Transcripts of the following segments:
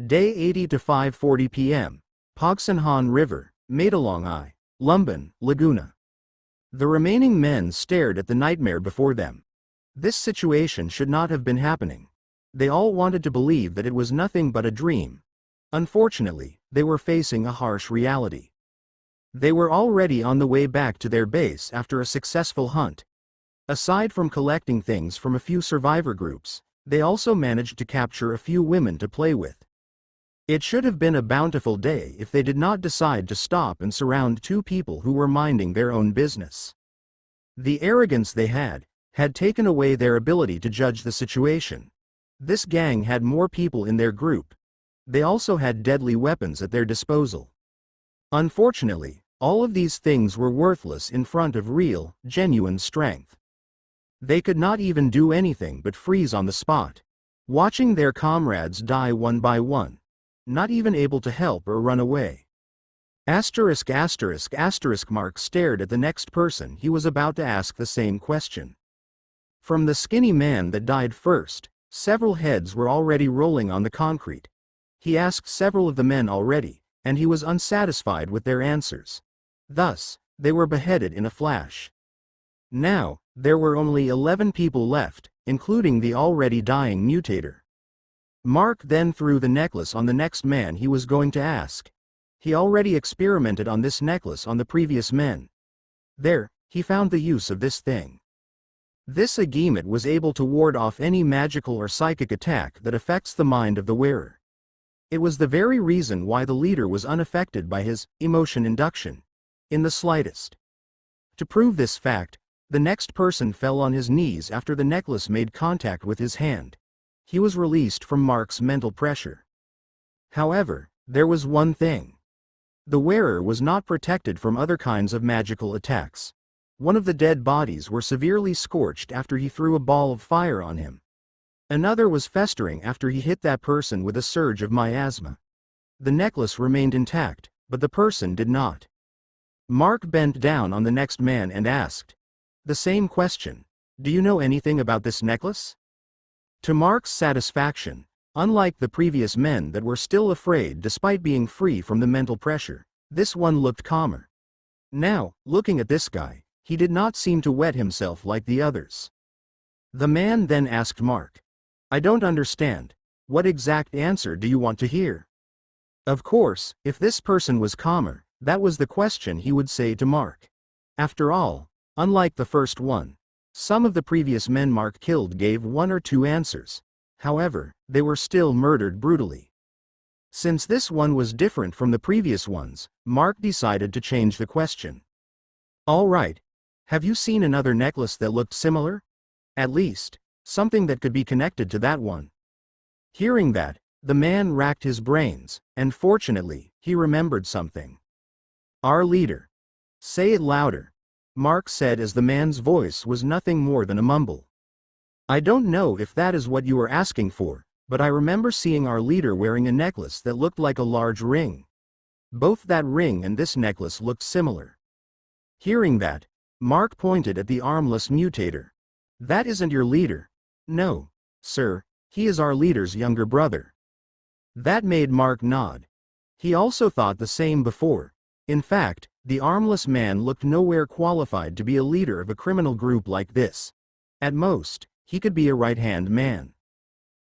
Day 80 to 5:40 p.m. Pogsanhan River, Matalongai, Lumban, Laguna. The remaining men stared at the nightmare before them. This situation should not have been happening. They all wanted to believe that it was nothing but a dream. Unfortunately, they were facing a harsh reality. They were already on the way back to their base after a successful hunt. Aside from collecting things from a few survivor groups, they also managed to capture a few women to play with. It should have been a bountiful day if they did not decide to stop and surround two people who were minding their own business. The arrogance they had taken away their ability to judge the situation. This gang had more people in their group. They also had deadly weapons at their disposal. Unfortunately, all of these things were worthless in front of real, genuine strength. They could not even do anything but freeze on the spot, watching their comrades die one by one, not even able to help or run away. Mark stared at the next person he was about to ask the same question. From the skinny man that died first, several heads were already rolling on the concrete. He asked several of the men already, and he was unsatisfied with their answers. Thus, they were beheaded in a flash. Now, there were only 11 people left, including the already dying mutator. Mark then threw the necklace on the next man he was going to ask. He already experimented on this necklace on the previous men. There, he found the use of this thing. This agreement was able to ward off any magical or psychic attack that affects the mind of the wearer. It was the very reason why the leader was unaffected by his emotion induction, in the slightest. To prove this fact, the next person fell on his knees after the necklace made contact with his hand. He was released from Mark's mental pressure. However, there was one thing. The wearer was not protected from other kinds of magical attacks. One of the dead bodies were severely scorched after he threw a ball of fire on him. Another was festering after he hit that person with a surge of miasma. The necklace remained intact, but the person did not. Mark bent down on the next man and asked the same question. Do you know anything about this necklace? To Mark's satisfaction, unlike the previous men that were still afraid despite being free from the mental pressure, this one looked calmer. Now, looking at this guy, he did not seem to wet himself like the others. The man then asked Mark, I don't understand. What exact answer do you want to hear? Of course, if this person was calmer, that was the question he would say to Mark. After all, unlike the first one, some of the previous men Mark killed gave one or two answers. However, they were still murdered brutally. Since this one was different from the previous ones, Mark decided to change the question. All right. Have you seen another necklace that looked similar? At least, something that could be connected to that one. Hearing that, the man racked his brains, and fortunately, he remembered something. Our leader. Say it louder, Mark said as the man's voice was nothing more than a mumble. I don't know if that is what you are asking for, but I remember seeing our leader wearing a necklace that looked like a large ring. Both that ring and this necklace looked similar. Hearing that, Mark pointed at the armless mutator. That isn't your leader. No, sir, he is our leader's younger brother. That made Mark nod. He also thought the same before. In fact, the armless man looked nowhere qualified to be a leader of a criminal group like this. At most, he could be a right-hand man.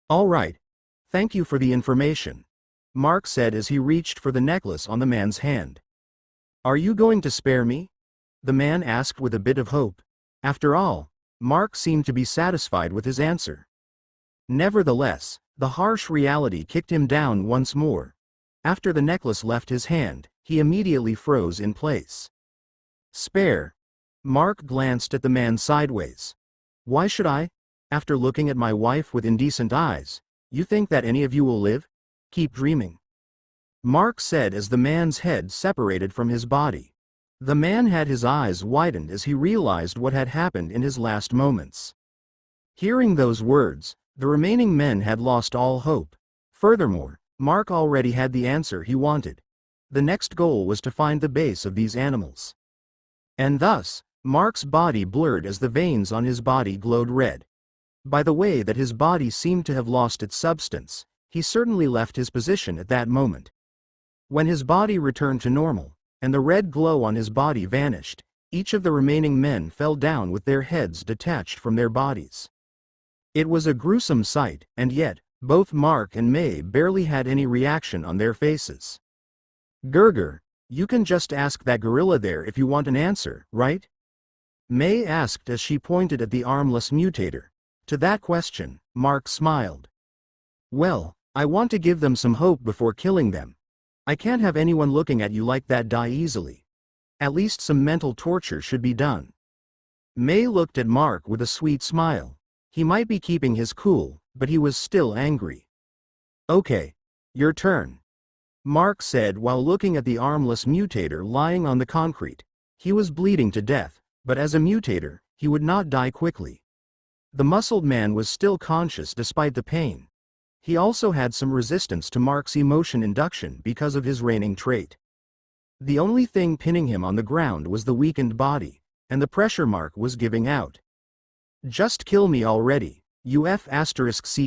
All right. Thank you for the information, Mark said as he reached for the necklace on the man's hand. Are you going to spare me? The man asked with a bit of hope. After all, Mark seemed to be satisfied with his answer. Nevertheless, the harsh reality kicked him down once more. After the necklace left his hand, he immediately froze in place. Spare? Mark glanced at the man sideways. Why should I? After looking at my wife with indecent eyes, you think that any of you will live? Keep dreaming. Mark said as the man's head separated from his body. The man had his eyes widened as he realized what had happened in his last moments. Hearing those words, the remaining men had lost all hope. Furthermore, Mark already had the answer he wanted. The next goal was to find the base of these animals. And thus, Mark's body blurred as the veins on his body glowed red. By the way that his body seemed to have lost its substance, he certainly left his position at that moment. When his body returned to normal, and the red glow on his body vanished, each of the remaining men fell down with their heads detached from their bodies. It was a gruesome sight, and yet, both Mark and May barely had any reaction on their faces. "Gerger, you can just ask that gorilla there if you want an answer, right?" May asked as she pointed at the armless mutator. To that question, Mark smiled. "Well, I want to give them some hope before killing them. I can't have anyone looking at you like that die easily. At least some mental torture should be done." May looked at Mark with a sweet smile. He might be keeping his cool, but he was still angry. "Okay, your turn," Mark said while looking at the armless mutator lying on the concrete. He was bleeding to death, but as a mutator, he would not die quickly. The muscled man was still conscious despite the pain. He also had some resistance to Mark's emotion induction because of his reigning trait. The only thing pinning him on the ground was the weakened body, and the pressure Mark was giving out. "Just kill me already, you F***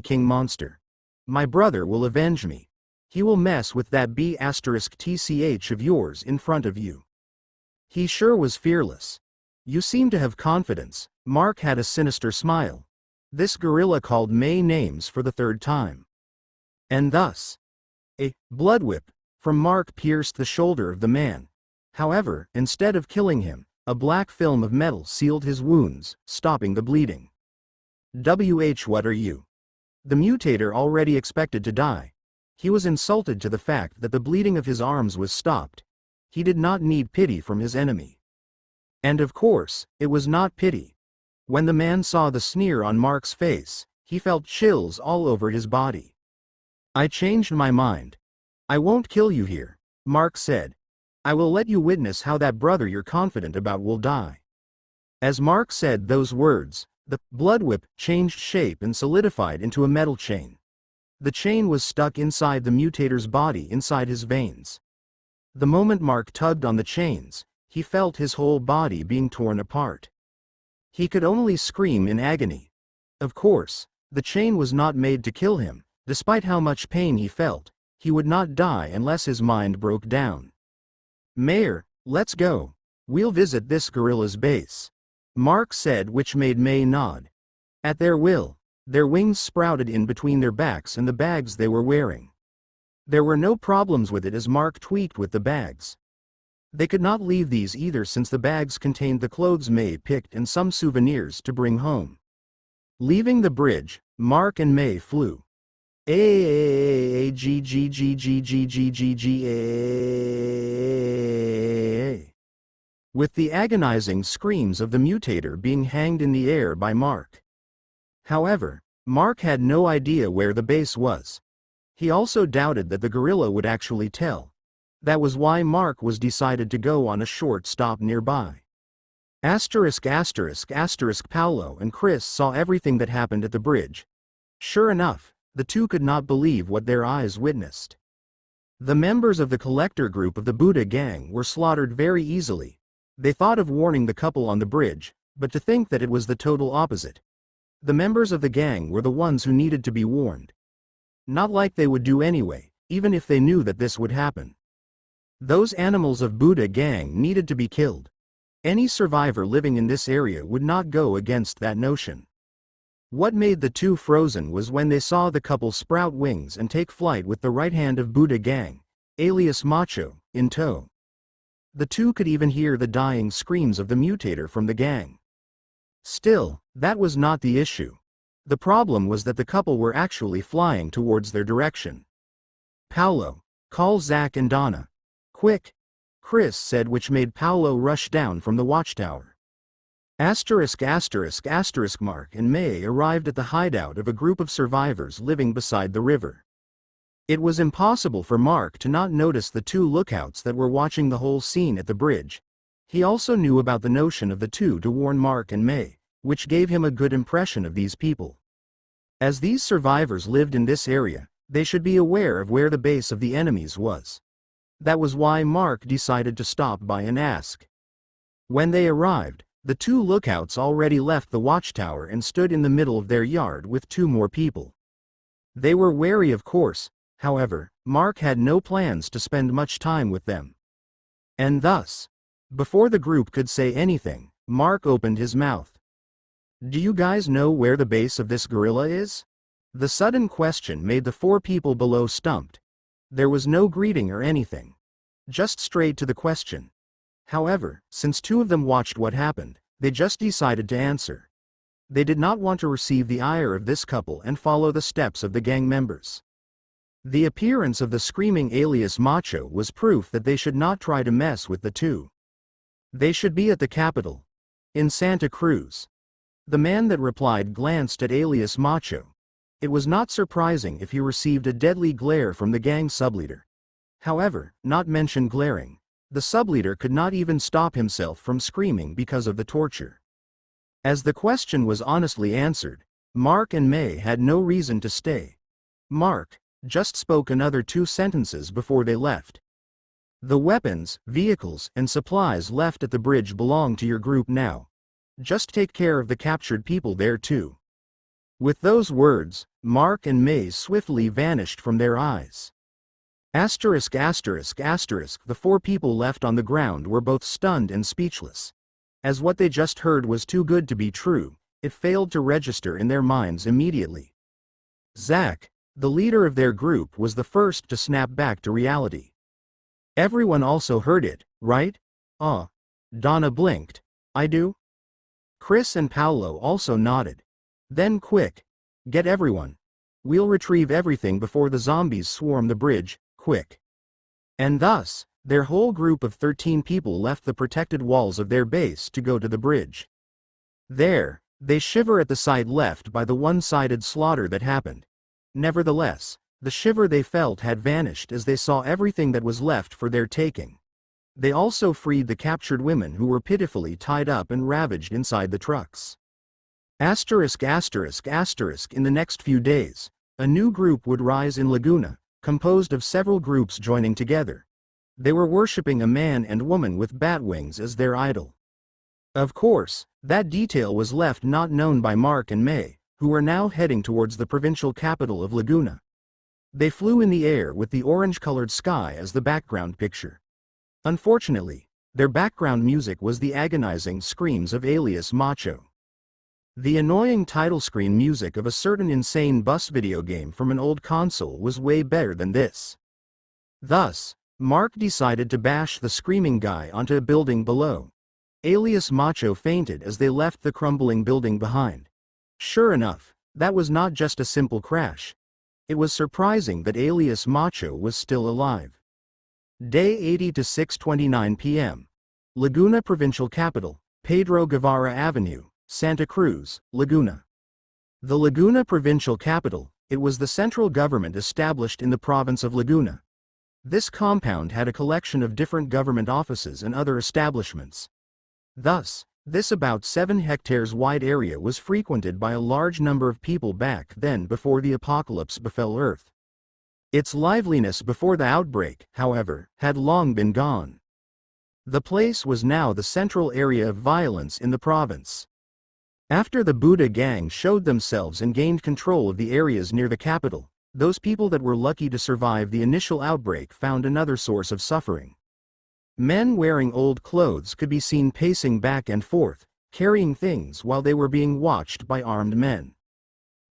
king monster. My brother will avenge me. He will mess with that B***tch of yours in front of you." He sure was fearless. "You seem to have confidence." Mark had a sinister smile. This gorilla called May names for the third time. And thus, a blood whip from Mark pierced the shoulder of the man. However, instead of killing him, a black film of metal sealed his wounds, stopping the bleeding. What are you?" The mutator already expected to die. He was insulted to the fact that the bleeding of his arms was stopped. He did not need pity from his enemy. And of course, it was not pity. When the man saw the sneer on Mark's face, he felt chills all over his body. "I changed my mind. I won't kill you here," Mark said. "I will let you witness how that brother you're confident about will die." As Mark said those words, the blood whip changed shape and solidified into a metal chain. The chain was stuck inside the mutator's body, inside his veins. The moment Mark tugged on the chains, he felt his whole body being torn apart. He could only scream in agony. Of course, the chain was not made to kill him. Despite how much pain he felt, he would not die unless his mind broke down. "Mayor, let's go. We'll visit this gorilla's base," Mark said, which made May nod. At their will, their wings sprouted in between their backs and the bags they were wearing. There were no problems with it as Mark tweaked with the bags. They could not leave these either since the bags contained the clothes May picked and some souvenirs to bring home. Leaving the bridge, Mark and May flew. With the agonizing screams of the mutator being hanged in the air by Mark. However, Mark had no idea where the base was. He also doubted that the gorilla would actually tell. That was why Mark was decided to go on a short stop nearby. Paolo and Chris saw everything that happened at the bridge. Sure enough, the two could not believe what their eyes witnessed. The members of the collector group of the Buddha gang were slaughtered very easily. They thought of warning the couple on the bridge, but to think that it was the total opposite. The members of the gang were the ones who needed to be warned. Not like they would do anyway, even if they knew that this would happen. Those animals of Buddha gang needed to be killed. Any survivor living in this area would not go against that notion. What made the two frozen was when they saw the couple sprout wings and take flight with the right hand of Buddha gang, alias Macho, in tow. The two could even hear the dying screams of the mutator from the gang. Still, that was not the issue. The problem was that the couple were actually flying towards their direction. "Paolo, call Zach and Donna. Quick," Chris said, which made Paolo rush down from the watchtower. Mark and May arrived at the hideout of a group of survivors living beside the river. It was impossible for Mark to not notice the two lookouts that were watching the whole scene at the bridge. He also knew about the notion of the two to warn Mark and May, which gave him a good impression of these people. As these survivors lived in this area, they should be aware of where the base of the enemies was. That was why Mark decided to stop by and ask. When they arrived, the two lookouts already left the watchtower and stood in the middle of their yard with two more people. They were wary of course, however, Mark had no plans to spend much time with them. And thus, before the group could say anything, Mark opened his mouth. Do you guys know where the base of this gorilla is? The sudden question made the four people below stumped. There was no greeting or anything. Just straight to the question. However, since two of them watched what happened, they just decided to answer. They did not want to receive the ire of this couple and follow the steps of the gang members. The appearance of the screaming alias Macho was proof that they should not try to mess with the two. They should be at the capital. In Santa Cruz. The man that replied glanced at alias Macho. It was not surprising if he received a deadly glare from the gang subleader. However, not mention glaring, the subleader could not even stop himself from screaming because of the torture. As the question was honestly answered, Mark and May had no reason to stay. Mark just spoke another 2 sentences before they left. The weapons, vehicles, and supplies left at the bridge belong to your group now. Just take care of the captured people there too. With those words, Mark and May swiftly vanished from their eyes. The 4 people left on the ground were both stunned and speechless. As what they just heard was too good to be true, it failed to register in their minds immediately. Zach, the leader of their group, was the first to snap back to reality. Everyone also heard it, right? Donna blinked. I do? Chris and Paolo also nodded. Then quick. Get everyone. We'll retrieve everything before the zombies swarm the bridge, quick. And thus, their whole group of 13 people left the protected walls of their base to go to the bridge. There, they shiver at the sight left by the one-sided slaughter that happened. Nevertheless, the shiver they felt had vanished as they saw everything that was left for their taking. They also freed the captured women who were pitifully tied up and ravaged inside the trucks. In the next few days, a new group would rise in Laguna, composed of several groups joining together. They were worshipping a man and woman with bat wings as their idol. Of course, that detail was left not known by Mark and May, who were now heading towards the provincial capital of Laguna. They flew in the air with the orange-colored sky as the background picture. Unfortunately, their background music was the agonizing screams of alias Macho. The annoying title screen music of a certain insane bus video game from an old console was way better than this. Thus, Mark decided to bash the screaming guy onto a building below. Alias Macho fainted as they left the crumbling building behind. Sure enough, that was not just a simple crash. It was surprising that alias Macho was still alive. Day 80 to 6:29 p.m. Laguna Provincial Capital, Pedro Guevara Avenue, Santa Cruz, Laguna. The Laguna Provincial Capital, it was the central government established in the province of Laguna. This compound had a collection of different government offices and other establishments. Thus, this about 7 hectares wide area was frequented by a large number of people back then before the apocalypse befell Earth. Its liveliness before the outbreak, however, had long been gone. The place was now the central area of violence in the province. After the Buddha gang showed themselves and gained control of the areas near the capital, those people that were lucky to survive the initial outbreak found another source of suffering. Men wearing old clothes could be seen pacing back and forth, carrying things while they were being watched by armed men.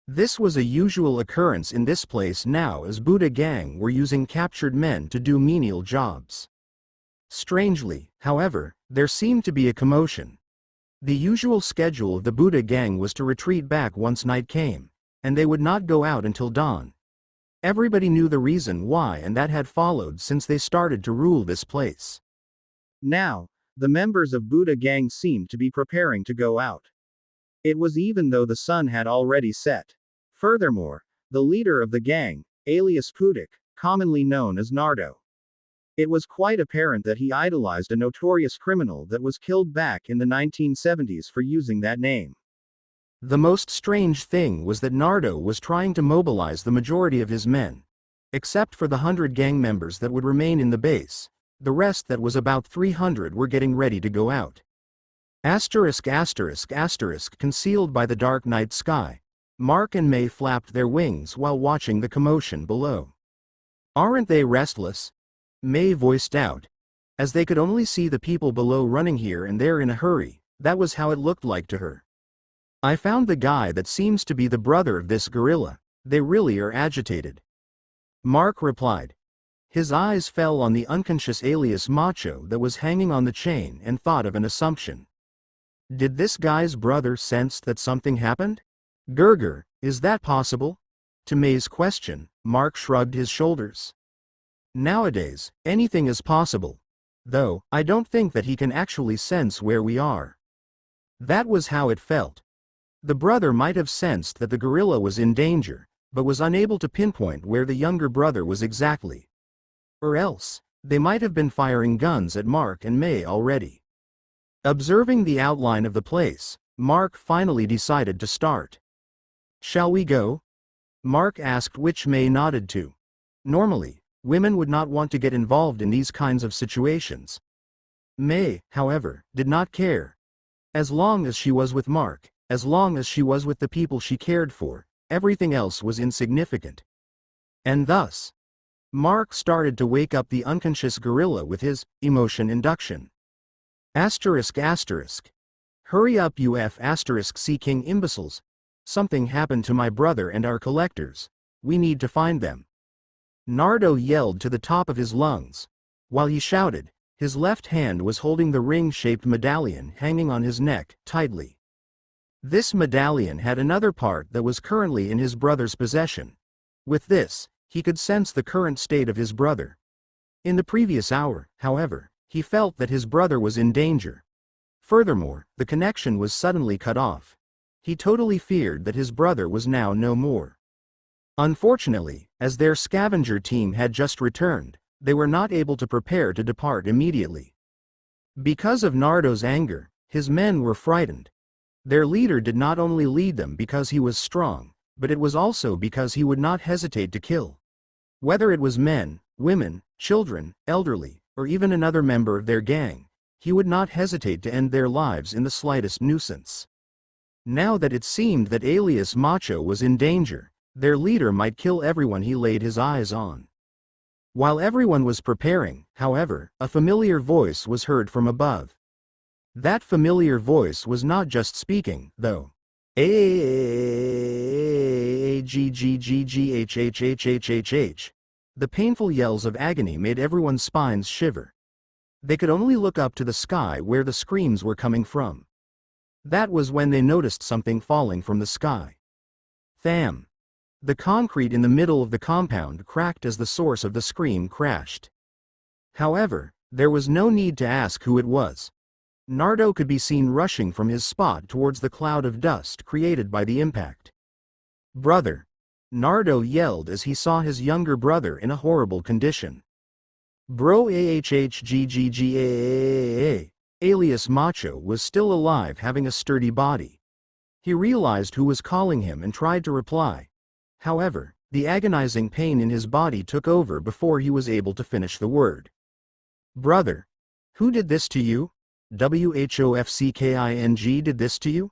This was a usual occurrence in this place now as Buddha gang were using captured men to do menial jobs. Strangely, however, there seemed to be a commotion. The usual schedule of the Buddha gang was to retreat back once night came, and they would not go out until dawn. Everybody knew the reason why, and that had followed since they started to rule this place. Now, the members of Buddha gang seemed to be preparing to go out. It was even though the sun had already set. Furthermore, the leader of the gang, alias Pudik, commonly known as Nardo. It was quite apparent that he idolized a notorious criminal that was killed back in the 1970s for using that name. The most strange thing was that Nardo was trying to mobilize the majority of his men. Except for the 100 gang members that would remain in the base, the rest that was about 300 were getting ready to go out. Concealed by the dark night sky, Mark and May flapped their wings while watching the commotion below. "Aren't they restless?" May voiced out. As they could only see the people below running here and there in a hurry, that was how it looked like to her. "I found the guy that seems to be the brother of this gorilla. They really are agitated," Mark replied. His eyes fell on the unconscious alias Macho that was hanging on the chain and thought of an assumption. Did this guy's brother sense that something happened? Gerger, is that possible? To May's question, Mark shrugged his shoulders. Nowadays, anything is possible. Though, I don't think that he can actually sense where we are. That was how it felt. The brother might have sensed that the gorilla was in danger, but was unable to pinpoint where the younger brother was exactly. Or else, they might have been firing guns at Mark and May already. Observing the outline of the place, Mark finally decided to start. "Shall we go?" Mark asked, which May nodded to. Normally, women would not want to get involved in these kinds of situations. May, however, did not care. As long as she was with Mark, as long as she was with the people she cared for, everything else was insignificant. And thus, Mark started to wake up the unconscious gorilla with his emotion induction. Asterisk asterisk. Hurry up you *C king imbeciles. Something happened to my brother and our collectors. We need to find them. Nardo yelled to the top of his lungs. While he shouted, his left hand was holding the ring-shaped medallion hanging on his neck, tightly. This medallion had another part that was currently in his brother's possession. With this, he could sense the current state of his brother. In the previous hour, however, he felt that his brother was in danger. Furthermore, the connection was suddenly cut off. He totally feared that his brother was now no more. Unfortunately, as their scavenger team had just returned, they were not able to prepare to depart immediately. Because of Nardo's anger, his men were frightened. Their leader did not only lead them because he was strong, but it was also because he would not hesitate to kill. Whether it was men, women, children, elderly, or even another member of their gang, he would not hesitate to end their lives in the slightest nuisance. Now that it seemed that alias Macho was in danger, their leader might kill everyone he laid his eyes on. While everyone was preparing, however, a familiar voice was heard from above. That familiar voice was not just speaking, though. A-G-G-G-G-H-H-H-H-H-H. The painful yells of agony made everyone's spines shiver. They could only look up to the sky where the screams were coming from. That was when they noticed something falling from the sky. Tham! The concrete in the middle of the compound cracked as the source of the scream crashed. However, there was no need to ask who it was. Nardo could be seen rushing from his spot towards the cloud of dust created by the impact. "Brother!" Nardo yelled as he saw his younger brother in a horrible condition. Bro AHHGGGAAA, alias Macho, was still alive, having a sturdy body. He realized who was calling him and tried to reply. However, the agonizing pain in his body took over before he was able to finish the word. "Brother! Who did this to you? WHOFCKING did this to you?"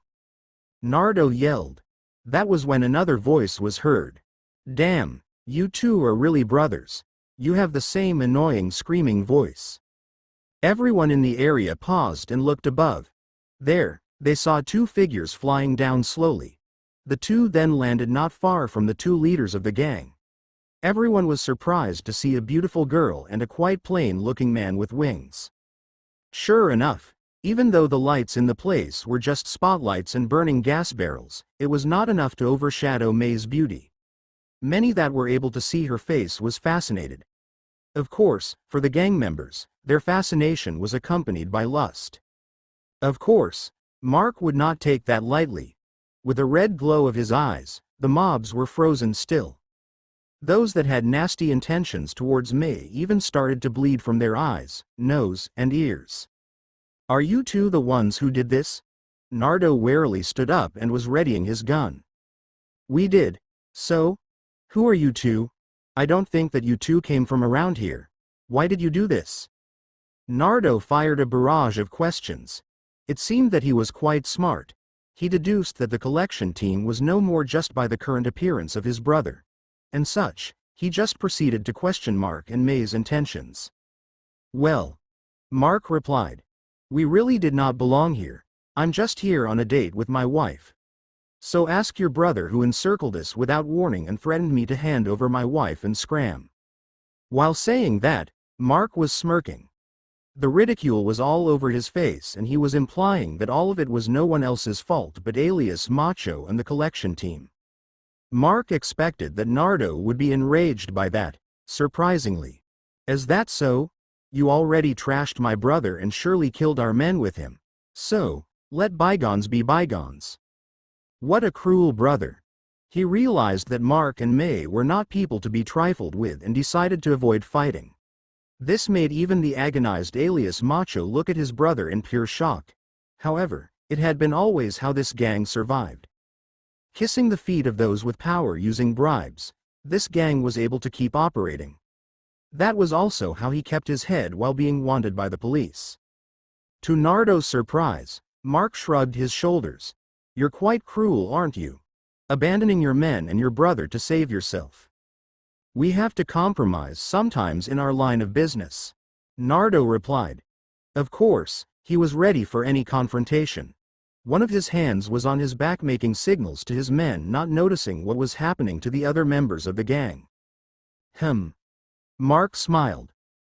Nardo yelled. That was when another voice was heard. "Damn, you two are really brothers. You have the same annoying screaming voice." Everyone in the area paused and looked above. There, they saw two figures flying down slowly. The two then landed not far from the two leaders of the gang. Everyone was surprised to see a beautiful girl and a quite plain-looking man with wings. Sure enough, even though the lights in the place were just spotlights and burning gas barrels, it was not enough to overshadow May's beauty. Many that were able to see her face was fascinated. Of course, for the gang members, their fascination was accompanied by lust. Of course, Mark would not take that lightly. With a red glow of his eyes, the mobs were frozen still. Those that had nasty intentions towards May even started to bleed from their eyes, nose, and ears. "Are you two the ones who did this?" Nardo warily stood up and was readying his gun. "We did. So? Who are you two? I don't think that you two came from around here. Why did you do this?" Nardo fired a barrage of questions. It seemed that he was quite smart. He deduced that the collection team was no more just by the current appearance of his brother. And such, he just proceeded to question Mark and May's intentions. "Well," Mark replied, "we really did not belong here. I'm just here on a date with my wife. So ask your brother who encircled us without warning and threatened me to hand over my wife and scram." While saying that, Mark was smirking. The ridicule was all over his face and he was implying that all of it was no one else's fault but alias Macho and the collection team. Mark expected that Nardo would be enraged by that, surprisingly. "Is that so? You already trashed my brother and surely killed our men with him. So, let bygones be bygones." What a cruel brother. He realized that Mark and May were not people to be trifled with and decided to avoid fighting. This made even the agonized alias Macho look at his brother in pure shock. However, it had been always how this gang survived. Kissing the feet of those with power using bribes, this gang was able to keep operating. That was also how he kept his head while being wanted by the police. To Nardo's surprise, Mark shrugged his shoulders. "You're quite cruel, aren't you? Abandoning your men and your brother to save yourself. We have to compromise sometimes in our line of business," Nardo replied. Of course, he was ready for any confrontation. One of his hands was on his back making signals to his men, not noticing what was happening to the other members of the gang. Mark smiled.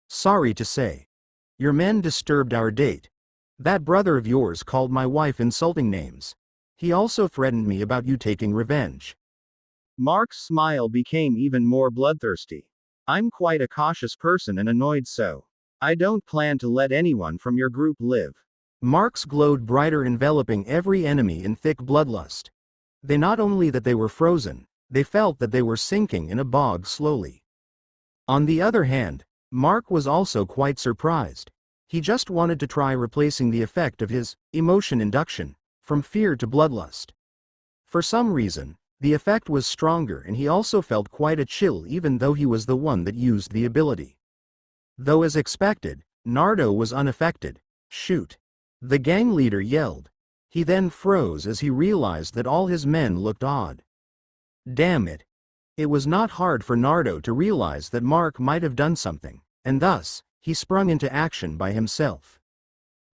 "Sorry to say. Your men disturbed our date. That brother of yours called my wife insulting names. He also threatened me about you taking revenge." Mark's smile became even more bloodthirsty. "I'm quite a cautious person and annoyed, so I don't plan to let anyone from your group live." Mark's glowed brighter, enveloping every enemy in thick bloodlust. They not only that they were frozen, they felt that they were sinking in a bog slowly. On the other hand, Mark was also quite surprised. He just wanted to try replacing the effect of his emotion induction from fear to bloodlust. For some reason, the effect was stronger and he also felt quite a chill even though he was the one that used the ability. Though as expected, Nardo was unaffected. "Shoot!" the gang leader yelled. He then froze as he realized that all his men looked odd. Damn it! It was not hard for Nardo to realize that Mark might have done something, and thus, he sprung into action by himself.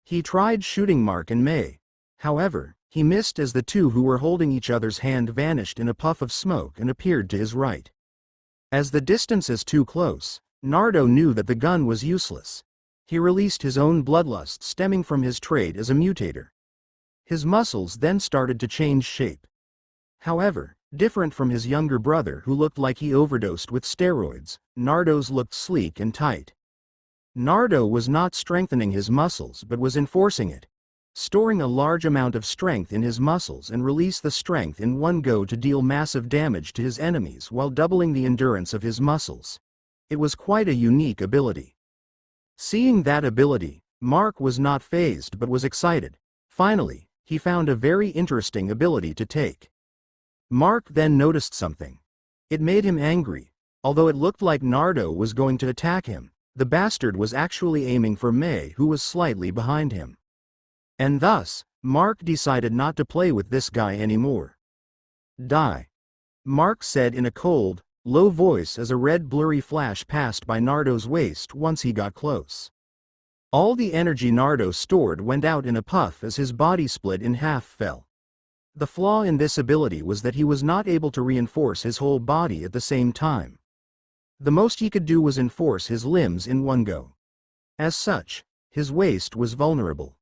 He tried shooting Mark and May. However, he missed as the two who were holding each other's hand vanished in a puff of smoke and appeared to his right. As the distance is too close, Nardo knew that the gun was useless. He released his own bloodlust stemming from his trade as a mutator. His muscles then started to change shape. However, different from his younger brother who looked like he overdosed with steroids, Nardo's looked sleek and tight. Nardo was not strengthening his muscles but was enforcing it, storing a large amount of strength in his muscles and release the strength in one go to deal massive damage to his enemies while doubling the endurance of his muscles. It was quite a unique ability. Seeing that ability, Mark was not fazed but was excited. Finally, he found a very interesting ability to take. Mark then noticed something. It made him angry. Although it looked like Nardo was going to attack him, the bastard was actually aiming for May, who was slightly behind him. And thus, Mark decided not to play with this guy anymore. "Die," Mark said in a cold, low voice as a red blurry flash passed by Nardo's waist once he got close. All the energy Nardo stored went out in a puff as his body split in half fell. The flaw in this ability was that he was not able to reinforce his whole body at the same time. The most he could do was enforce his limbs in one go. As such, his waist was vulnerable.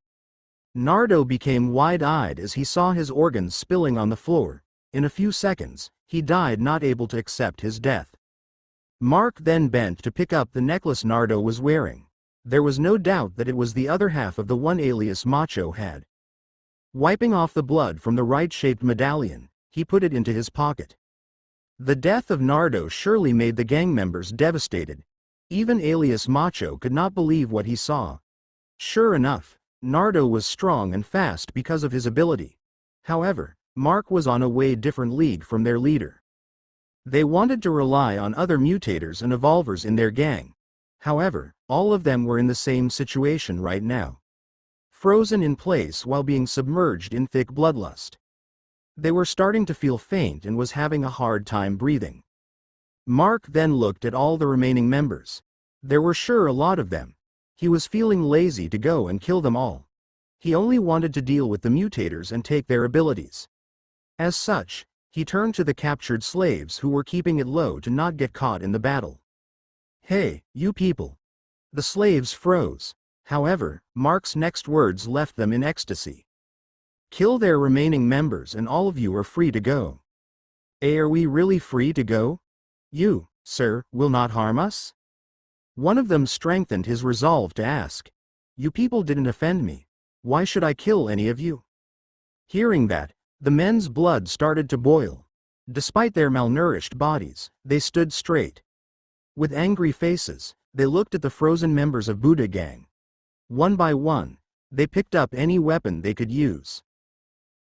Nardo became wide-eyed as he saw his organs spilling on the floor. In a few seconds, he died, not able to accept his death. Mark then bent to pick up the necklace Nardo was wearing. There was no doubt that it was the other half of the one alias Macho had. Wiping off the blood from the right-shaped medallion, he put it into his pocket. The death of Nardo surely made the gang members devastated. Even alias Macho could not believe what he saw. Sure enough, Nardo was strong and fast because of his ability. However, Mark was on a way different league from their leader. They wanted to rely on other mutators and evolvers in their gang. However, all of them were in the same situation right now. frozen in place while being submerged in thick bloodlust. They were starting to feel faint and was having a hard time breathing. Mark then looked at all the remaining members. There were sure a lot of them. He was feeling lazy to go and kill them all. He only wanted to deal with the mutators and take their abilities. As such, he turned to the captured slaves who were keeping it low to not get caught in the battle. "Hey, you people." The slaves froze. However, Mark's next words left them in ecstasy. "Kill their remaining members and all of you are free to go." Are we really free to go? You, sir, will not harm us? One of them strengthened his resolve to ask. You people didn't offend me. Why should I kill any of you? Hearing that, the men's blood started to boil. Despite their malnourished bodies, they stood straight. With angry faces, they looked at the frozen members of Mutagen. One by one, they picked up any weapon they could use.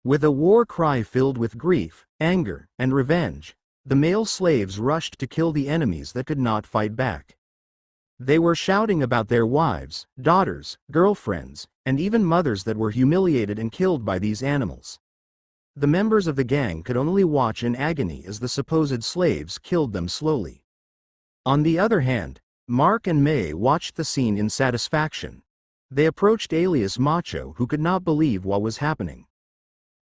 With a war cry filled with grief, anger, and revenge, the male slaves rushed to kill the enemies that could not fight back. They were shouting about their wives, daughters, girlfriends, and even mothers that were humiliated and killed by these animals. The members of the gang could only watch in agony as the supposed slaves killed them slowly. On the other hand, Mark and May watched the scene in satisfaction. They approached Alias Macho, who could not believe what was happening.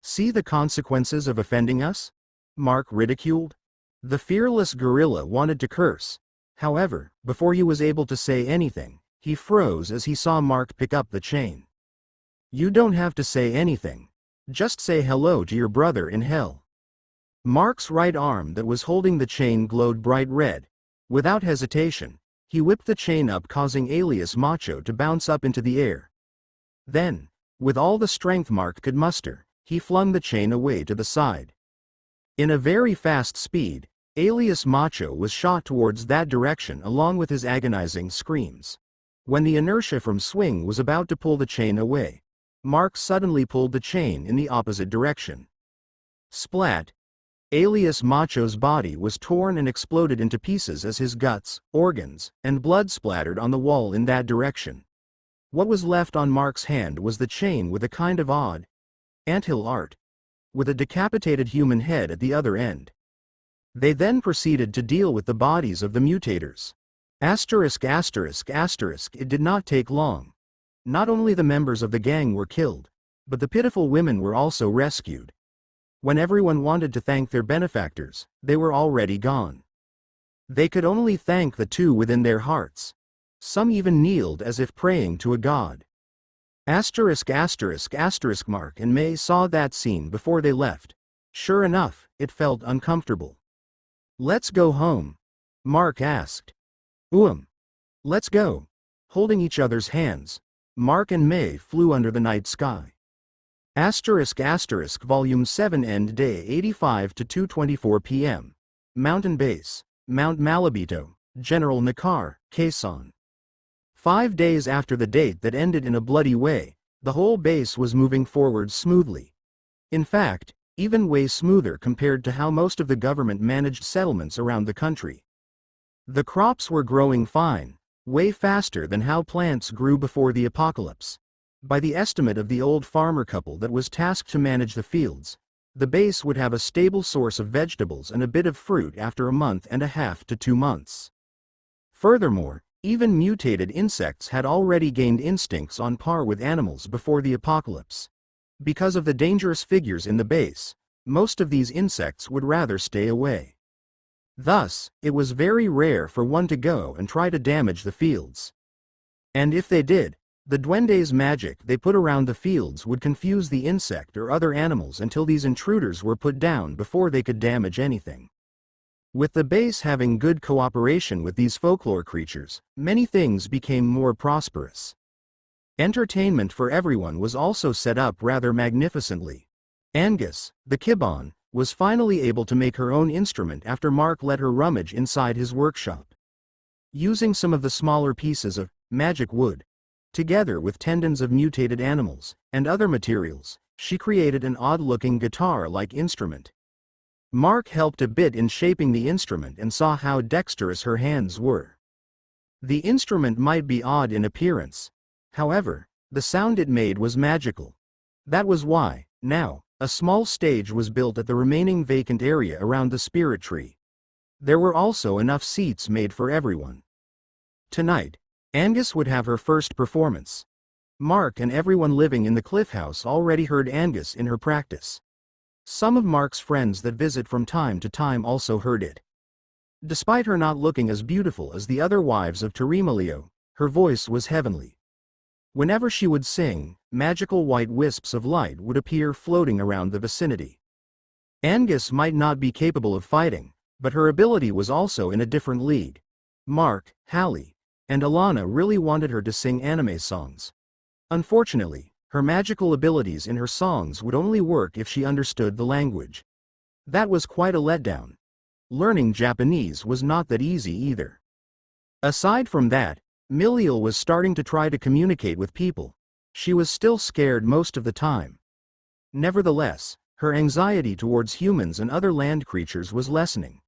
"See the consequences of offending us?" Mark ridiculed. The fearless gorilla wanted to curse. However, before he was able to say anything, he froze as he saw Mark pick up the chain. "You don't have to say anything. Just say hello to your brother in hell." Mark's right arm that was holding the chain glowed bright red. Without hesitation, he whipped the chain up, causing Alias Macho to bounce up into the air. Then, with all the strength Mark could muster, he flung the chain away to the side. In a very fast speed, Alias Macho was shot towards that direction along with his agonizing screams. When the inertia from swing was about to pull the chain away, Mark suddenly pulled the chain in the opposite direction. Splat! Alias Macho's body was torn and exploded into pieces as his guts, organs, and blood splattered on the wall in that direction. What was left on Mark's hand was the chain with a kind of odd anthill art, with a decapitated human head at the other end. They then proceeded to deal with the bodies of the mutators. It did not take long. Not only the members of the gang were killed, but the pitiful women were also rescued. When everyone wanted to thank their benefactors, they were already gone. They could only thank the two within their hearts. Some even kneeled as if praying to a god. Mark and May saw that scene before they left. Sure enough, it felt uncomfortable. "Let's go home," Mark asked. Let's go." Holding each other's hands, Mark and May flew under the night sky. Volume 7 End Day 85 to 2:24 p.m. Mountain Base, Mount Malabito, General Nakar, Quezon. 5 days after the date that ended in a bloody way, the whole base was moving forward smoothly. In fact, even way smoother compared to how most of the government managed settlements around the country. The crops were growing fine, way faster than how plants grew before the apocalypse. By the estimate of the old farmer couple that was tasked to manage the fields, the base would have a stable source of vegetables and a bit of fruit after a month and a half to 2 months. Furthermore, even mutated insects had already gained instincts on par with animals before the apocalypse. Because of the dangerous figures in the base, most of these insects would rather stay away. Thus, it was very rare for one to go and try to damage the fields. And if they did, the duende's magic they put around the fields would confuse the insect or other animals until these intruders were put down before they could damage anything. With the base having good cooperation with these folklore creatures, many things became more prosperous. Entertainment for everyone was also set up rather magnificently. Angus, the Kibon, was finally able to make her own instrument after Mark let her rummage inside his workshop. Using some of the smaller pieces of magic wood, together with tendons of mutated animals, and other materials, she created an odd-looking guitar-like instrument. Mark helped a bit in shaping the instrument and saw how dexterous her hands were. The instrument might be odd in appearance. However, The sound it made was magical. That was why, now, a small stage was built at the remaining vacant area around the spirit tree. There were also enough seats made for everyone. Tonight, Angus would have her first performance. Mark and everyone living in the cliff house already heard Angus in her practice. Some of Mark's friends that visit from time to time also heard it. Despite her not looking as beautiful as the other wives of Tirimalio, her voice was heavenly. Whenever she would sing, magical white wisps of light would appear floating around the vicinity. Angus might not be capable of fighting, but her ability was also in a different league. Mark, Hallie, and Alana really wanted her to sing anime songs. Unfortunately, her magical abilities in her songs would only work if she understood the language. That was quite a letdown. Learning Japanese was not that easy either. Aside from that, Miliel was starting to try to communicate with people. She was still scared most of the time. Nevertheless, her anxiety towards humans and other land creatures was lessening.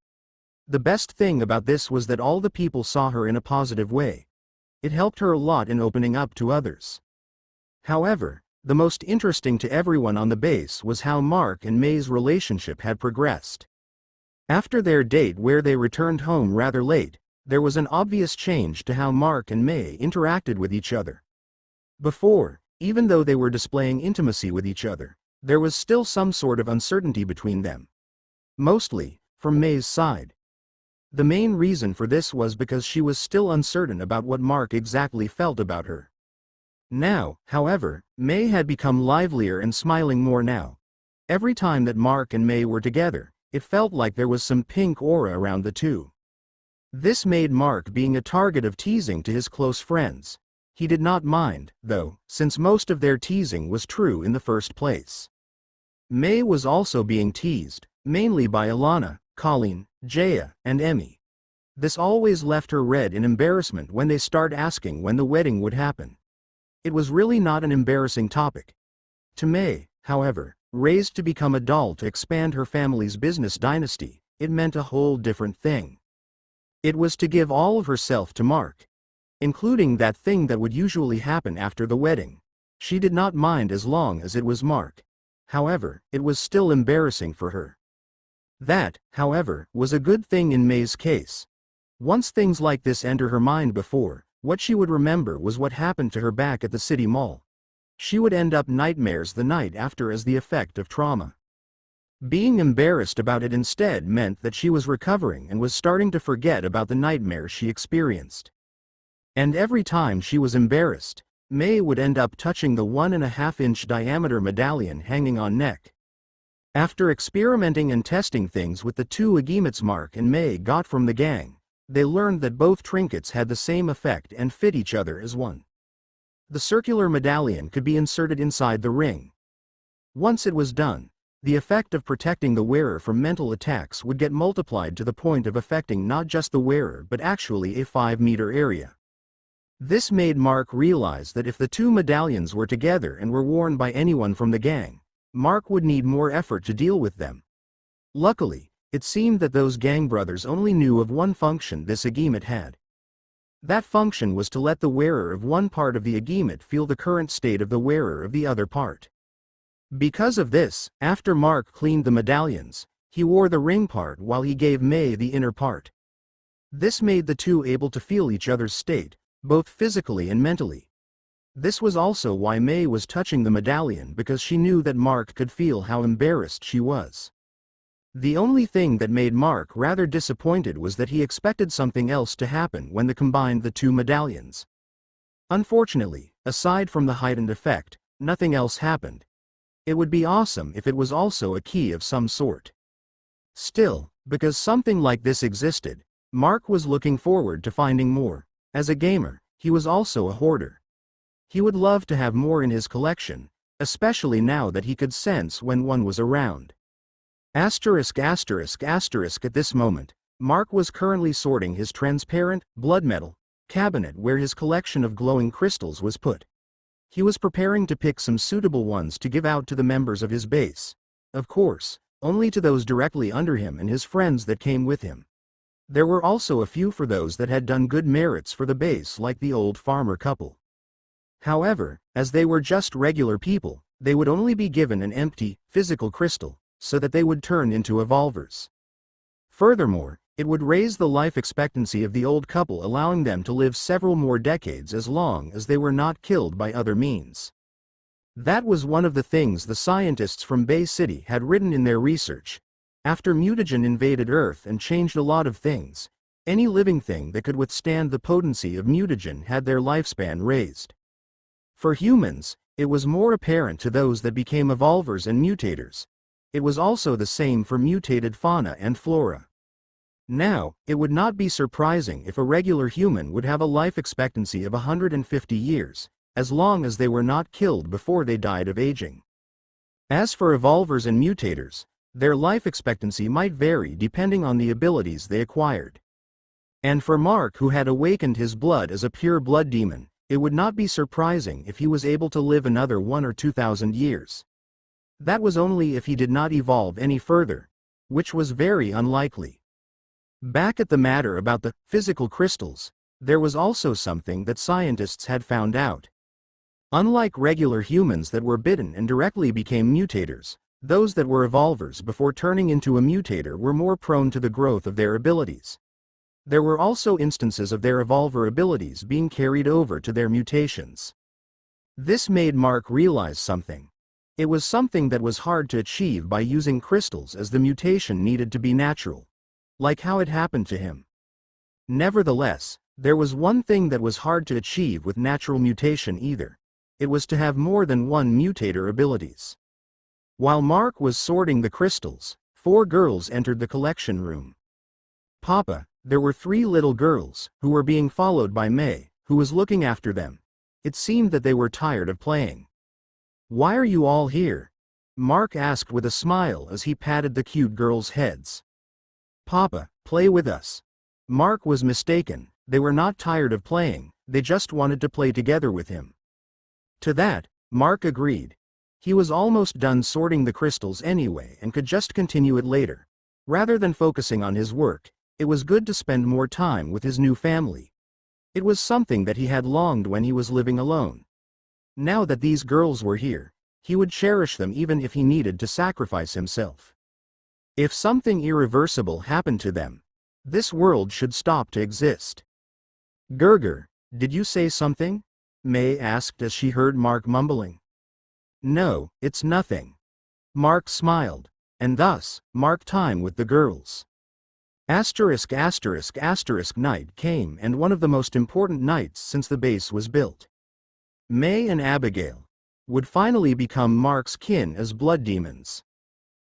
The best thing about this was that all the people saw her in a positive way. It helped her a lot in opening up to others. However, the most interesting to everyone on the base was how Mark and May's relationship had progressed. After their date where they returned home rather late, there was an obvious change to how Mark and May interacted with each other. Before, even though they were displaying intimacy with each other, there was still some sort of uncertainty between them. Mostly, from May's side. The main reason for this was because she was still uncertain about what Mark exactly felt about her. Now, however, May had become livelier and smiling more now. Every time that Mark and May were together, it felt like there was some pink aura around the two. This made Mark being a target of teasing to his close friends. He did not mind, though, since most of their teasing was true in the first place. May was also being teased, mainly by Alana, Colleen, Jaya, and Emmy. This always left her red in embarrassment when they start asking when the wedding would happen. It was really not an embarrassing topic. To May, however, raised to become a doll to expand her family's business dynasty, it meant a whole different thing. It was to give all of herself to Mark. Including that thing that would usually happen after the wedding. She did not mind as long as it was Mark. However, it was still embarrassing for her. That, however, was a good thing in May's case. Once things like this enter her mind before, what she would remember was what happened to her back at the city mall. She would end up nightmares the night after as the effect of trauma. Being embarrassed about it instead meant that she was recovering and was starting to forget about the nightmares she experienced. And every time she was embarrassed, May would end up touching the 1.5-inch diameter medallion hanging on neck. After experimenting and testing things with the two agimets Mark and May got from the gang, they learned that both trinkets had the same effect and fit each other as one. The circular medallion could be inserted inside the ring. Once it was done, the effect of protecting the wearer from mental attacks would get multiplied to the point of affecting not just the wearer but actually a 5-meter area. This made Mark realize that if the two medallions were together and were worn by anyone from the gang, Mark would need more effort to deal with them. Luckily, it seemed that those gang brothers only knew of one function this agimet had. That function was to let the wearer of one part of the agimet feel the current state of the wearer of the other part. Because of this, after Mark cleaned the medallions, he wore the ring part while he gave May the inner part. This made the two able to feel each other's state, both physically and mentally. This was also why May was touching the medallion, because she knew that Mark could feel how embarrassed she was. The only thing that made Mark rather disappointed was that he expected something else to happen when they combined the two medallions. Unfortunately, aside from the heightened effect, nothing else happened. It would be awesome if it was also a key of some sort. Still, because something like this existed, Mark was looking forward to finding more. As a gamer, he was also a hoarder. He would love to have more in his collection, especially now that he could sense when one was around. At this moment, Mark was currently sorting his transparent, blood metal, cabinet where his collection of glowing crystals was put. He was preparing to pick some suitable ones to give out to the members of his base. Of course, only to those directly under him and his friends that came with him. There were also a few for those that had done good merits for the base, like the old farmer couple. However, as they were just regular people, they would only be given an empty, physical crystal, so that they would turn into evolvers. Furthermore, it would raise the life expectancy of the old couple, allowing them to live several more decades as long as they were not killed by other means. That was one of the things the scientists from Bay City had written in their research. After mutagen invaded Earth and changed a lot of things, any living thing that could withstand the potency of mutagen had their lifespan raised. For humans, it was more apparent to those that became evolvers and mutators. It was also the same for mutated fauna and flora. Now, it would not be surprising if a regular human would have a life expectancy of 150 years, as long as they were not killed before they died of aging. As for evolvers and mutators, their life expectancy might vary depending on the abilities they acquired. And for Mark, who had awakened his blood as a pure blood demon, it would not be surprising if he was able to live another 1,000 or 2,000 years. That was only if he did not evolve any further, which was very unlikely. Back at the matter about the physical crystals, there was also something that scientists had found out. Unlike regular humans that were bitten and directly became mutators, those that were evolvers before turning into a mutator were more prone to the growth of their abilities. There were also instances of their evolver abilities being carried over to their mutations. This made Mark realize something. It was something that was hard to achieve by using crystals, as the mutation needed to be natural, like how it happened to him. Nevertheless, there was one thing that was hard to achieve with natural mutation either. It was to have more than one mutator abilities. While Mark was sorting the crystals, 4 girls entered the collection room. Papa, there were 3 little girls, who were being followed by May, who was looking after them. It seemed that they were tired of playing. "Why are you all here?" Mark asked with a smile as he patted the cute girls' heads. "Papa, play with us." Mark was mistaken. They were not tired of playing, they just wanted to play together with him. To that, Mark agreed. He was almost done sorting the crystals anyway and could just continue it later. Rather than focusing on his work, it was good to spend more time with his new family. It was something that he had longed when he was living alone. Now that these girls were here, he would cherish them even if he needed to sacrifice himself. If something irreversible happened to them, this world should stop to exist. "Gerger, did you say something?" May asked as she heard Mark mumbling. "No, it's nothing." Mark smiled, and thus, mark time with the girls. Asterisk asterisk asterisk night came, and one of the most important nights since the base was built. May and Abigail would finally become Mark's kin as blood demons.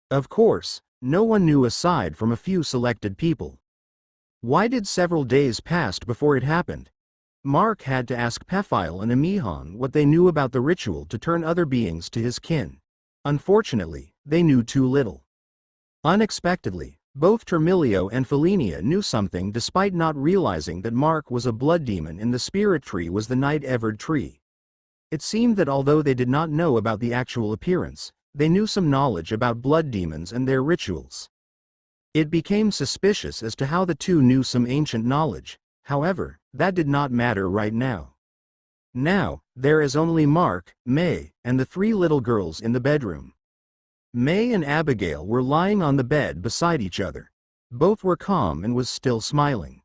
Of course, no one knew aside from a few selected people. Why did several days pass before it happened? Mark had to ask Pephile and Amihan what they knew about the ritual to turn other beings to his kin. Unfortunately, they knew too little. Unexpectedly, both Termilio and Felinia knew something despite not realizing that Mark was a blood demon and the spirit tree was the Night-Evered tree. It seemed that although they did not know about the actual appearance, they knew some knowledge about blood demons and their rituals. It became suspicious as to how the two knew some ancient knowledge. However, that did not matter right now. Now, there is only Mark, May, and the 3 little girls in the bedroom. May and Abigail were lying on the bed beside each other. Both were calm and was still smiling.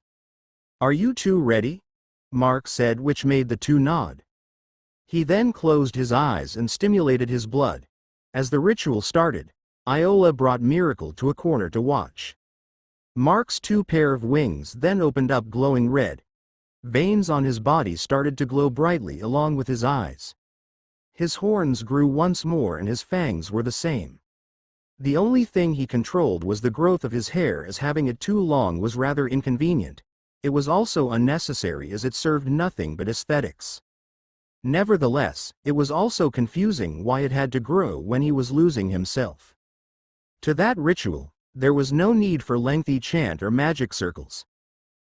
"Are you two ready?" Mark said, which made the two nod. He then closed his eyes and stimulated his blood. As the ritual started, Iola brought Miracle to a corner to watch. Mark's 2 pair of wings then opened up glowing red. Veins on his body started to glow brightly along with his eyes. His horns grew once more and his fangs were the same. The only thing he controlled was the growth of his hair, as having it too long was rather inconvenient. It was also unnecessary as it served nothing but aesthetics. Nevertheless, it was also confusing why it had to grow when he was losing himself. To that ritual, there was no need for lengthy chant or magic circles.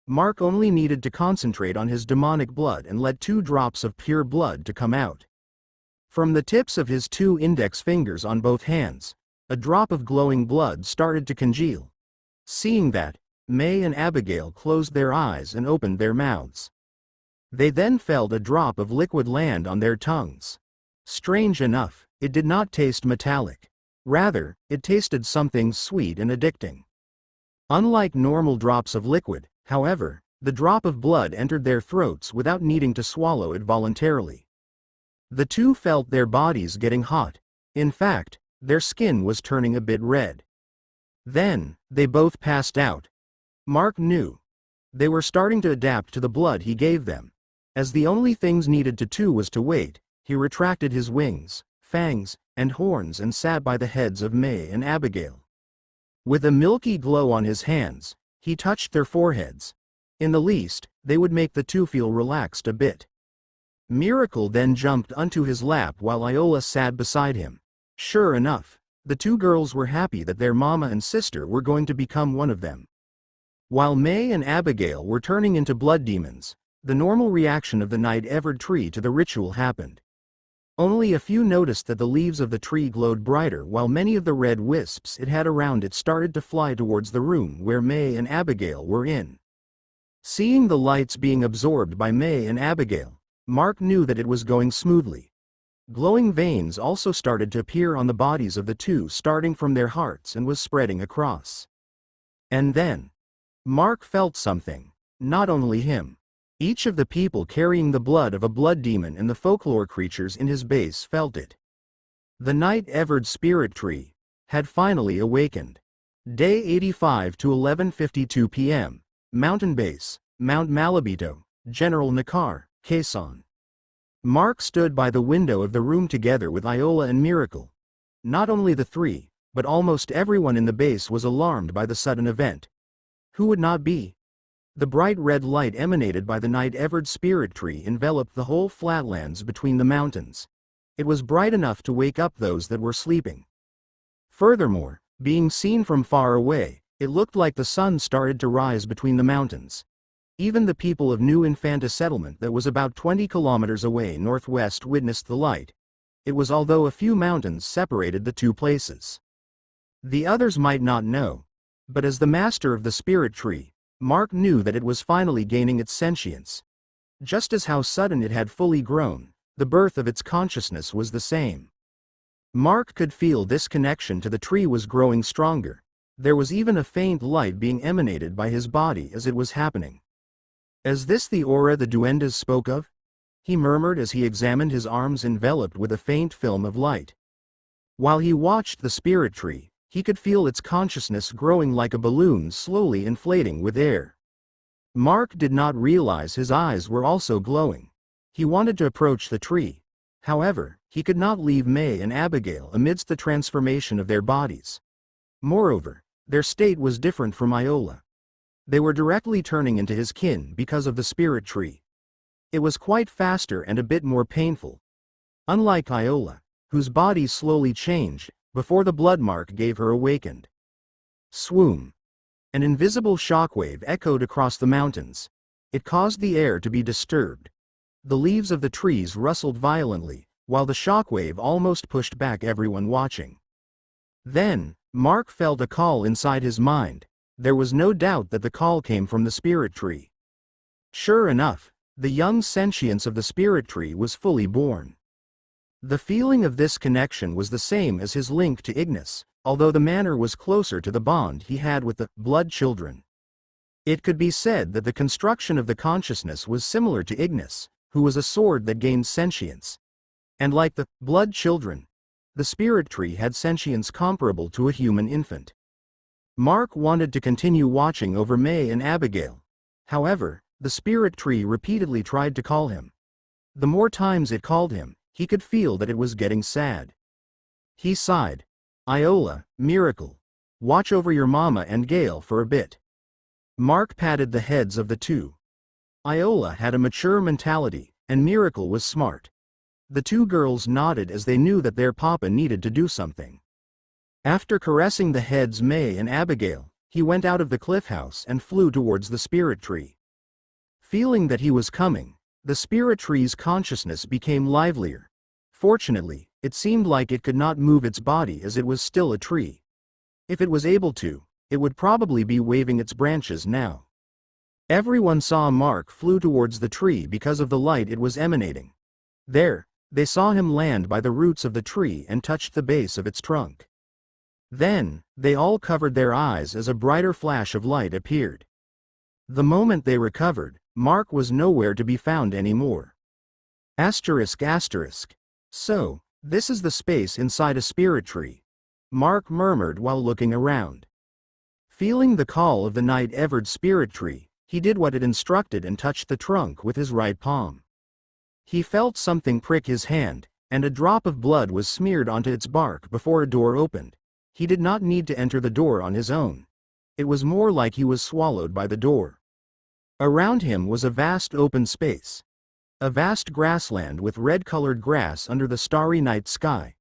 Mark only needed to concentrate on his demonic blood and let 2 drops of pure blood to come out. From the tips of his 2 index fingers on both hands, a drop of glowing blood started to congeal. Seeing that, May and Abigail closed their eyes and opened their mouths. They then felt a drop of liquid land on their tongues. Strange enough, it did not taste metallic. Rather, it tasted something sweet and addicting. Unlike normal drops of liquid, however, the drop of blood entered their throats without needing to swallow it voluntarily. The two felt their bodies getting hot. In fact, their skin was turning a bit red. Then, they both passed out. Mark knew. They were starting to adapt to the blood he gave them. As the only things needed to do was to wait, he retracted his wings, fangs, and horns and sat by the heads of May and Abigail. With a milky glow on his hands, he touched their foreheads. In the least, they would make the two feel relaxed a bit. Miracle then jumped onto his lap while Iola sat beside him. Sure enough, the two girls were happy that their mama and sister were going to become one of them. While May and Abigail were turning into blood demons, the normal reaction of the night-evered tree to the ritual happened. Only a few noticed that the leaves of the tree glowed brighter while many of the red wisps it had around it started to fly towards the room where May and Abigail were in. Seeing the lights being absorbed by May and Abigail, Mark knew that it was going smoothly. Glowing veins also started to appear on the bodies of the two starting from their hearts and was spreading across. And then, Mark felt something, not only him. Each of the people carrying the blood of a blood demon and the folklore creatures in his base felt it. The night-evered spirit tree had finally awakened. Day 85 to 11:52 p.m. Mountain Base, Mount Malabito, General Nakar, Quezon. Mark stood by the window of the room together with Iola and Miracle. Not only the three, but almost everyone in the base was alarmed by the sudden event. Who would not be? The bright red light emanated by the night-evered spirit tree enveloped the whole flatlands between the mountains. It was bright enough to wake up those that were sleeping. Furthermore, being seen from far away, it looked like the sun started to rise between the mountains. Even the people of New Infanta settlement that was about 20 kilometers away northwest witnessed the light. It was although a few mountains separated the two places. The others might not know. But as the master of the spirit tree, Mark knew that it was finally gaining its sentience. Just as how sudden it had fully grown, the birth of its consciousness was the same. Mark could feel this connection to the tree was growing stronger. There was even a faint light being emanated by his body as it was happening. Is this the aura the duendes spoke of? He murmured as he examined his arms enveloped with a faint film of light. While he watched the spirit tree, he could feel its consciousness growing like a balloon slowly inflating with air. Mark did not realize his eyes were also glowing. He wanted to approach the tree. However, he could not leave May and Abigail amidst the transformation of their bodies. Moreover, their state was different from Iola. They were directly turning into his kin because of the spirit tree. It was quite faster and a bit more painful. Unlike Iola, whose body slowly changed before the blood mark gave her awakened. Swoon. An invisible shockwave echoed across the mountains. It caused the air to be disturbed. The leaves of the trees rustled violently, while the shockwave almost pushed back everyone watching. Then, Mark felt a call inside his mind. There was no doubt that the call came from the spirit tree. Sure enough, the young sentience of the spirit tree was fully born. The feeling of this connection was the same as his link to Ignis, although the manner was closer to the bond he had with the blood children. It could be said that the construction of the consciousness was similar to Ignis, who was a sword that gained sentience. And like the blood children, the spirit tree had sentience comparable to a human infant. Mark wanted to continue watching over May and Abigail. However, the spirit tree repeatedly tried to call him. The more times it called him, he could feel that it was getting sad. He sighed. Iola, Miracle, watch over your mama and Gail for a bit. Mark patted the heads of the two. Iola had a mature mentality, and Miracle was smart. The two girls nodded as they knew that their papa needed to do something. After caressing the heads May and Abigail, he went out of the cliff house and flew towards the spirit tree. Feeling that he was coming, the spirit tree's consciousness became livelier. Fortunately, it seemed like it could not move its body as it was still a tree. If it was able to, it would probably be waving its branches now. Everyone saw Mark flew towards the tree because of the light it was emanating. There, they saw him land by the roots of the tree and touched the base of its trunk. Then, they all covered their eyes as a brighter flash of light appeared. The moment they recovered, Mark was nowhere to be found anymore. Asterisk asterisk. So, this is the space inside a spirit tree, Mark murmured while looking around. Feeling the call of the night-evered spirit tree, he did what it instructed and touched the trunk with his right palm. He felt something prick his hand, and a drop of blood was smeared onto its bark before a door opened. He did not need to enter the door on his own. It was more like he was swallowed by the door. Around him was a vast open space. A vast grassland with red-colored grass under the starry night sky.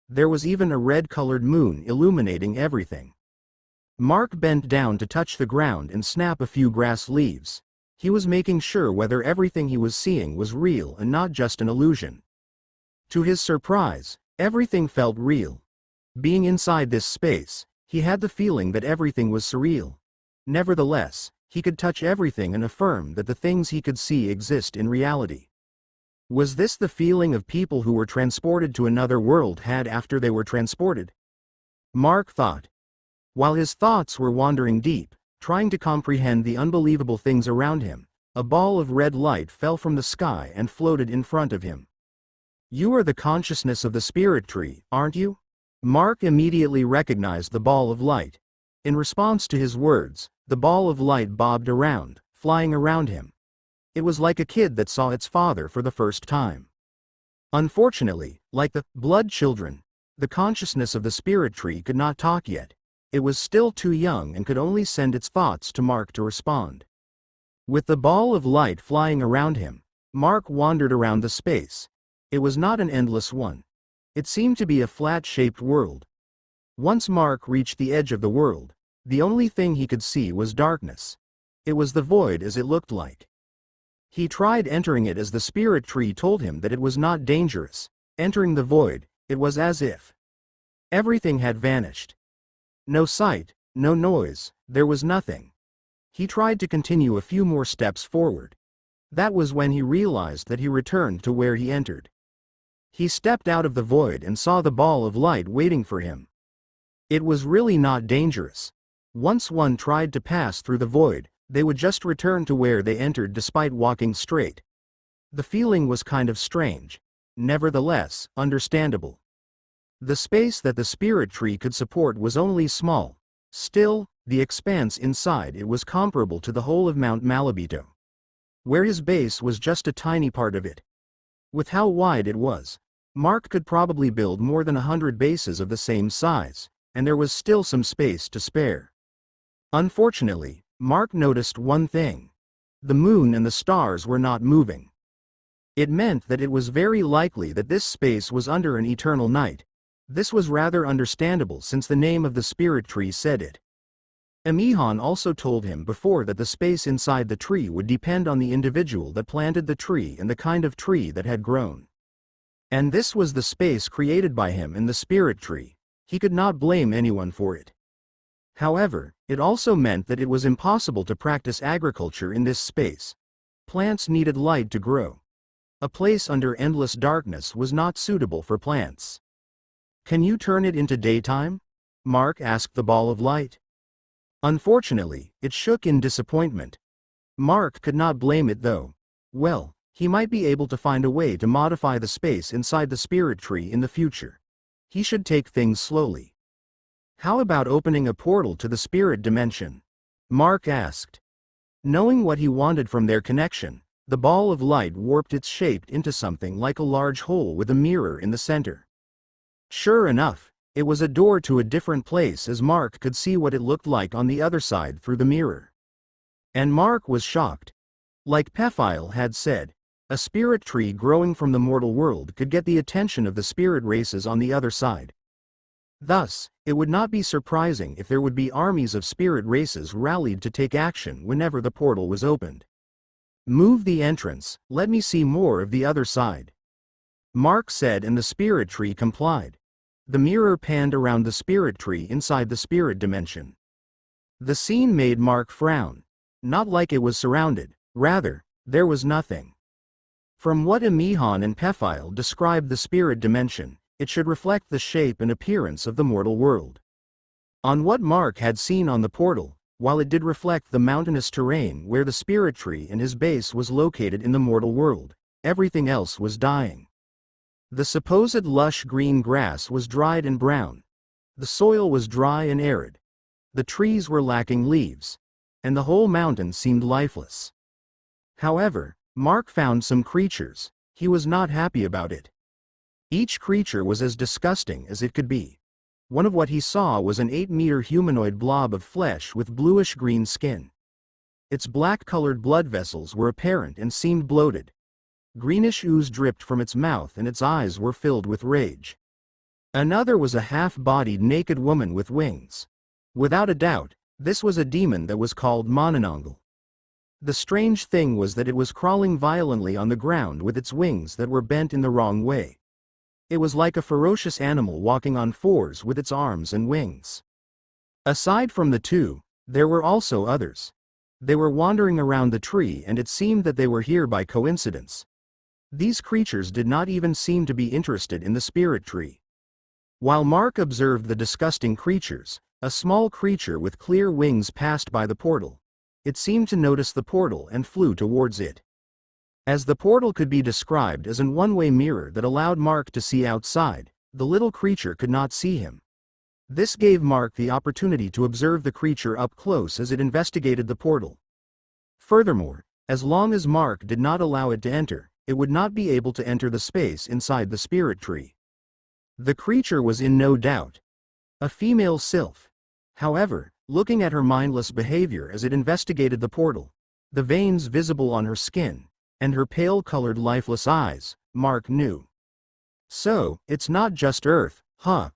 There was even a red-colored moon illuminating everything. Mark bent down to touch the ground and snap a few grass leaves. He was making sure whether everything he was seeing was real and not just an illusion. To his surprise, everything felt real. Being inside this space, he had the feeling that everything was surreal. Nevertheless, he could touch everything and affirm that the things he could see exist in reality. Was this the feeling of people who were transported to another world had after they were transported? Mark thought. While his thoughts were wandering deep, trying to comprehend the unbelievable things around him, a ball of red light fell from the sky and floated in front of him. "You are the consciousness of the spirit tree, aren't you?" Mark immediately recognized the ball of light. In response to his words, the ball of light bobbed around, flying around him. It was like a kid that saw its father for the first time. Unfortunately, like the blood children, the consciousness of the spirit tree could not talk yet. It was still too young and could only send its thoughts to Mark to respond. With the ball of light flying around him, Mark wandered around the space. It was not an endless one. It seemed to be a flat-shaped world. Once Mark reached the edge of the world, the only thing he could see was darkness. It was the void as it looked like. He tried entering it as the spirit tree told him that it was not dangerous. Entering the void, it was as if everything had vanished. No sight, no noise, there was nothing. He tried to continue a few more steps forward. That was when he realized that he returned to where he entered. He stepped out of the void and saw the ball of light waiting for him. It was really not dangerous. Once one tried to pass through the void, they would just return to where they entered despite walking straight. The feeling was kind of strange. Nevertheless, understandable. The space that the spirit tree could support was only small. Still, the expanse inside it was comparable to the whole of Mount Malabito, where his base was just a tiny part of it. With how wide it was, Mark could probably build more than 100 bases of the same size, and there was still some space to spare. Unfortunately, Mark noticed one thing. The moon and the stars were not moving. It meant that it was very likely that this space was under an eternal night. This was rather understandable since the name of the spirit tree said it. Amihan also told him before that the space inside the tree would depend on the individual that planted the tree and the kind of tree that had grown. And this was the space created by him in the spirit tree. He could not blame anyone for it. However, it also meant that it was impossible to practice agriculture in this space. Plants needed light to grow. A place under endless darkness was not suitable for plants. "Can you turn it into daytime?" Mark asked the ball of light. Unfortunately, it shook in disappointment. Mark could not blame it though. Well, he might be able to find a way to modify the space inside the spirit tree in the future. He should take things slowly. "How about opening a portal to the spirit dimension?" Mark asked. Knowing what he wanted from their connection, the ball of light warped its shape into something like a large hole with a mirror in the center. Sure enough, it was a door to a different place as Mark could see what it looked like on the other side through the mirror. And Mark was shocked. Like Pephile had said, a spirit tree growing from the mortal world could get the attention of the spirit races on the other side. Thus, it would not be surprising if there would be armies of spirit races rallied to take action whenever the portal was opened. "Move the entrance, let me see more of the other side," Mark said, and the spirit tree complied. The mirror panned around the spirit tree inside the spirit dimension. The scene made Mark frown. not like it was surrounded, rather, there was nothing. From what Amihan and Pephile described the spirit dimension, it should reflect the shape and appearance of the mortal world. On what Mark had seen on the portal, while it did reflect the mountainous terrain where the spirit tree and his base was located in the mortal world, everything else was dying. The supposed lush green grass was dried and brown. The soil was dry and arid. The trees were lacking leaves, and the whole mountain seemed lifeless. However, Mark found some creatures. He was not happy about it. Each creature was as disgusting as it could be. One of what he saw was an 8-meter humanoid blob of flesh with bluish-green skin. Its black-colored blood vessels were apparent and seemed bloated. Greenish ooze dripped from its mouth and its eyes were filled with rage. Another was a half-bodied naked woman with wings. Without a doubt, this was a demon that was called Mononongal. The strange thing was that it was crawling violently on the ground with its wings that were bent in the wrong way. It was like a ferocious animal walking on fours with its arms and wings. Aside from the two, there were also others. They were wandering around the tree and it seemed that they were here by coincidence. These creatures did not even seem to be interested in the spirit tree. While Mark observed the disgusting creatures, a small creature with clear wings passed by the portal. It seemed to notice the portal and flew towards it. As the portal could be described as an one-way mirror that allowed Mark to see outside, the little creature could not see him. This gave Mark the opportunity to observe the creature up close as it investigated the portal. Furthermore, as long as Mark did not allow it to enter, it would not be able to enter the space inside the spirit tree. The creature was in no doubt a female sylph. However, looking at her mindless behavior as it investigated the portal, the veins visible on her skin, and her pale-colored lifeless eyes, Mark knew. So, it's not just Earth, huh?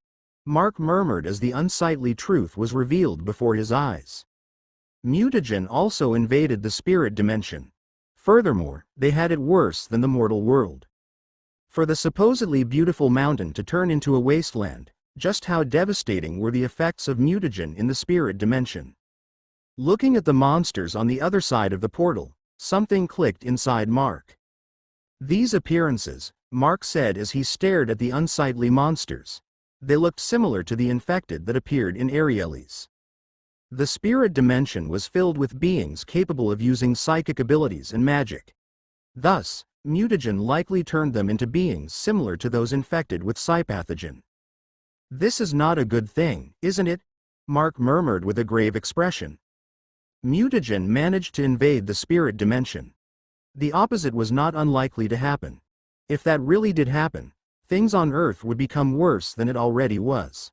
Mark murmured as the unsightly truth was revealed before his eyes. Mutagen also invaded the spirit dimension. Furthermore, they had it worse than the mortal world. For the supposedly beautiful mountain to turn into a wasteland, just how devastating were the effects of mutagen in the spirit dimension? Looking at the monsters on the other side of the portal, something clicked inside Mark. These appearances, Mark said as he stared at the unsightly monsters. They looked similar to the infected that appeared in Arielis. The spirit dimension was filled with beings capable of using psychic abilities and magic. Thus, mutagen likely turned them into beings similar to those infected with psypathogen. This is not a good thing, isn't it? Mark murmured with a grave expression. Mutagen managed to invade the spirit dimension. The opposite was not unlikely to happen. If that really did happen, things on Earth would become worse than it already was.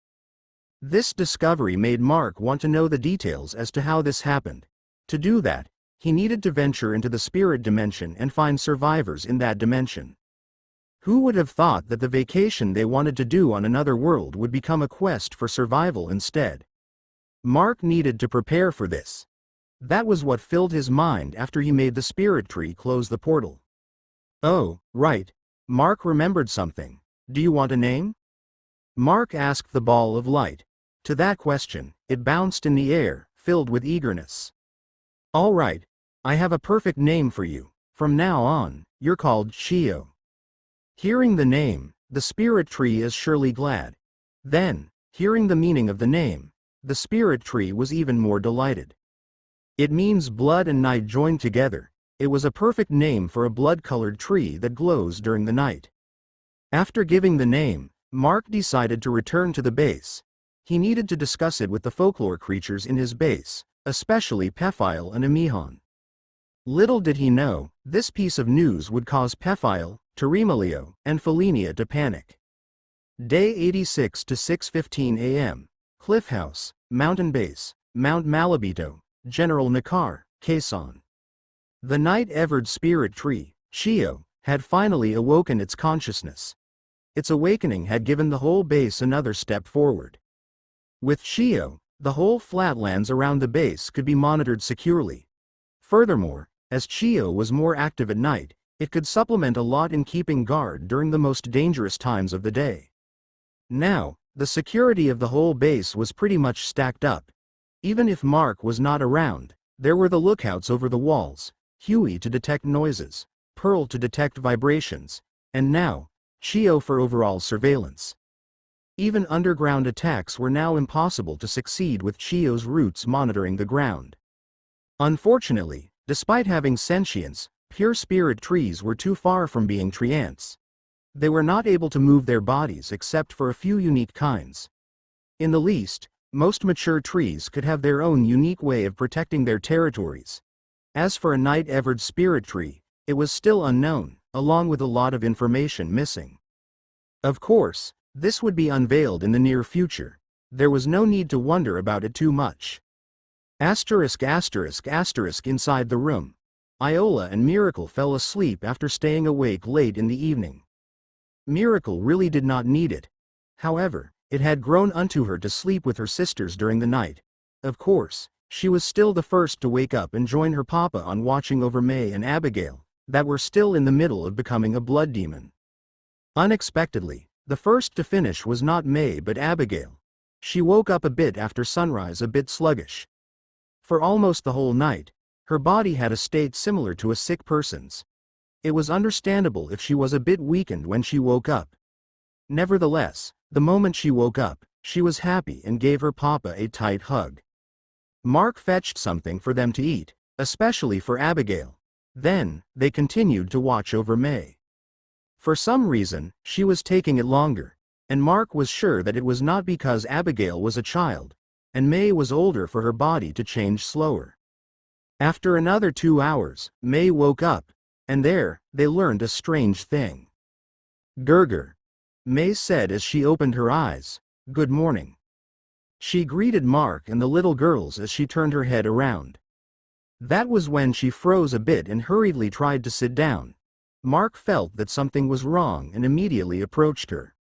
This discovery made Mark want to know the details as to how this happened. To do that, he needed to venture into the spirit dimension and find survivors in that dimension. Who would have thought that the vacation they wanted to do on another world would become a quest for survival instead? Mark needed to prepare for this. That was what filled his mind after he made the spirit tree close the portal. Oh, right. Mark remembered something. Do you want a name? Mark asked the ball of light. To that question, it bounced in the air, filled with eagerness. All right. I have a perfect name for you. From now on, you're called Shio. Hearing the name, the spirit tree is surely glad. Then, hearing the meaning of the name, the spirit tree was even more delighted. It means blood and night joined together. It was a perfect name for a blood-colored tree that glows during the night. After giving the name, Mark decided to return to the base. He needed to discuss it with the folklore creatures in his base, especially Pephile and Amihan. Little did he know, this piece of news would cause Pephile, Terimalio, and Felinia to panic. Day 86 to 6:15 a.m. Cliff House, Mountain Base, Mount Malabito, General Nakar, Quezon. The night-evered spirit tree, Shio, had finally awoken its consciousness. Its awakening had given the whole base another step forward. With Shio, the whole flatlands around the base could be monitored securely. Furthermore, as Shio was more active at night, it could supplement a lot in keeping guard during the most dangerous times of the day. Now, the security of the whole base was pretty much stacked up. Even if Mark was not around, There were the lookouts over the walls, Huey to detect noises, Pearl to detect vibrations, and now, Chio for overall surveillance. Even underground attacks were now impossible to succeed with Chio's roots monitoring the ground. Unfortunately, despite having sentience, pure spirit trees were too far from being tree ants. They were not able to move their bodies except for a few unique kinds. In the least, most mature trees could have their own unique way of protecting their territories. As for a night-evered spirit tree, it was still unknown, along with a lot of information missing. Of course, this would be unveiled in the near future. There was no need to wonder about it too much. Inside the room, Iola and Miracle fell asleep after staying awake late in the evening. Miracle really did not need it. However, it had grown unto her to sleep with her sisters during the night. Of course, she was still the first to wake up and join her papa on watching over May and Abigail, that were still in the middle of becoming a blood demon. Unexpectedly, the first to finish was not May but Abigail. She woke up a bit after sunrise, a bit sluggish. For almost the whole night, her body had a state similar to a sick person's. It was understandable if she was a bit weakened when she woke up. Nevertheless, the moment she woke up, she was happy and gave her papa a tight hug. Mark fetched something for them to eat, especially for Abigail. Then, they continued to watch over May. For some reason, she was taking it longer, and Mark was sure that it was not because Abigail was a child, and May was older for her body to change slower. After another 2 hours, May woke up, and there, they learned a strange thing. "Gurgur," May said as she opened her eyes, "Good morning." She greeted Mark and the little girls as she turned her head around. That was when she froze a bit and hurriedly tried to sit down. Mark felt that something was wrong and immediately approached her.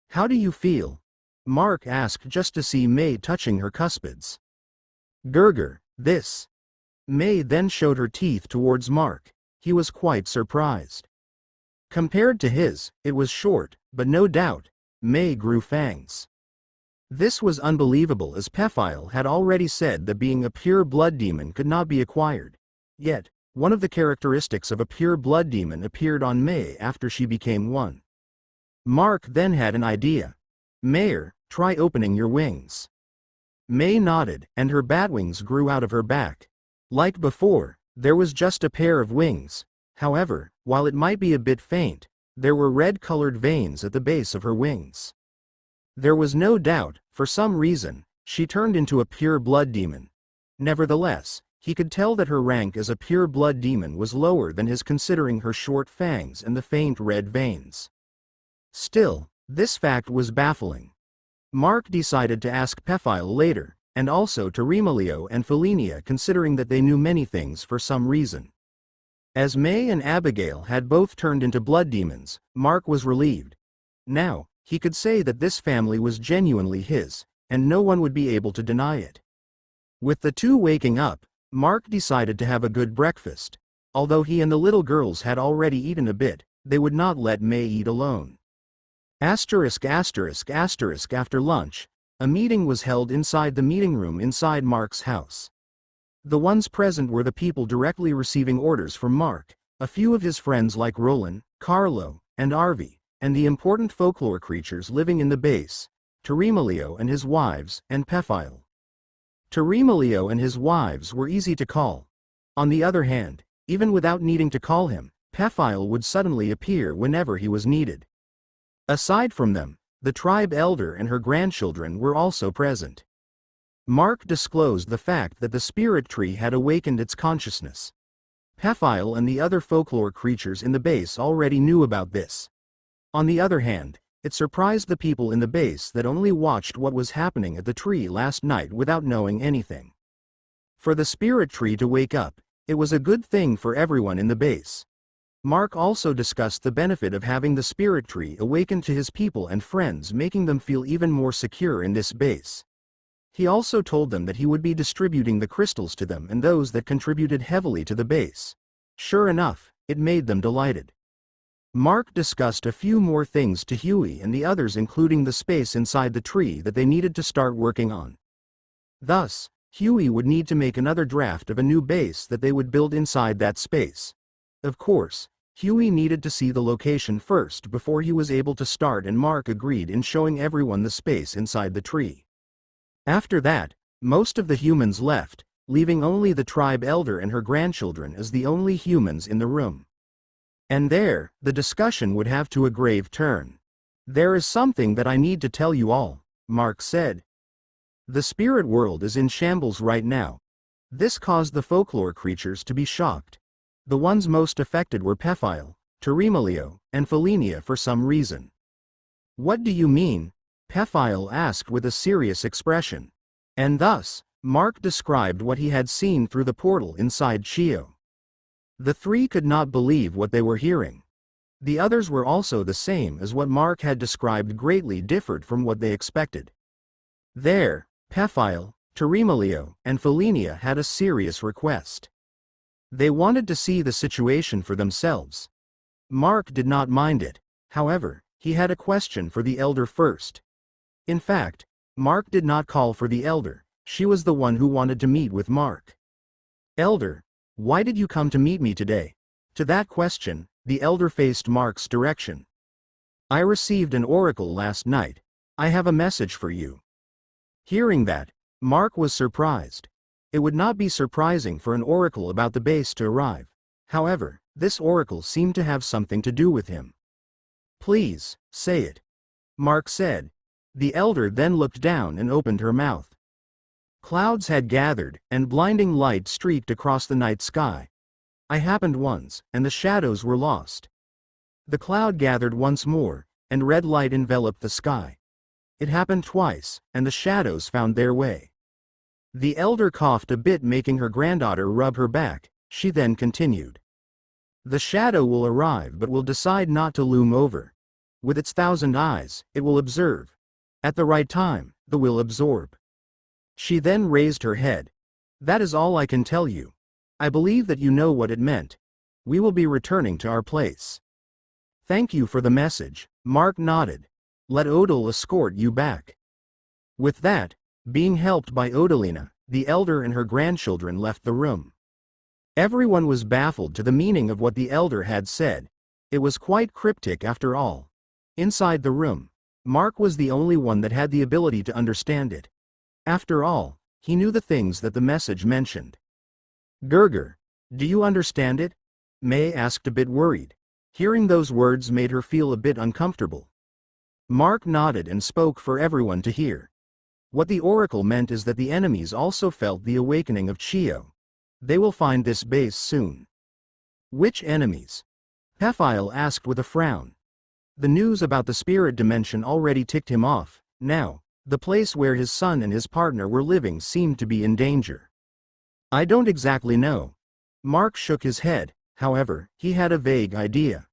"How do you feel?" Mark asked just to see May touching her cuspids. "Gurgur, this." May then showed her teeth towards Mark. He was quite surprised. Compared to his, it was short, but no doubt, May grew fangs. This was unbelievable as Pephile had already said that being a pure blood demon could not be acquired. Yet, one of the characteristics of a pure blood demon appeared on May after she became one. Mark then had an idea. "Mayor, try opening your wings." May nodded, and her bat wings grew out of her back. Like before, there was just a pair of wings. However, while it might be a bit faint, there were red-colored veins at the base of her wings. There was no doubt, for some reason, she turned into a pure blood demon. Nevertheless, he could tell that her rank as a pure blood demon was lower than his considering her short fangs and the faint red veins. Still, this fact was baffling. Mark decided to ask Pephile later, and also to Remilio and Felinia considering that they knew many things for some reason. As May and Abigail had both turned into blood demons, Mark was relieved. Now, he could say that this family was genuinely his, and no one would be able to deny it. With the two waking up, Mark decided to have a good breakfast. Although he and the little girls had already eaten a bit, they would not let May eat alone. After lunch, a meeting was held inside the meeting room inside Mark's house. The ones present were the people directly receiving orders from Mark, a few of his friends like Roland, Carlo, and Arvi, and the important folklore creatures living in the base, Remilio and his wives, and Pephile. Remilio and his wives were easy to call. On the other hand, even without needing to call him, Pephile would suddenly appear whenever he was needed. Aside from them, the tribe elder and her grandchildren were also present. Mark disclosed the fact that the spirit tree had awakened its consciousness. Pephile and the other folklore creatures in the base already knew about this. On the other hand, it surprised the people in the base that only watched what was happening at the tree last night without knowing anything. For the spirit tree to wake up, it was a good thing for everyone in the base. Mark also discussed the benefit of having the spirit tree awaken to his people and friends, making them feel even more secure in this base. He also told them that he would be distributing the crystals to them and those that contributed heavily to the base. Sure enough, it made them delighted. Mark discussed a few more things to Huey and the others, including the space inside the tree that they needed to start working on. Thus, Huey would need to make another draft of a new base that they would build inside that space. Of course, Huey needed to see the location first before he was able to start, and Mark agreed in showing everyone the space inside the tree. After that, most of the humans left, leaving only the tribe elder and her grandchildren as the only humans in the room. And there, the discussion would have to a grave turn. "There is something that I need to tell you all," Mark said. "The spirit world is in shambles right now." This caused the folklore creatures to be shocked. The ones most affected were Pephile, Terimelio, and Felinia for some reason. "What do you mean?" Pephile asked with a serious expression. And thus, Mark described what he had seen through the portal inside Chio. The three could not believe what they were hearing. The others were also the same as what Mark had described, greatly differed from what they expected. There, Pephile, Terimelio, and Felinia had a serious request. They wanted to see the situation for themselves. Mark did not mind it. However, he had a question for the elder first. In fact, Mark did not call for the elder. She was the one who wanted to meet with Mark. "Elder, why did you come to meet me today?" To that question, the elder faced Mark's direction. "I received an oracle last night. I have a message for you." Hearing that, Mark was surprised. It would not be surprising for an oracle about the base to arrive. However, this oracle seemed to have something to do with him. "Please, say it," Mark said. The elder then looked down and opened her mouth. Clouds had gathered, and blinding light streaked across the night sky. "I happened once, and the shadows were lost." The cloud gathered once more, and red light enveloped the sky. "It happened twice, and the shadows found their way." The elder coughed a bit, making her granddaughter rub her back. She then continued. "The shadow will arrive, but will decide not to loom over. With its 1,000 eyes, it will observe. At the right time, the will absorb." She then raised her head. "That is all I can tell you. I believe that you know what it meant. We will be returning to our place." "Thank you for the message," Mark nodded. "Let Odile escort you back." With that, being helped by Odilina, the elder and her grandchildren left the room. Everyone was baffled to the meaning of what the elder had said. It was quite cryptic after all. Inside the room, Mark was the only one that had the ability to understand it. After all, he knew the things that the message mentioned. "Gerger, do you understand it?" May asked, a bit worried. Hearing those words made her feel a bit uncomfortable. Mark nodded and spoke for everyone to hear. What the oracle meant is that the enemies also felt the awakening of Chio. They will find this base soon. "Which enemies?" Pephile asked with a frown. The news about the spirit dimension already ticked him off. Now, the place where his son and his partner were living seemed to be in danger. "I don't exactly know." Mark shook his head. However, he had a vague idea.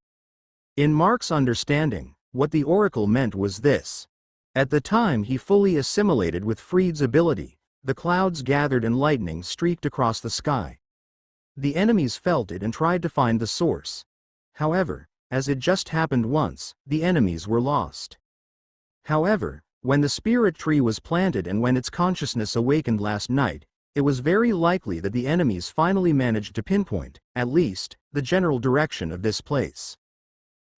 In Mark's understanding, what the oracle meant was this. At the time he fully assimilated with Freed's ability, the clouds gathered and lightning streaked across the sky. The enemies felt it and tried to find the source. However, as it just happened once, the enemies were lost. However, when the spirit tree was planted and when its consciousness awakened last night, it was very likely that the enemies finally managed to pinpoint, at least, the general direction of this place.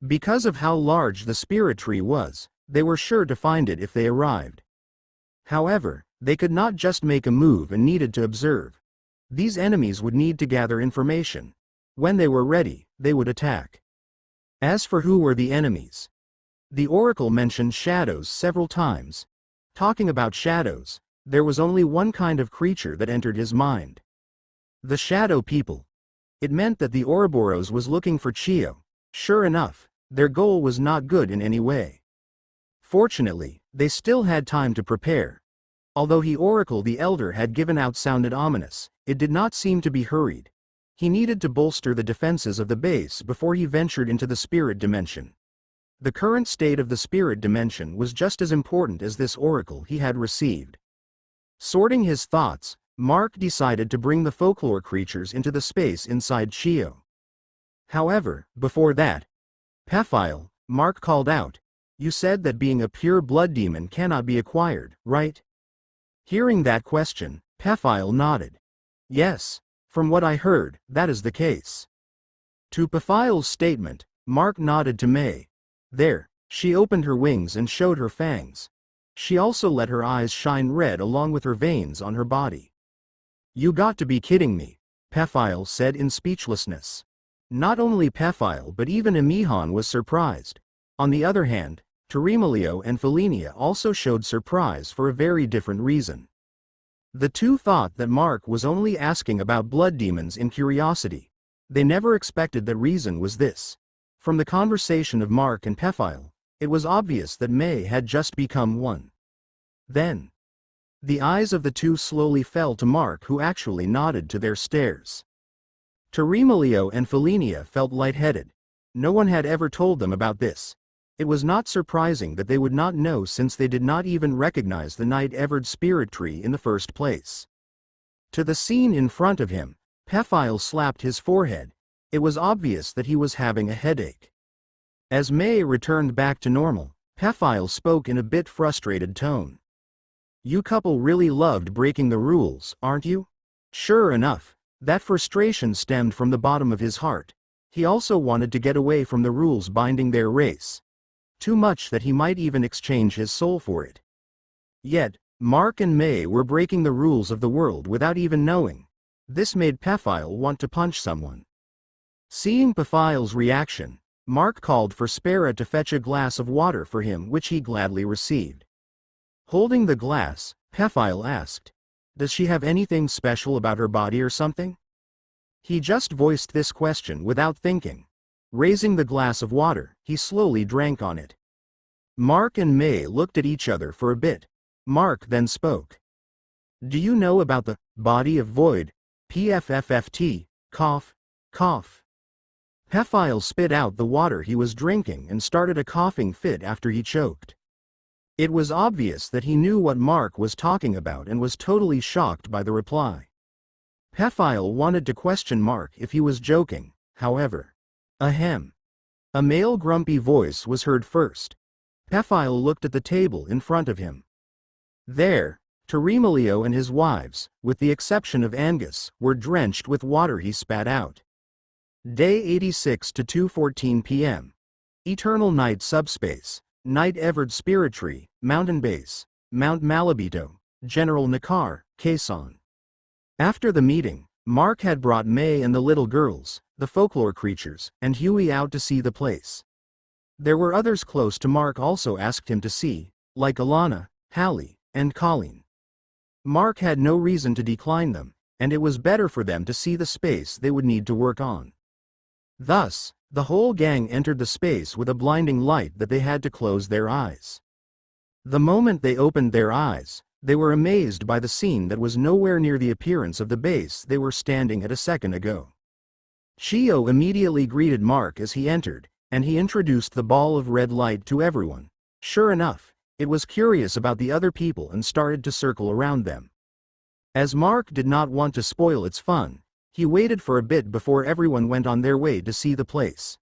Because of how large the spirit tree was, they were sure to find it if they arrived. However, they could not just make a move and needed to observe. These enemies would need to gather information. When they were ready, they would attack. As for who were the enemies, the oracle mentioned shadows several times. Talking about shadows, there was only one kind of creature that entered his mind. The shadow people. It meant that the Ouroboros was looking for Chio. Sure enough, their goal was not good in any way. Fortunately, they still had time to prepare. Although the oracle the elder had given out sounded ominous, it did not seem to be hurried. He needed to bolster the defenses of the base before he ventured into the spirit dimension. The current state of the spirit dimension was just as important as this oracle he had received. Sorting his thoughts, Mark decided to bring the folklore creatures into the space inside Chio. However, before that, Pephile, Mark called out, "You said that being a pure blood demon cannot be acquired, right?" Hearing that question, Pephile nodded. Yes, from what I heard, that is the case. To Pephile's statement, Mark nodded to May. There, she opened her wings and showed her fangs. She also let her eyes shine red along with her veins on her body. You got to be kidding me, Pephile said in speechlessness. Not only Pephile but even Emihan was surprised. On the other hand, Teremalio and Felinia also showed surprise for a very different reason. The two thought that Mark was only asking about blood demons in curiosity. They never expected that reason was this. From the conversation of Mark and Pephile, it was obvious that May had just become one. Then, the eyes of the two slowly fell to Mark, who actually nodded to their stares. Teremalio and Felinia felt lightheaded. No one had ever told them about this. It was not surprising that they would not know, since they did not even recognize the night-evered spirit tree in the first place. To the scene in front of him, Pephile slapped his forehead. It was obvious that he was having a headache. As May returned back to normal, Pephile spoke in a bit frustrated tone. You couple really loved breaking the rules, aren't you? Sure enough, that frustration stemmed from the bottom of his heart. He also wanted to get away from the rules binding their race. Too much that he might even exchange his soul for it. Yet, Mark and May were breaking the rules of the world without even knowing. This made Pephile want to punch someone. Seeing Pephile's reaction, Mark called for Spera to fetch a glass of water for him, which he gladly received. Holding the glass, Pephile asked, "Does she have anything special about her body or something?" He just voiced this question without thinking. Raising the glass of water, he slowly drank on it. Mark and May looked at each other for a bit. Mark then spoke. Do you know about the body of void? PFFFT, cough, cough. Pephile spit out the water he was drinking and started a coughing fit after he choked. It was obvious that he knew what Mark was talking about and was totally shocked by the reply. Pephile wanted to question Mark if he was joking, however. Ahem. A male grumpy voice was heard first. Pephile looked at the table in front of him. There, Teremalio and his wives, with the exception of Angus, were drenched with water he spat out. Day 86 to 2:14 p.m. Eternal Night Subspace, Night-Evered Spirit Tree, Mountain Base, Mount Malabito, General Nakar, Quezon. After the meeting, Mark had brought May and the little girls, the folklore creatures, and Huey out to see the place. There were others close to Mark also asked him to see, like Alana, Hallie, and Colleen. Mark had no reason to decline them, and it was better for them to see the space they would need to work on. Thus, the whole gang entered the space with a blinding light that they had to close their eyes. The moment they opened their eyes, they were amazed by the scene that was nowhere near the appearance of the base they were standing at a second ago. Chio immediately greeted Mark as he entered, and he introduced the ball of red light to everyone. Sure enough, it was curious about the other people and started to circle around them. As Mark did not want to spoil its fun, he waited for a bit before everyone went on their way to see the place.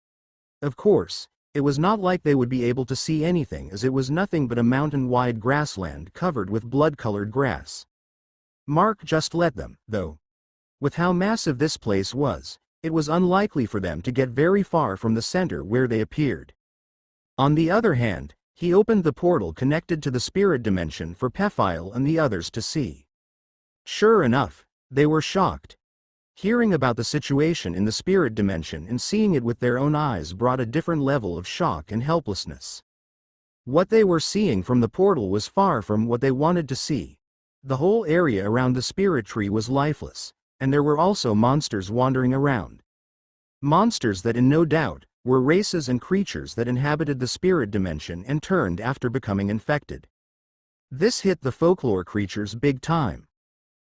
Of course, it was not like they would be able to see anything, as it was nothing but a mountain-wide grassland covered with blood-colored grass. Mark just let them, though. With how massive this place was, it was unlikely for them to get very far from the center where they appeared. On the other hand, he opened the portal connected to the spirit dimension for Pephile and the others to see. Sure enough, they were shocked. Hearing about the situation in the spirit dimension and seeing it with their own eyes brought a different level of shock and helplessness. What they were seeing from the portal was far from what they wanted to see. The whole area around the spirit tree was lifeless, and there were also monsters wandering around. Monsters that, in no doubt, were races and creatures that inhabited the spirit dimension and turned after becoming infected. This hit the folklore creatures big time.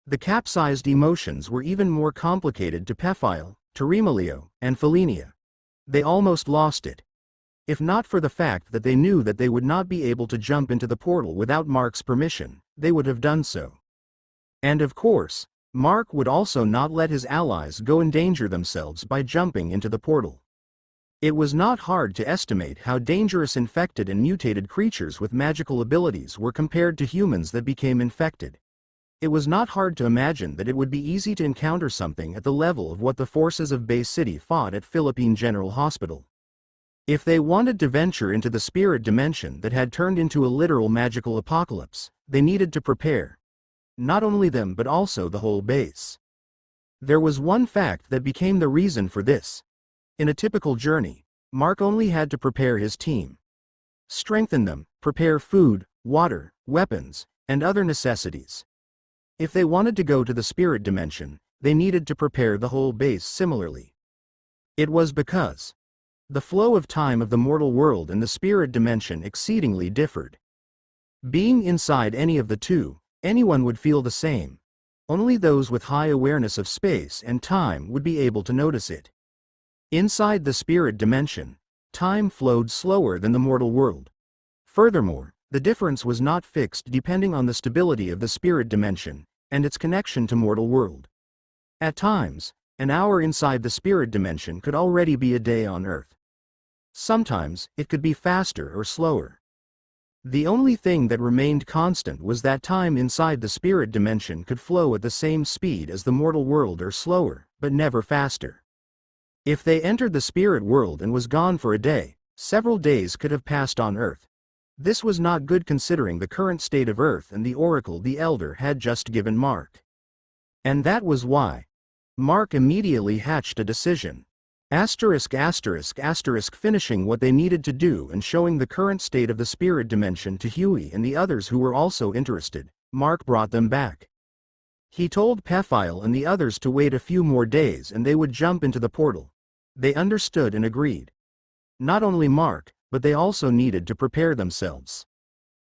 The capsized emotions were even more complicated to Pephile, Teremalio, and Felinia. They almost lost it. If not for the fact that they knew that they would not be able to jump into the portal without Mark's permission, they would have done so. And of course, Mark would also not let his allies go endanger themselves by jumping into the portal. It was not hard to estimate how dangerous infected and mutated creatures with magical abilities were compared to humans that became infected. It was not hard to imagine that it would be easy to encounter something at the level of what the forces of Bay City fought at Philippine General Hospital. If they wanted to venture into the spirit dimension that had turned into a literal magical apocalypse, they needed to prepare. Not only them but also the whole base. There was one fact that became the reason for this. In a typical journey, Mark only had to prepare his team. Strengthen them, prepare food, water, weapons, and other necessities. If they wanted to go to the spirit dimension, they needed to prepare the whole base similarly. It was because the flow of time of the mortal world and the spirit dimension exceedingly differed. Being inside any of the two, anyone would feel the same. Only those with high awareness of space and time would be able to notice it. Inside the spirit dimension, time flowed slower than the mortal world. Furthermore, the difference was not fixed depending on the stability of the spirit dimension and its connection to mortal world. At times, an hour inside the spirit dimension could already be a day on Earth. Sometimes, it could be faster or slower. The only thing that remained constant was that time inside the spirit dimension could flow at the same speed as the mortal world or slower, but never faster. If they entered the spirit world and was gone for a day, several days could have passed on Earth. This was not good considering the current state of Earth and the oracle the Elder had just given Mark. And that was why Mark immediately hatched a decision. Finishing what they needed to do and showing the current state of the spirit dimension to Huey and the others who were also interested, Mark brought them back. He told Pephile and the others to wait a few more days and they would jump into the portal. They understood and agreed. Not only Mark, but they also needed to prepare themselves.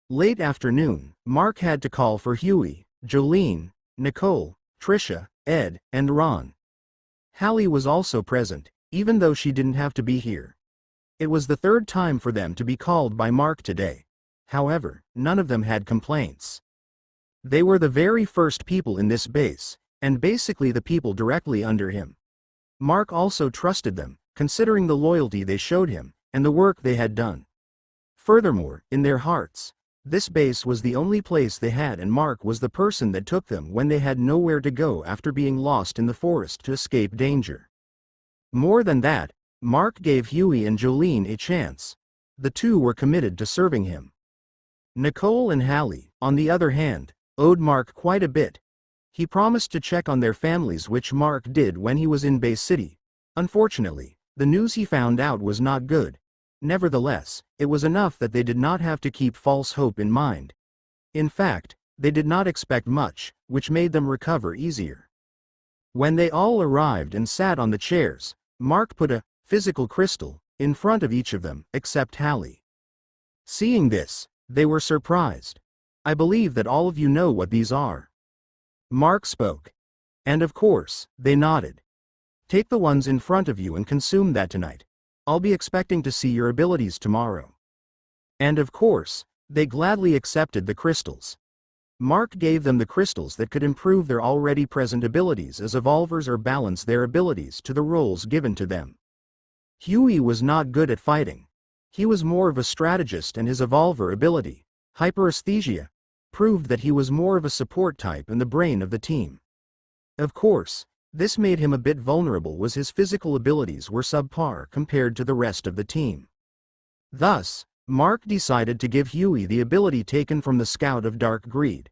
Late afternoon, Mark had to call for Huey, Jolene, Nicole, Trisha, Ed, and Ron. Hallie was also present, even though she didn't have to be here. It was the third time for them to be called by Mark today. However, none of them had complaints. They were the very first people in this base, and basically the people directly under him. Mark also trusted them, considering the loyalty they showed him, and the work they had done. Furthermore, in their hearts, this base was the only place they had and Mark was the person that took them when they had nowhere to go after being lost in the forest to escape danger. More than that, Mark gave Huey and Jolene a chance. The two were committed to serving him. Nicole and Hallie, on the other hand, owed Mark quite a bit. He promised to check on their families, which Mark did when he was in Bay City. Unfortunately, the news he found out was not good. Nevertheless, it was enough that they did not have to keep false hope in mind. In fact, they did not expect much, which made them recover easier. When they all arrived and sat on the chairs, Mark put a physical crystal in front of each of them, except Hallie. Seeing this, they were surprised. I believe that all of you know what these are. Mark spoke. And of course, they nodded. Take the ones in front of you and consume that tonight. I'll be expecting to see your abilities tomorrow. And of course, they gladly accepted the crystals. Mark gave them the crystals that could improve their already present abilities as evolvers or balance their abilities to the roles given to them. Huey was not good at fighting. He was more of a strategist and his evolver ability, hyperesthesia, proved that he was more of a support type and the brain of the team. Of course, this made him a bit vulnerable as his physical abilities were subpar compared to the rest of the team. Thus, Mark decided to give Huey the ability taken from the Scout of Dark Greed.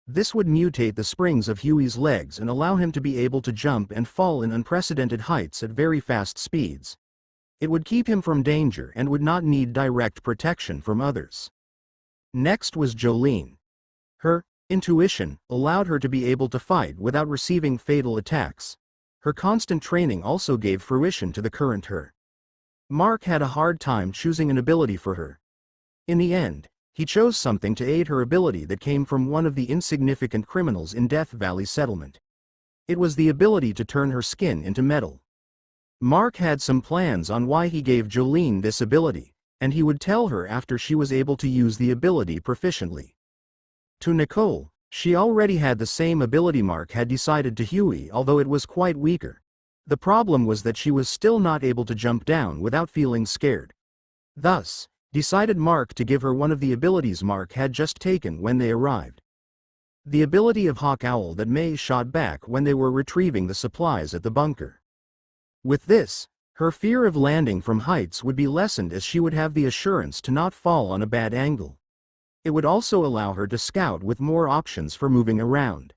This would mutate the springs of Huey's legs and allow him to be able to jump and fall in unprecedented heights at very fast speeds. It would keep him from danger and would not need direct protection from others. Next was Jolene. Her intuition allowed her to be able to fight without receiving fatal attacks. Her constant training also gave fruition to the current her. Mark had a hard time choosing an ability for her. In the end, he chose something to aid her ability that came from one of the insignificant criminals in Death Valley settlement. It was the ability to turn her skin into metal. Mark had some plans on why he gave Jolene this ability, and he would tell her after she was able to use the ability proficiently. To Nicole, she already had the same ability Mark had decided to Huey, although it was quite weaker. The problem was that she was still not able to jump down without feeling scared. Thus, decided Mark to give her one of the abilities Mark had just taken when they arrived. the ability of Hawk Owl that May shot back when they were retrieving the supplies at the bunker. With this, her fear of landing from heights would be lessened as she would have the assurance to not fall on a bad angle. It would also allow her to scout with more options for moving around.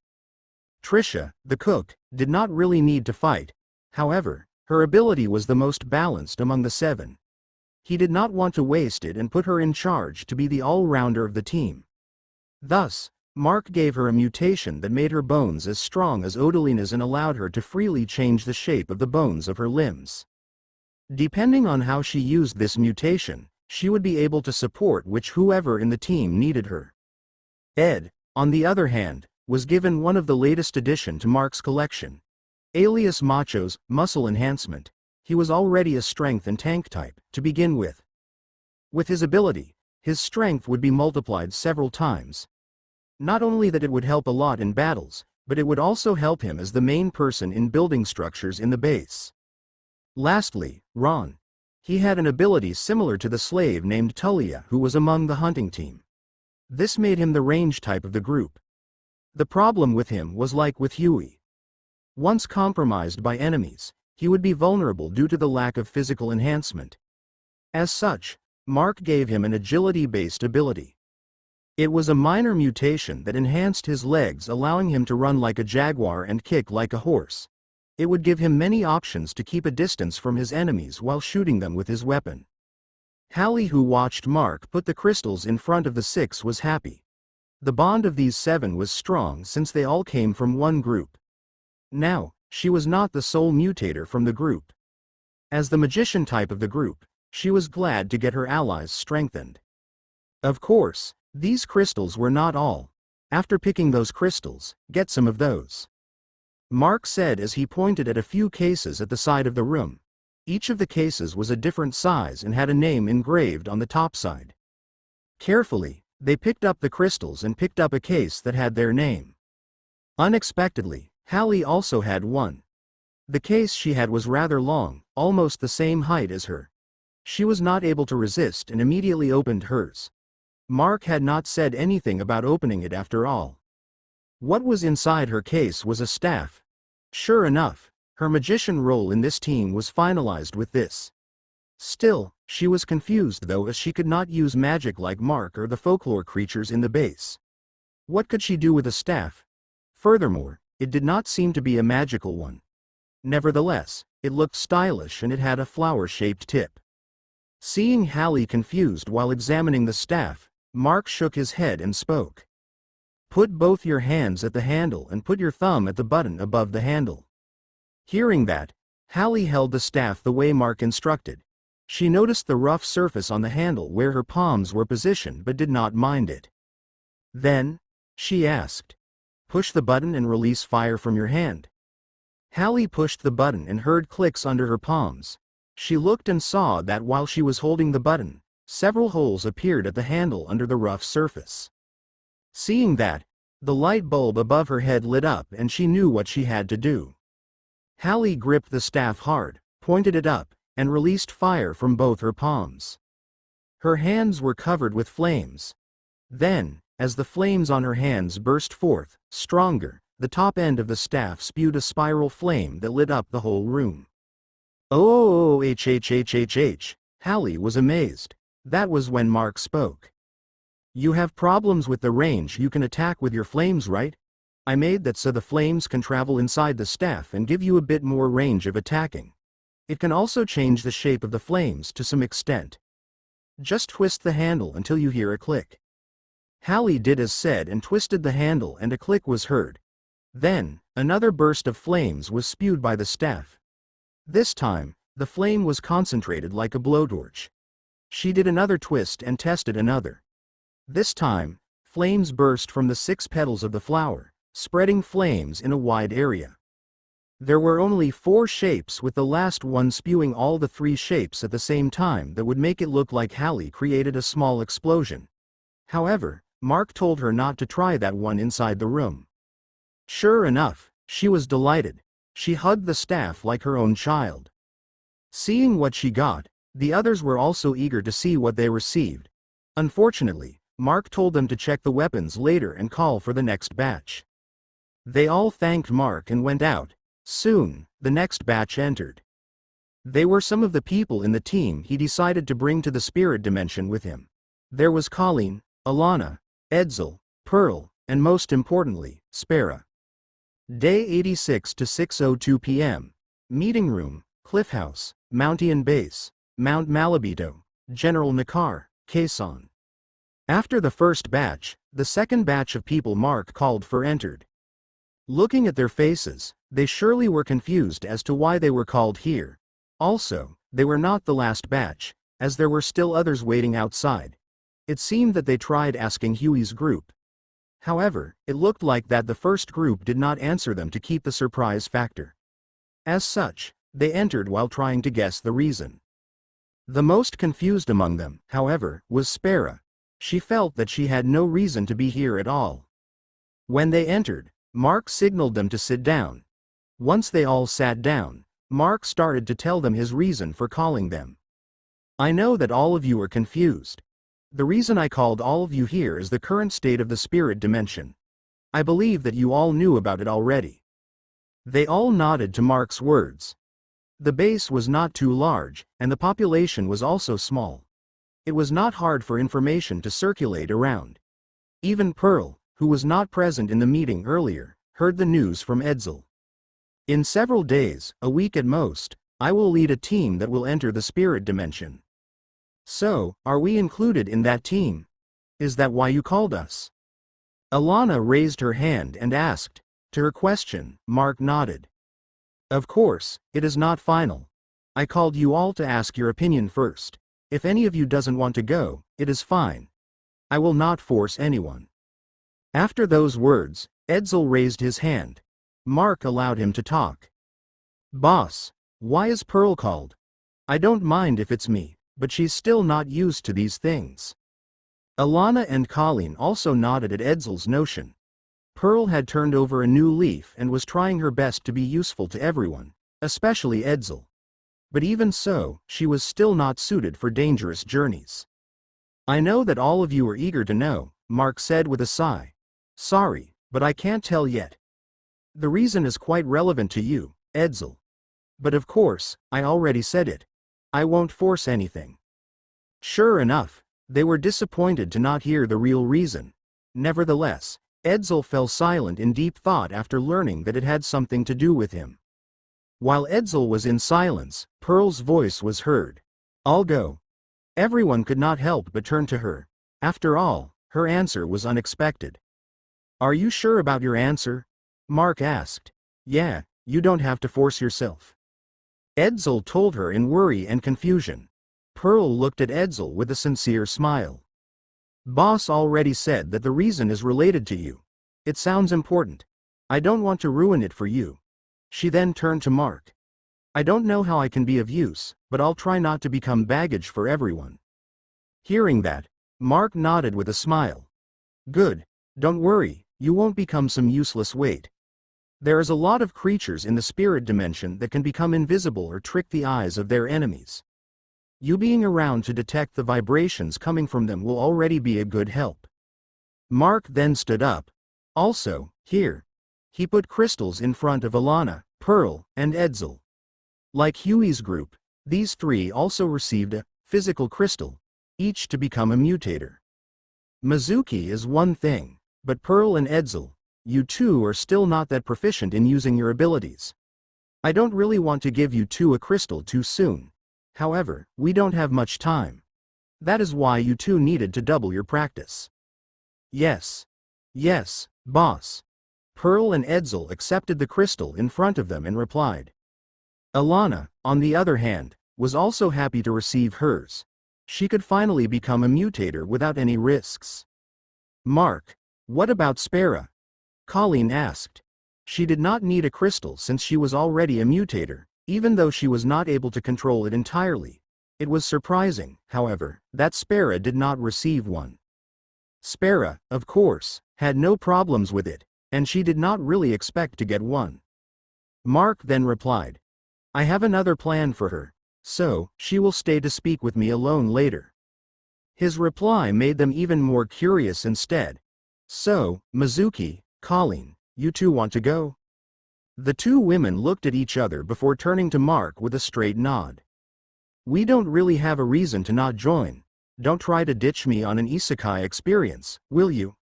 Trisha, the cook, did not really need to fight. However, her ability was the most balanced among the 7. He did not want to waste it and put her in charge to be the all-rounder of the team. Thus, Mark gave her a mutation that made her bones as strong as Odalina's and allowed her to freely change the shape of the bones of her limbs. Depending on how she used this mutation, she would be able to support whoever in the team needed her. Ed, on the other hand, was given one of the latest addition to Mark's collection, alias Macho's muscle enhancement. He was already a strength and tank type, to begin with. With his ability, his strength would be multiplied several times. Not only that it would help a lot in battles, but it would also help him as the main person in building structures in the base. Lastly, Ron. He had an ability similar to the slave named Tullia who was among the hunting team. This made him the range type of the group. The problem with him was like with Huey. Once compromised by enemies, he would be vulnerable due to the lack of physical enhancement. As such, Mark gave him an agility-based ability. It was a minor mutation that enhanced his legs, allowing him to run like a jaguar and kick like a horse. It would give him many options to keep a distance from his enemies while shooting them with his weapon. Hallie, who watched Mark put the crystals in front of the 6, was happy. The bond of these 7 was strong since they all came from one group. Now, she was not the sole mutator from the group. As the magician type of the group, she was glad to get her allies strengthened. Of course, these crystals were not all. After picking those crystals, get some of those. Mark said as he pointed at a few cases at the side of the room. Each of the cases was a different size and had a name engraved on the top side. Carefully, they picked up the crystals and picked up a case that had their name. Unexpectedly, Hallie also had one. The case she had was rather long, almost the same height as her. She was not able to resist and immediately opened hers. Mark had not said anything about opening it after all. What was inside her case was a staff. Sure enough, her magician role in this team was finalized with this. Still, she was confused though, as she could not use magic like Mark or the folklore creatures in the base. What could she do with a staff? Furthermore, it did not seem to be a magical one. Nevertheless, it looked stylish and it had a flower-shaped tip. Seeing Hallie confused while examining the staff, Mark shook his head and spoke. Put both your hands at the handle and put your thumb at the button above the handle. Hearing that, Hallie held the staff the way Mark instructed. She noticed the rough surface on the handle where her palms were positioned but did not mind it. Then, she asked, push the button and release fire from your hand. Hallie pushed the button and heard clicks under her palms. She looked and saw that while she was holding the button, several holes appeared at the handle under the rough surface. Seeing that, the light bulb above her head lit up and she knew what she had to do. Hallie gripped the staff hard, pointed it up, and released fire from both her palms. Her hands were covered with flames. Then, as the flames on her hands burst forth, stronger, the top end of the staff spewed a spiral flame that lit up the whole room. Oh, Hallie was amazed. That was when Mark spoke. You have problems with the range you can attack with your flames, right? I made that so the flames can travel inside the staff and give you a bit more range of attacking. It can also change the shape of the flames to some extent. Just twist the handle until you hear a click. Hallie did as said and twisted the handle and a click was heard. Then, another burst of flames was spewed by the staff. This time, the flame was concentrated like a blowtorch. She did another twist and tested another. This time, flames burst from the 6 petals of the flower, spreading flames in a wide area. There were only 4 shapes, with the last one spewing all the 3 shapes at the same time that would make it look like Hallie created a small explosion. However, Mark told her not to try that one inside the room. Sure enough, she was delighted. She hugged the staff like her own child. Seeing what she got, the others were also eager to see what they received. Unfortunately, Mark told them to check the weapons later and call for the next batch. They all thanked Mark and went out. Soon, the next batch entered. They were some of the people in the team he decided to bring to the spirit dimension with him. There was Colleen, Alana, Edsel, Pearl, and most importantly, Spera. Day 86 to 6:02 p.m. Meeting room, Cliff House, Mountain Base, Mount Malabito, General Nakar, Quezon. After the first batch, the second batch of people Mark called for entered. Looking at their faces, they surely were confused as to why they were called here. Also, they were not the last batch, as there were still others waiting outside. It seemed that they tried asking Huey's group. However, it looked like that the first group did not answer them to keep the surprise factor. As such, they entered while trying to guess the reason. The most confused among them, however, was Spera. She felt that she had no reason to be here at all. When they entered, Mark signaled them to sit down. Once they all sat down, Mark started to tell them his reason for calling them. I know that all of you are confused. The reason I called all of you here is the current state of the spirit dimension. I believe that you all knew about it already. They all nodded to Mark's words. The base was not too large, and the population was also small. It was not hard for information to circulate around. Even Pearl, who was not present in the meeting earlier, heard the news from Edsel. In several days, a week at most, I will lead a team that will enter the spirit dimension. So, are we included in that team? Is that why you called us? Alana raised her hand and asked. To her question, Mark nodded. Of course, it is not final. I called you all to ask your opinion first. If any of you doesn't want to go, it is fine. I will not force anyone. After those words, Edsel raised his hand. Mark allowed him to talk. Boss, why is Pearl called? I don't mind if it's me, but she's still not used to these things. Alana and Colleen also nodded at Edsel's notion. Pearl had turned over a new leaf and was trying her best to be useful to everyone, especially Edsel. But even so, she was still not suited for dangerous journeys. I know that all of you are eager to know, Mark said with a sigh. Sorry, but I can't tell yet. The reason is quite relevant to you, Edsel. But of course, I already said it. I won't force anything. Sure enough, they were disappointed to not hear the real reason. Nevertheless, Edsel fell silent in deep thought after learning that it had something to do with him. While Edsel was in silence, Pearl's voice was heard. I'll go. Everyone could not help but turn to her. After all, her answer was unexpected. Are you sure about your answer? Mark asked. Yeah, you don't have to force yourself. Edsel told her in worry and confusion. Pearl looked at Edsel with a sincere smile. Boss already said that the reason is related to you. It sounds important. I don't want to ruin it for you. She then turned to Mark. I don't know how I can be of use, but I'll try not to become baggage for everyone. Hearing that, Mark nodded with a smile. Good. Don't worry, you won't become some useless weight. There is a lot of creatures in the spirit dimension that can become invisible or trick the eyes of their enemies. You being around to detect the vibrations coming from them will already be a good help. Mark then stood up. Also, here. He put crystals in front of Alana, Pearl, and Edsel. Like Huey's group, these three also received a physical crystal, each to become a mutator. Mizuki is one thing, but Pearl and Edsel, you two are still not that proficient in using your abilities. I don't really want to give you two a crystal too soon. However, we don't have much time. That is why you two needed to double your practice. Yes. Yes, boss. Pearl and Edsel accepted the crystal in front of them and replied. Alana, on the other hand, was also happy to receive hers. She could finally become a mutator without any risks. Mark, what about Spera? Colleen asked. She did not need a crystal since she was already a mutator, even though she was not able to control it entirely. It was surprising, however, that Spera did not receive one. Spera, of course, had no problems with it, and she did not really expect to get one. Mark then replied. I have another plan for her, so she will stay to speak with me alone later. His reply made them even more curious instead. So, Mizuki, Colleen, you two want to go? The two women looked at each other before turning to Mark with a straight nod. We don't really have a reason to not join. Don't try to ditch me on an isekai experience, will you?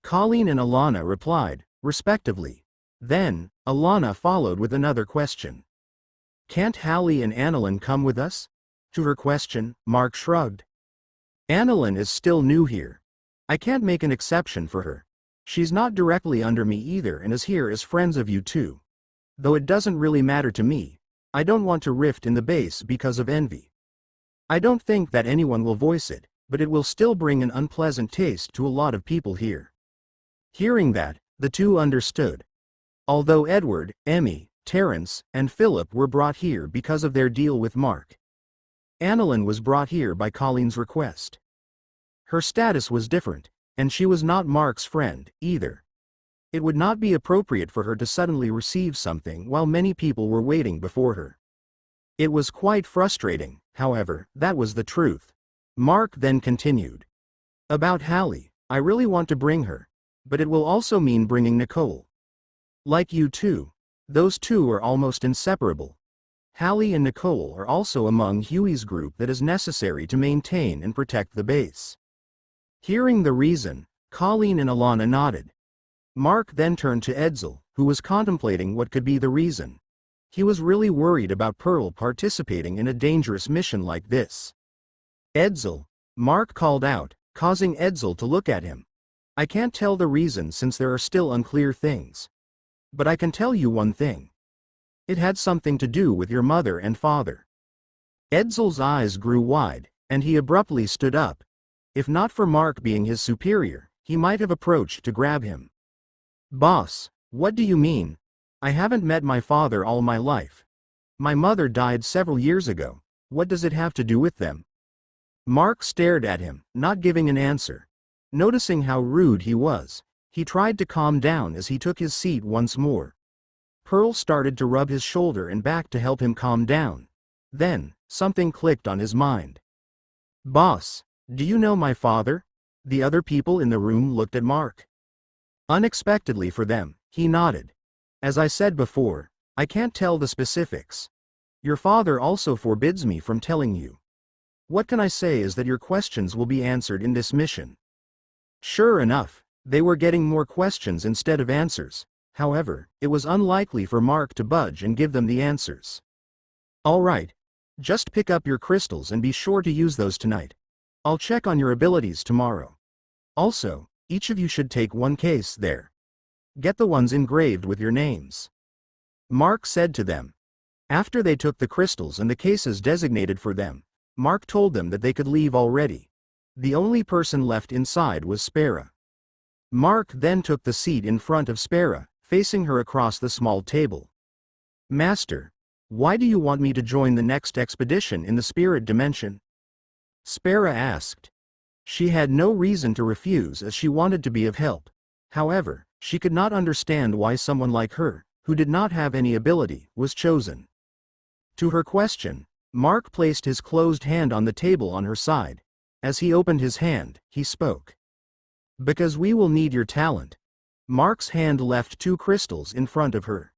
Colleen and Alana replied, respectively. Then, Alana followed with another question. Can't Hallie and Annalyn come with us? To her question, Mark shrugged. Annalyn is still new here. I can't make an exception for her. She's not directly under me either and is here as friends of you two. Though it doesn't really matter to me, I don't want to rift in the base because of envy. I don't think that anyone will voice it, but it will still bring an unpleasant taste to a lot of people here. Hearing that, the two understood. Although Edward, Emmy, Terrence, and Philip were brought here because of their deal with Mark, Annalyn was brought here by Colleen's request. Her status was different, and she was not Mark's friend, either. It would not be appropriate for her to suddenly receive something while many people were waiting before her. It was quite frustrating, however, that was the truth. Mark then continued. About Hallie, I really want to bring her, but it will also mean bringing Nicole. Like you two, those two are almost inseparable. Hallie and Nicole are also among Huey's group that is necessary to maintain and protect the base. Hearing the reason, Colleen and Alana nodded. Mark then turned to Edsel, who was contemplating what could be the reason. He was really worried about Pearl participating in a dangerous mission like this. Edsel, Mark called out, causing Edsel to look at him. I can't tell the reason since there are still unclear things. But I can tell you one thing. It had something to do with your mother and father. Edsel's eyes grew wide, and he abruptly stood up. If not for Mark being his superior, he might have approached to grab him. Boss, what do you mean? I haven't met my father all my life. My mother died several years ago. What does it have to do with them? Mark stared at him, not giving an answer. Noticing how rude he was, he tried to calm down as he took his seat once more. Pearl started to rub his shoulder and back to help him calm down. Then, something clicked on his mind. Boss, do you know my father? The other people in the room looked at Mark. Unexpectedly for them, he nodded. As I said before, I can't tell the specifics. Your father also forbids me from telling you. What can I say is that your questions will be answered in this mission. Sure enough, they were getting more questions instead of answers. However, it was unlikely for Mark to budge and give them the answers. All right. Just pick up your crystals and be sure to use those tonight. I'll check on your abilities tomorrow. Also, each of you should take one case there. Get the ones engraved with your names. Mark said to them. After they took the crystals and the cases designated for them, Mark told them that they could leave already. The only person left inside was Spera. Mark then took the seat in front of Spera, facing her across the small table. Master, why do you want me to join the next expedition in the spirit dimension? Spera asked. She had no reason to refuse as she wanted to be of help. However, she could not understand why someone like her, who did not have any ability, was chosen. To her question, Mark placed his closed hand on the table on her side. As he opened his hand, he spoke. Because we will need your talent. Mark's hand left two crystals in front of her.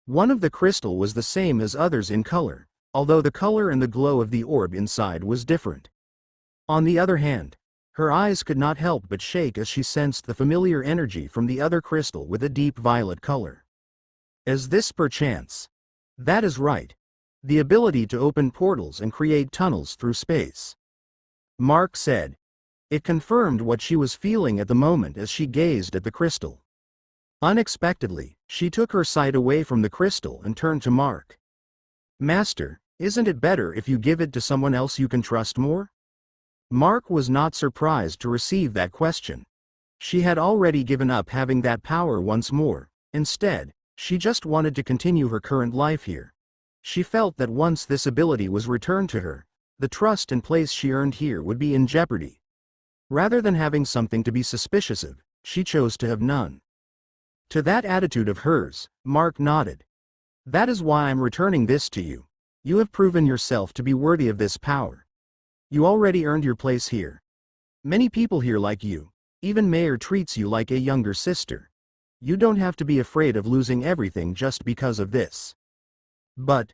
One of the crystal was the same as others in color, although the color and the glow of the orb inside was different. On the other hand, her eyes could not help but shake as she sensed the familiar energy from the other crystal with a deep violet color. Is this perchance? That is right. The ability to open portals and create tunnels through space. Mark said. It confirmed what she was feeling at the moment as she gazed at the crystal. Unexpectedly, she took her sight away from the crystal and turned to Mark. Master, isn't it better if you give it to someone else you can trust more? Mark was not surprised to receive that question. She had already given up having that power once more. Instead, she just wanted to continue her current life here. She felt that once this ability was returned to her, the trust and place she earned here would be in jeopardy. Rather than having something to be suspicious of, she chose to have none. To that attitude of hers, Mark nodded. That is why I'm returning this to you. You have proven yourself to be worthy of this power. You already earned your place here. Many people here like you. Even Mayor treats you like a younger sister. You don't have to be afraid of losing everything just because of this. But,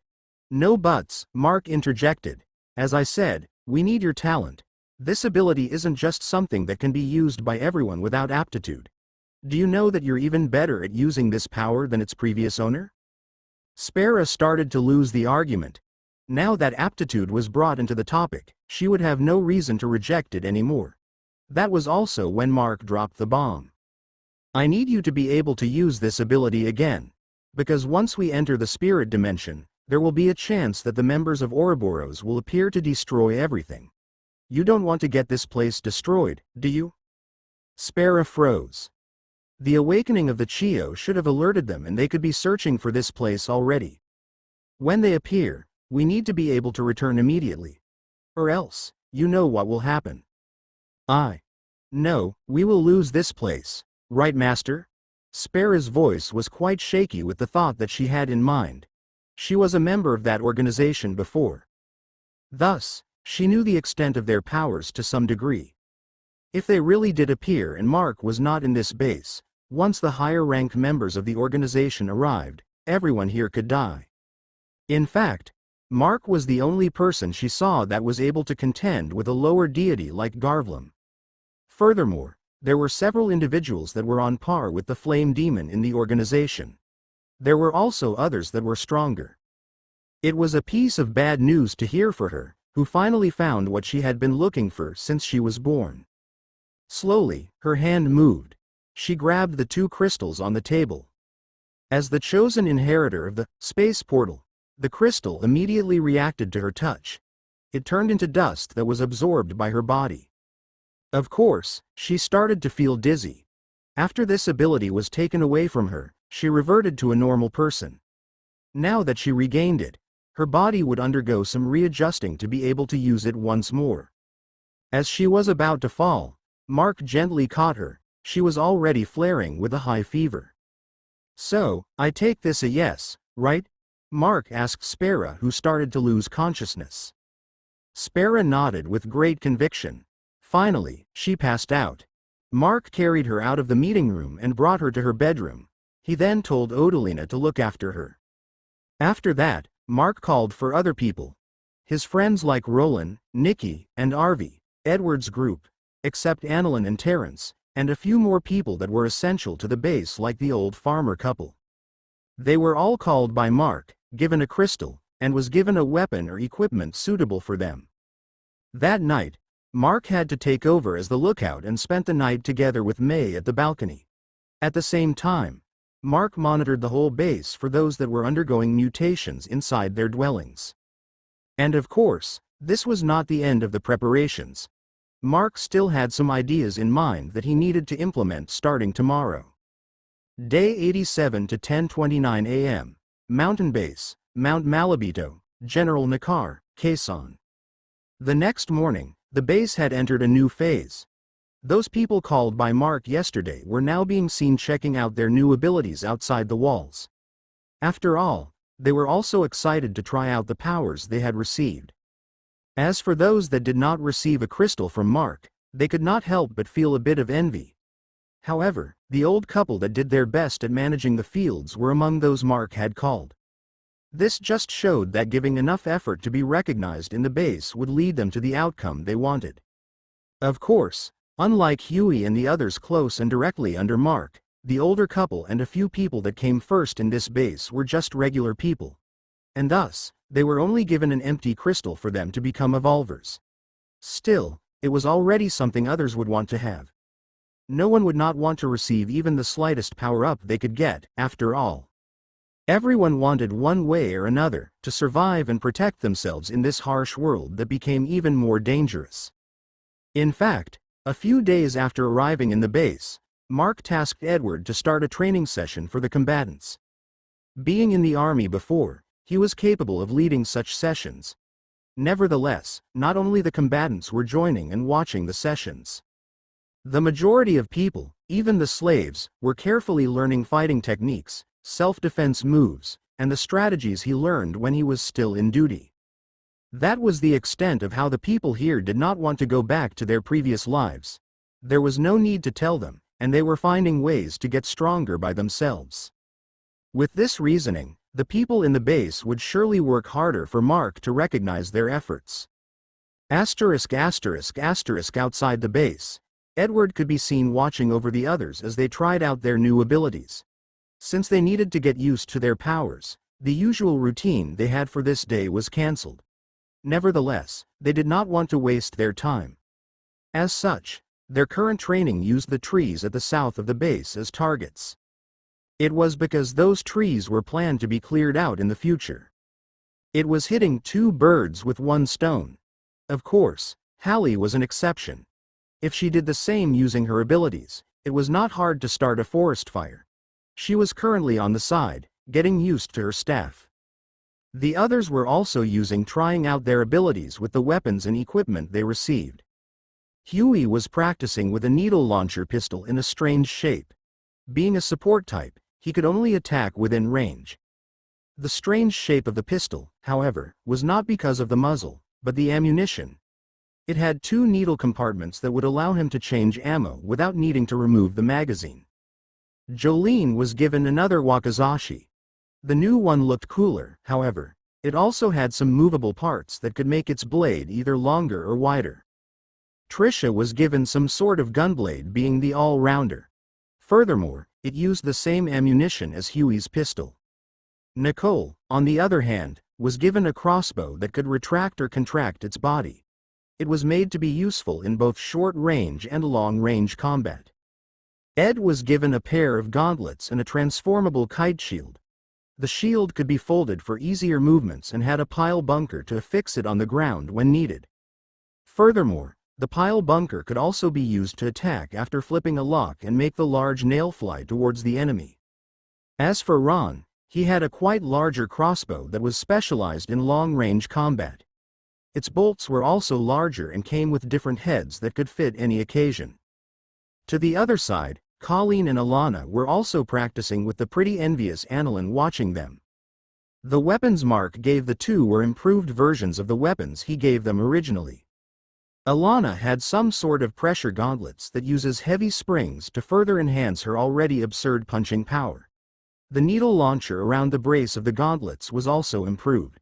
no buts, Mark interjected. As I said, we need your talent. This ability isn't just something that can be used by everyone without aptitude. Do you know that you're even better at using this power than its previous owner? Spera started to lose the argument. Now that aptitude was brought into the topic, she would have no reason to reject it anymore. That was also when Mark dropped the bomb. I need you to be able to use this ability again. Because once we enter the spirit dimension, there will be a chance that the members of Ouroboros will appear to destroy everything. You don't want to get this place destroyed, do you? Spera froze. The awakening of the Chio should have alerted them and they could be searching for this place already. When they appear, we need to be able to return immediately. Or else, you know what will happen. No, we will lose this place, right, Master? Spera's voice was quite shaky with the thought that she had in mind. She was a member of that organization before. Thus, she knew the extent of their powers to some degree. If they really did appear and Mark was not in this base, once the higher-ranked members of the organization arrived, everyone here could die. In fact, Mark was the only person she saw that was able to contend with a lower deity like Garvlam. Furthermore, there were several individuals that were on par with the flame demon in the organization. There were also others that were stronger. It was a piece of bad news to hear for her, who finally found what she had been looking for since she was born. Slowly, her hand moved. She grabbed the two crystals on the table. As the chosen inheritor of the space portal, the crystal immediately reacted to her touch. It turned into dust that was absorbed by her body. Of course, she started to feel dizzy. After this ability was taken away from her, she reverted to a normal person. Now that she regained it, her body would undergo some readjusting to be able to use it once more. As she was about to fall, Mark gently caught her. She was already flaring with a high fever. So, I take this a yes, right? Mark asked Spera, who started to lose consciousness. Spera nodded with great conviction. Finally, she passed out. Mark carried her out of the meeting room and brought her to her bedroom. He then told Odalina to look after her. After that, Mark called for other people. His friends like Roland, Nikki, and Arvi, Edward's group, except Annalyn and Terence, and a few more people that were essential to the base like the old farmer couple. They were all called by Mark, given a crystal, and was given a weapon or equipment suitable for them. That night, Mark had to take over as the lookout and spent the night together with May at the balcony. At the same time, Mark monitored the whole base for those that were undergoing mutations inside their dwellings. And of course, this was not the end of the preparations. Mark still had some ideas in mind that he needed to implement starting tomorrow. Day 87 to 10:29 a.m. Mountain Base, Mount Malabito, General Nakar, Quezon. The next morning, the base had entered a new phase. Those people called by Mark yesterday were now being seen checking out their new abilities outside the walls. After all, they were also excited to try out the powers they had received. As for those that did not receive a crystal from Mark, they could not help but feel a bit of envy. However, the old couple that did their best at managing the fields were among those Mark had called. This just showed that giving enough effort to be recognized in the base would lead them to the outcome they wanted. Of course, unlike Huey and the others close and directly under Mark, the older couple and a few people that came first in this base were just regular people. And thus, they were only given an empty crystal for them to become evolvers. Still, it was already something others would want to have. No one would not want to receive even the slightest power-up they could get, after all. Everyone wanted one way or another to survive and protect themselves in this harsh world that became even more dangerous. In fact, a few days after arriving in the base, Mark tasked Edward to start a training session for the combatants. Being in the army before, he was capable of leading such sessions. Nevertheless, not only the combatants were joining and watching the sessions. The majority of people, even the slaves, were carefully learning fighting techniques, self-defense moves, and the strategies he learned when he was still in duty. That was the extent of how the people here did not want to go back to their previous lives. There was no need to tell them, and they were finding ways to get stronger by themselves. With this reasoning, the people in the base would surely work harder for Mark to recognize their efforts. Asterisk asterisk asterisk outside the base, Edward could be seen watching over the others as they tried out their new abilities. Since they needed to get used to their powers, the usual routine they had for this day was cancelled. Nevertheless, they did not want to waste their time. As such, their current training used the trees at the south of the base as targets. It was because those trees were planned to be cleared out in the future. It was hitting two birds with one stone. Of course, Hallie was an exception. If she did the same using her abilities, it was not hard to start a forest fire. She was currently on the side, getting used to her staff. The others were also trying out their abilities with the weapons and equipment they received. Huey was practicing with a needle launcher pistol in a strange shape. Being a support type, he could only attack within range. The strange shape of the pistol, however, was not because of the muzzle, but the ammunition. It had two needle compartments that would allow him to change ammo without needing to remove the magazine. Jolene was given another wakizashi. The new one looked cooler, however. It also had some movable parts that could make its blade either longer or wider. Trisha was given some sort of gunblade, being the all-rounder. Furthermore, it used the same ammunition as Huey's pistol. Nicole, on the other hand, was given a crossbow that could retract or contract its body. It was made to be useful in both short-range and long-range combat. Ed was given a pair of gauntlets and a transformable kite shield. The shield could be folded for easier movements and had a pile bunker to affix it on the ground when needed. Furthermore, the pile bunker could also be used to attack after flipping a lock and make the large nail fly towards the enemy. As for Ron, he had a quite larger crossbow that was specialized in long-range combat. Its bolts were also larger and came with different heads that could fit any occasion. To the other side, Colleen and Alana were also practicing with the pretty envious Annalyn watching them. The weapons Mark gave the two were improved versions of the weapons he gave them originally. Alana had some sort of pressure gauntlets that uses heavy springs to further enhance her already absurd punching power. The needle launcher around the brace of the gauntlets was also improved.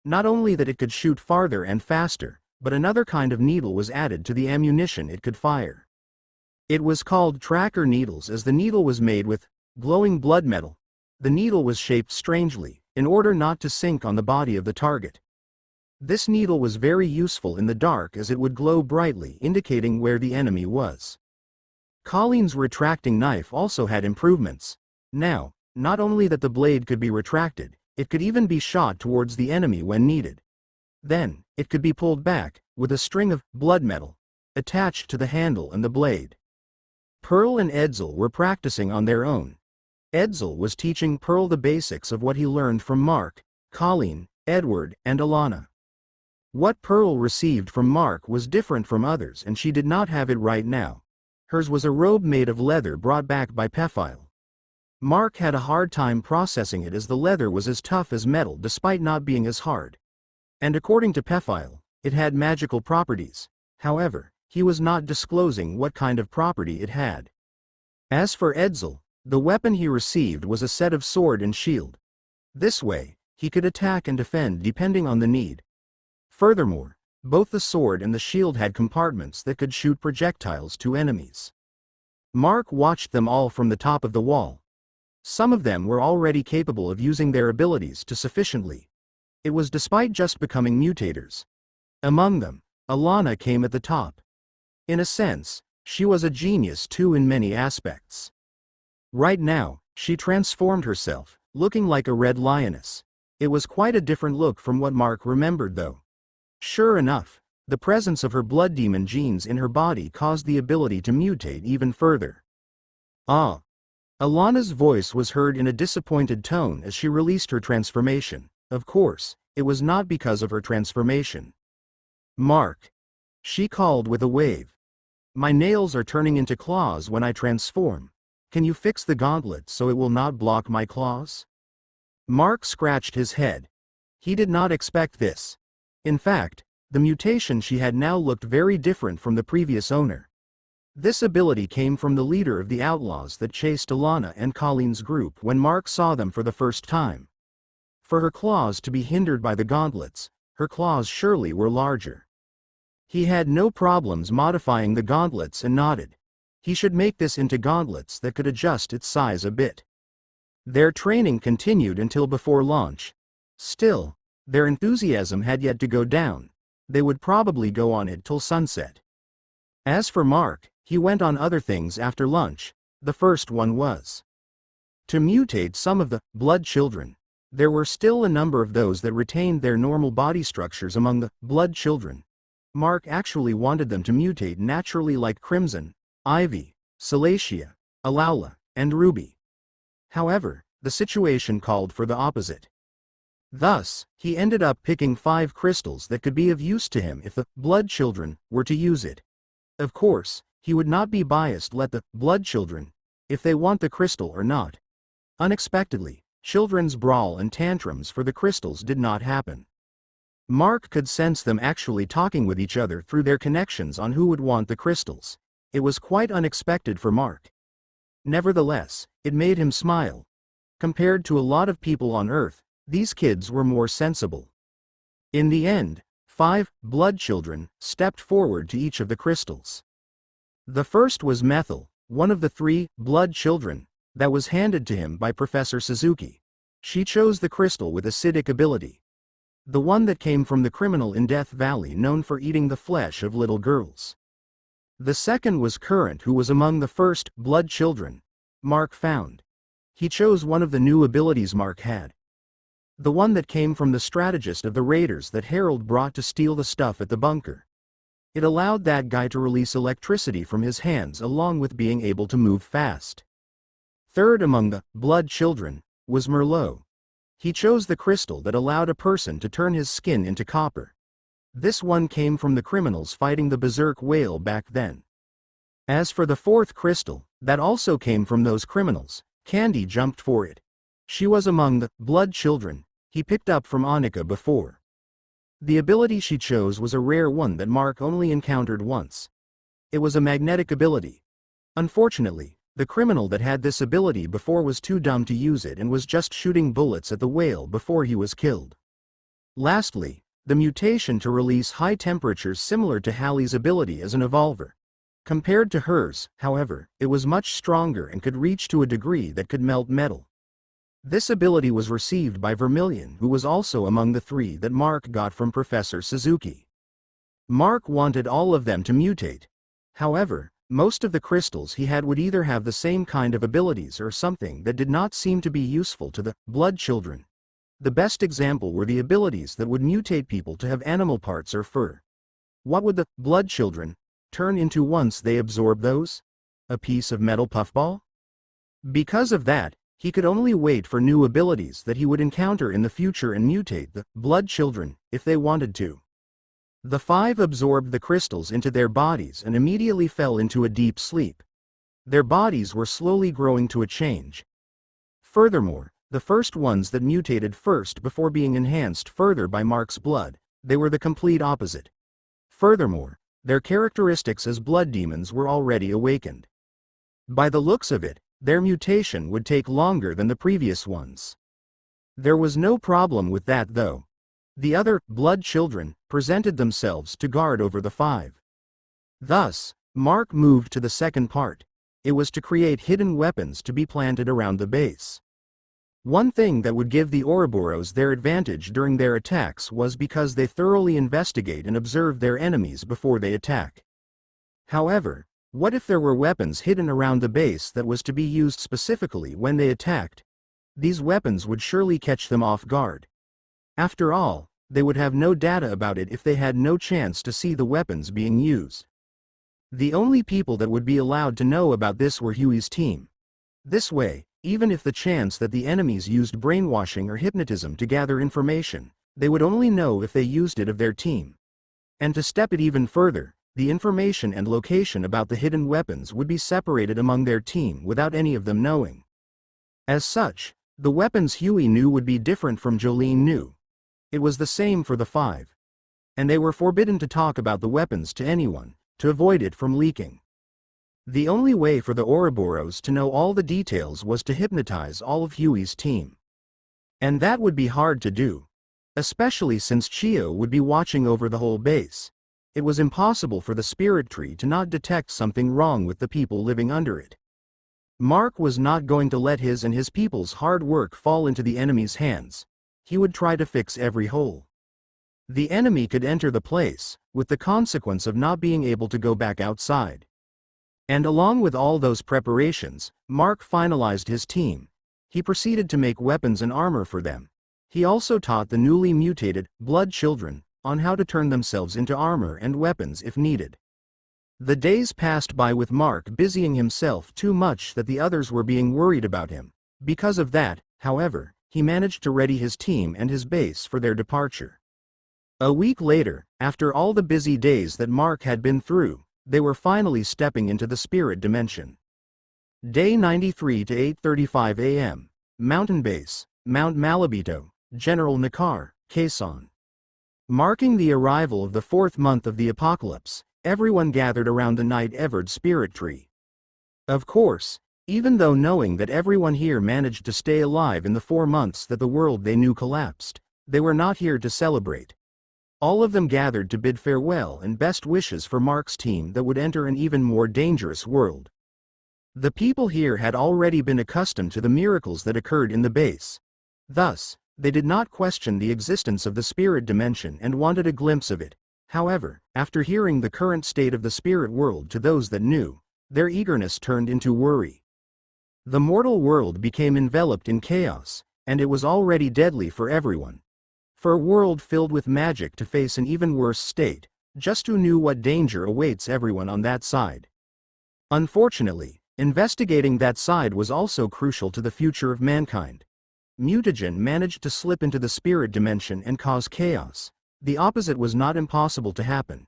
Not only that it could shoot farther and faster, but another kind of needle was added to the ammunition it could fire. It was called tracker needles as the needle was made with glowing blood metal. The needle was shaped strangely, in order not to sink on the body of the target. This needle was very useful in the dark as it would glow brightly, indicating where the enemy was. Colleen's retracting knife also had improvements. Now, not only that the blade could be retracted, it could even be shot towards the enemy when needed. Then, it could be pulled back, with a string of blood metal attached to the handle and the blade. Pearl and Edsel were practicing on their own. Edsel was teaching Pearl the basics of what he learned from Mark, Colleen, Edward, and Alana. What Pearl received from Mark was different from others and she did not have it right now. Hers was a robe made of leather brought back by Pephile. Mark had a hard time processing it as the leather was as tough as metal despite not being as hard. And according to Pephile, it had magical properties. However, he was not disclosing what kind of property it had. As for Edsel, the weapon he received was a set of sword and shield. This way, he could attack and defend depending on the need. Furthermore, both the sword and the shield had compartments that could shoot projectiles to enemies. Mark watched them all from the top of the wall. Some of them were already capable of using their abilities to sufficiently. It was despite just becoming mutators. Among them, Alana came at the top. In a sense, she was a genius too in many aspects. Right now, she transformed herself, looking like a red lioness. It was quite a different look from what Mark remembered though. Sure enough, the presence of her blood demon genes in her body caused the ability to mutate even further. Ah! Alana's voice was heard in a disappointed tone as she released her transformation. Of course, it was not because of her transformation. Mark! She called with a wave. My nails are turning into claws when I transform. Can you fix the gauntlet so it will not block my claws? Mark scratched his head. He did not expect this. In fact, the mutation she had now looked very different from the previous owner. This ability came from the leader of the outlaws that chased Alana and Colleen's group when Mark saw them for the first time. For her claws to be hindered by the gauntlets, her claws surely were larger. He had no problems modifying the gauntlets and nodded. He should make this into gauntlets that could adjust its size a bit. Their training continued until before launch. Still, their enthusiasm had yet to go down. They would probably go on it till sunset. As for Mark, he went on other things after lunch. The first one was to mutate some of the blood children. There were still a number of those that retained their normal body structures among the blood children. Mark actually wanted them to mutate naturally like Crimson, Ivy, Salacia, Alaula, and Ruby. However, the situation called for the opposite. Thus, he ended up picking 5 crystals that could be of use to him if the blood children were to use it. Of course, he would not be biased, let the blood children, if they want the crystal or not. Unexpectedly, children's brawl and tantrums for the crystals did not happen. Mark could sense them actually talking with each other through their connections on who would want the crystals. It was quite unexpected for Mark. Nevertheless, it made him smile. Compared to a lot of people on Earth, these kids were more sensible. In the end, 5 blood children stepped forward to each of the crystals. The first was Methyl, one of the 3 blood children that was handed to him by Professor Suzuki. She chose the crystal with acidic ability. The one that came from the criminal in Death Valley known for eating the flesh of little girls. The second was Current, who was among the first blood children Mark found. He chose one of the new abilities Mark had. The one that came from the strategist of the raiders that Harold brought to steal the stuff at the bunker. It allowed that guy to release electricity from his hands along with being able to move fast. Third among the blood children was Merlot. He chose the crystal that allowed a person to turn his skin into copper. This one came from the criminals fighting the berserk whale back then. As for the fourth crystal, that also came from those criminals, Candy jumped for it. She was among the blood children he picked up from Annika before. The ability she chose was a rare one that Mark only encountered once. It was a magnetic ability. Unfortunately, the criminal that had this ability before was too dumb to use it and was just shooting bullets at the whale before he was killed. Lastly, the mutation to release high temperatures similar to Hallie's ability as an evolver. Compared to hers, however, it was much stronger and could reach to a degree that could melt metal. This ability was received by Vermilion, who was also among the 3 that Mark got from Professor Suzuki. Mark wanted all of them to mutate. However, most of the crystals he had would either have the same kind of abilities or something that did not seem to be useful to the blood children. The best example were the abilities that would mutate people to have animal parts or fur. What would the blood children turn into once they absorb those? A piece of metal puffball? Because of that, he could only wait for new abilities that he would encounter in the future and mutate the blood children if they wanted to. The 5 absorbed the crystals into their bodies and immediately fell into a deep sleep. Their bodies were slowly growing to a change. Furthermore, the first ones that mutated first before being enhanced further by Mark's blood, they were the complete opposite. Furthermore, their characteristics as blood demons were already awakened. By the looks of it, their mutation would take longer than the previous ones. There was no problem with that though. The other blood children presented themselves to guard over the 5. Thus, Mark moved to the second part. It was to create hidden weapons to be planted around the base. One thing that would give the Ouroboros their advantage during their attacks was because they thoroughly investigate and observe their enemies before they attack. However, what if there were weapons hidden around the base that was to be used specifically when they attacked? These weapons would surely catch them off guard. After all, they would have no data about it if they had no chance to see the weapons being used. The only people that would be allowed to know about this were Huey's team. This way, even if the chance that the enemies used brainwashing or hypnotism to gather information, they would only know if they used it of their team. And to step it even further, the information and location about the hidden weapons would be separated among their team without any of them knowing. As such, the weapons Huey knew would be different from Jolene knew. It was the same for the 5. and they were forbidden to talk about the weapons to anyone, to avoid it from leaking. The only way for the Ouroboros to know all the details was to hypnotize all of Huey's team. And that would be hard to do, especially since Chio would be watching over the whole base. It was impossible for the spirit tree to not detect something wrong with the people living under it. Mark was not going to let his and his people's hard work fall into the enemy's hands. He would try to fix every hole. The enemy could enter the place, with the consequence of not being able to go back outside. And along with all those preparations, Mark finalized his team. He proceeded to make weapons and armor for them. He also taught the newly mutated blood children on how to turn themselves into armor and weapons if needed. The days passed by with Mark busying himself too much that the others were being worried about him. Because of that, however, he managed to ready his team and his base for their departure. A week later, after all the busy days that Mark had been through, they were finally stepping into the spirit dimension. Day 93 to 8:35 a.m. Mountain Base, Mount Malabito, General Nakar, Quezon. Marking the arrival of the 4th month of the apocalypse, everyone gathered around the night-evered spirit tree. Of course, even though knowing that everyone here managed to stay alive in the 4 months that the world they knew collapsed, they were not here to celebrate. All of them gathered to bid farewell and best wishes for Mark's team that would enter an even more dangerous world. The people here had already been accustomed to the miracles that occurred in the base. Thus, they did not question the existence of the spirit dimension and wanted a glimpse of it. However, after hearing the current state of the spirit world to those that knew, their eagerness turned into worry. The mortal world became enveloped in chaos, and it was already deadly for everyone. For a world filled with magic to face an even worse state, just who knew what danger awaits everyone on that side. Unfortunately, investigating that side was also crucial to the future of mankind. Mutagen managed to slip into the spirit dimension and cause chaos. The opposite was not impossible to happen.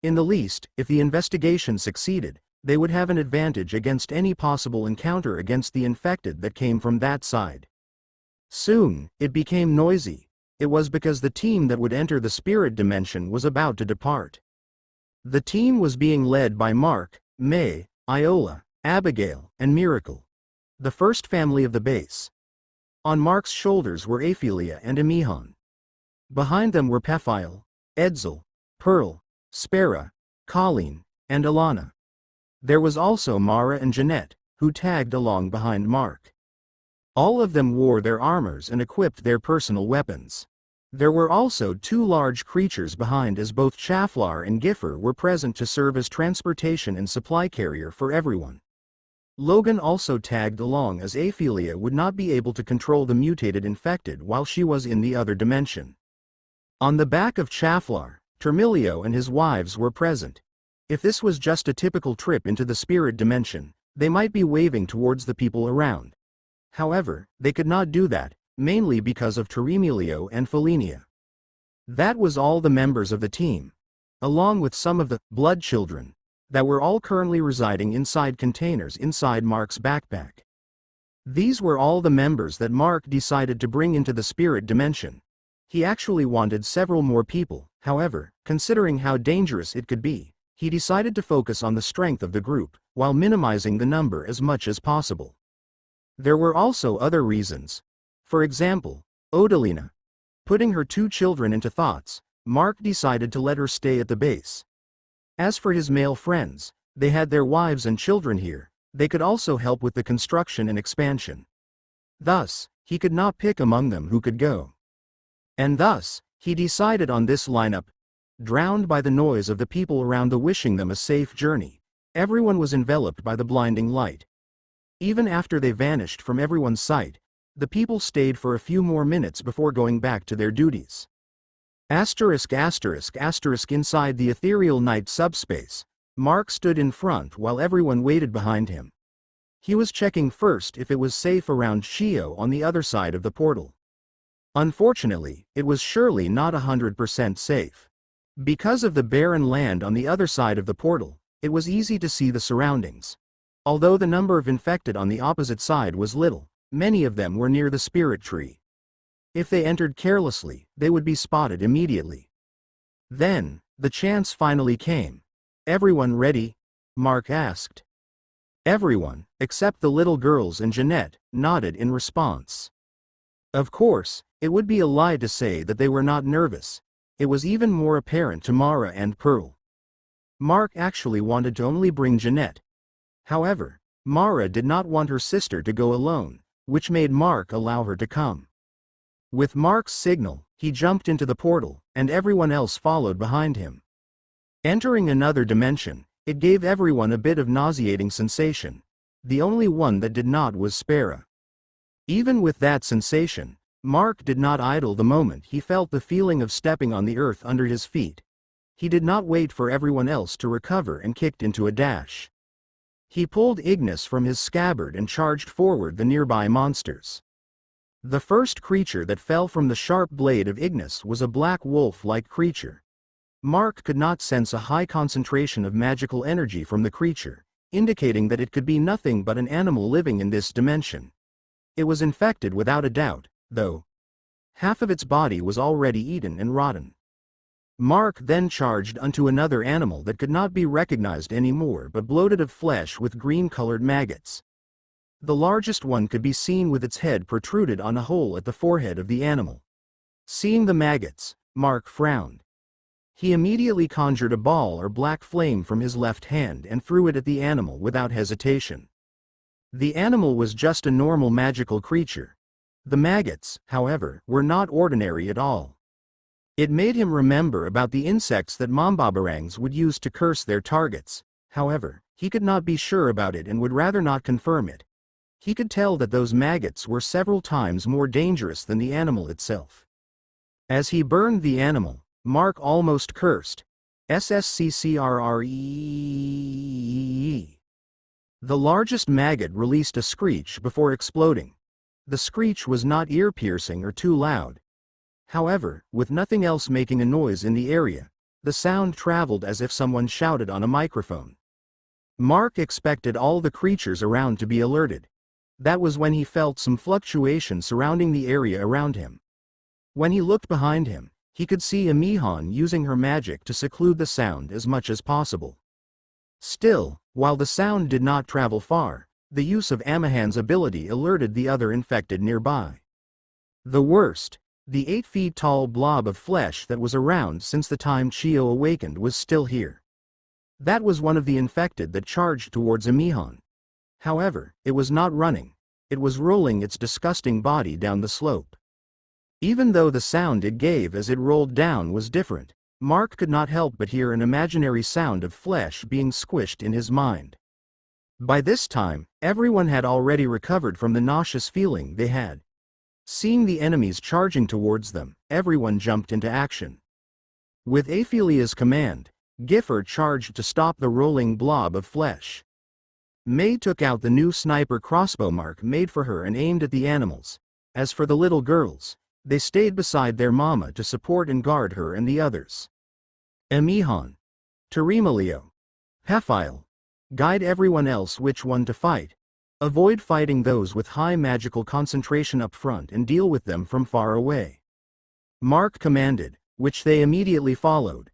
In the least, if the investigation succeeded, they would have an advantage against any possible encounter against the infected that came from that side. Soon, it became noisy. It was because the team that would enter the spirit dimension was about to depart. The team was being led by Mark, May, Iola, Abigail, and Miracle, the first family of the base. On Mark's shoulders were Aphelia and Emihan. Behind them were Pephiel, Edsel, Pearl, Spera, Colleen, and Alana. There was also Mara and Jeanette, who tagged along behind Mark. All of them wore their armors and equipped their personal weapons. There were also 2 large creatures behind, as both Chaflar and Giffer were present to serve as transportation and supply carrier for everyone. Logan also tagged along, as Aphelia would not be able to control the mutated infected while she was in the other dimension. On the back of Chaflar, Termilio and his wives were present. If this was just a typical trip into the spirit dimension, they might be waving towards the people around. However, they could not do that, mainly because of Termilio and Felinia. That was all the members of the team, along with some of the blood children, that were all currently residing inside containers inside Mark's backpack. These were all the members that Mark decided to bring into the spirit dimension. He actually wanted several more people, however, considering how dangerous it could be, he decided to focus on the strength of the group, while minimizing the number as much as possible. There were also other reasons. For example, Odalina. Putting her 2 children into thoughts, Mark decided to let her stay at the base. As for his male friends, they had their wives and children here. They could also help with the construction and expansion. Thus, he could not pick among them who could go. And thus, he decided on this lineup. Drowned by the noise of the people around the wishing them a safe journey, everyone was enveloped by the blinding light. Even after they vanished from everyone's sight, the people stayed for a few more minutes before going back to their duties. Asterisk. Inside the ethereal night subspace, Mark stood in front while everyone waited behind him. He was checking first if it was safe around Shio on the other side of the portal. Unfortunately, it was surely not 100% safe. Because of the barren land on the other side of the portal, it was easy to see the surroundings. Although the number of infected on the opposite side was little, many of them were near the spirit tree. If they entered carelessly, they would be spotted immediately. Then, the chance finally came. "Everyone ready?" Mark asked. Everyone, except the little girls and Jeanette, nodded in response. Of course, it would be a lie to say that they were not nervous. It was even more apparent to Mara and Pearl. Mark actually wanted to only bring Jeanette. However, Mara did not want her sister to go alone, which made Mark allow her to come. With Mark's signal, he jumped into the portal, and everyone else followed behind him. Entering another dimension, it gave everyone a bit of nauseating sensation. The only one that did not was Spera. Even with that sensation, Mark did not idle the moment he felt the feeling of stepping on the earth under his feet. He did not wait for everyone else to recover and kicked into a dash. He pulled Ignis from his scabbard and charged forward the nearby monsters. The first creature that fell from the sharp blade of Ignis was a black wolf-like creature. Mark could not sense a high concentration of magical energy from the creature, indicating that it could be nothing but an animal living in this dimension. It was infected without a doubt, though. Half of its body was already eaten and rotten. Mark then charged onto another animal that could not be recognized anymore but bloated of flesh with green-colored maggots. The largest one could be seen with its head protruded on a hole at the forehead of the animal. Seeing the maggots, Mark frowned. He immediately conjured a ball or black flame from his left hand and threw it at the animal without hesitation. The animal was just a normal magical creature. The maggots, however, were not ordinary at all. It made him remember about the insects that Mombabarangs would use to curse their targets. However, he could not be sure about it and would rather not confirm it. He could tell that those maggots were several times more dangerous than the animal itself. As he burned the animal, Mark almost cursed. SSCCRREE. The largest maggot released a screech before exploding. The screech was not ear-piercing or too loud. However, with nothing else making a noise in the area, the sound traveled as if someone shouted on a microphone. Mark expected all the creatures around to be alerted. That was when he felt some fluctuation surrounding the area around him. When he looked behind him, he could see Amihan using her magic to seclude the sound as much as possible. Still, while the sound did not travel far, the use of Amihan's ability alerted the other infected nearby. The worst, the 8-feet-tall blob of flesh that was around since the time Chio awakened was still here. That was one of the infected that charged towards Amihan. However, it was not running. It was rolling its disgusting body down the slope. Even though the sound it gave as it rolled down was different, Mark could not help but hear an imaginary sound of flesh being squished in his mind. By this time, everyone had already recovered from the nauseous feeling they had. Seeing the enemies charging towards them, everyone jumped into action. With Aphelia's command, Gifford charged to stop the rolling blob of flesh. May took out the new sniper crossbow Mark made for her and aimed at the animals. As for the little girls, they stayed beside their mama to support and guard her and the others. Amihan, Tarimalio, Hephile, guide everyone else which one to fight. Avoid fighting those with high magical concentration up front and deal with them from far away. Mark commanded, which they immediately followed.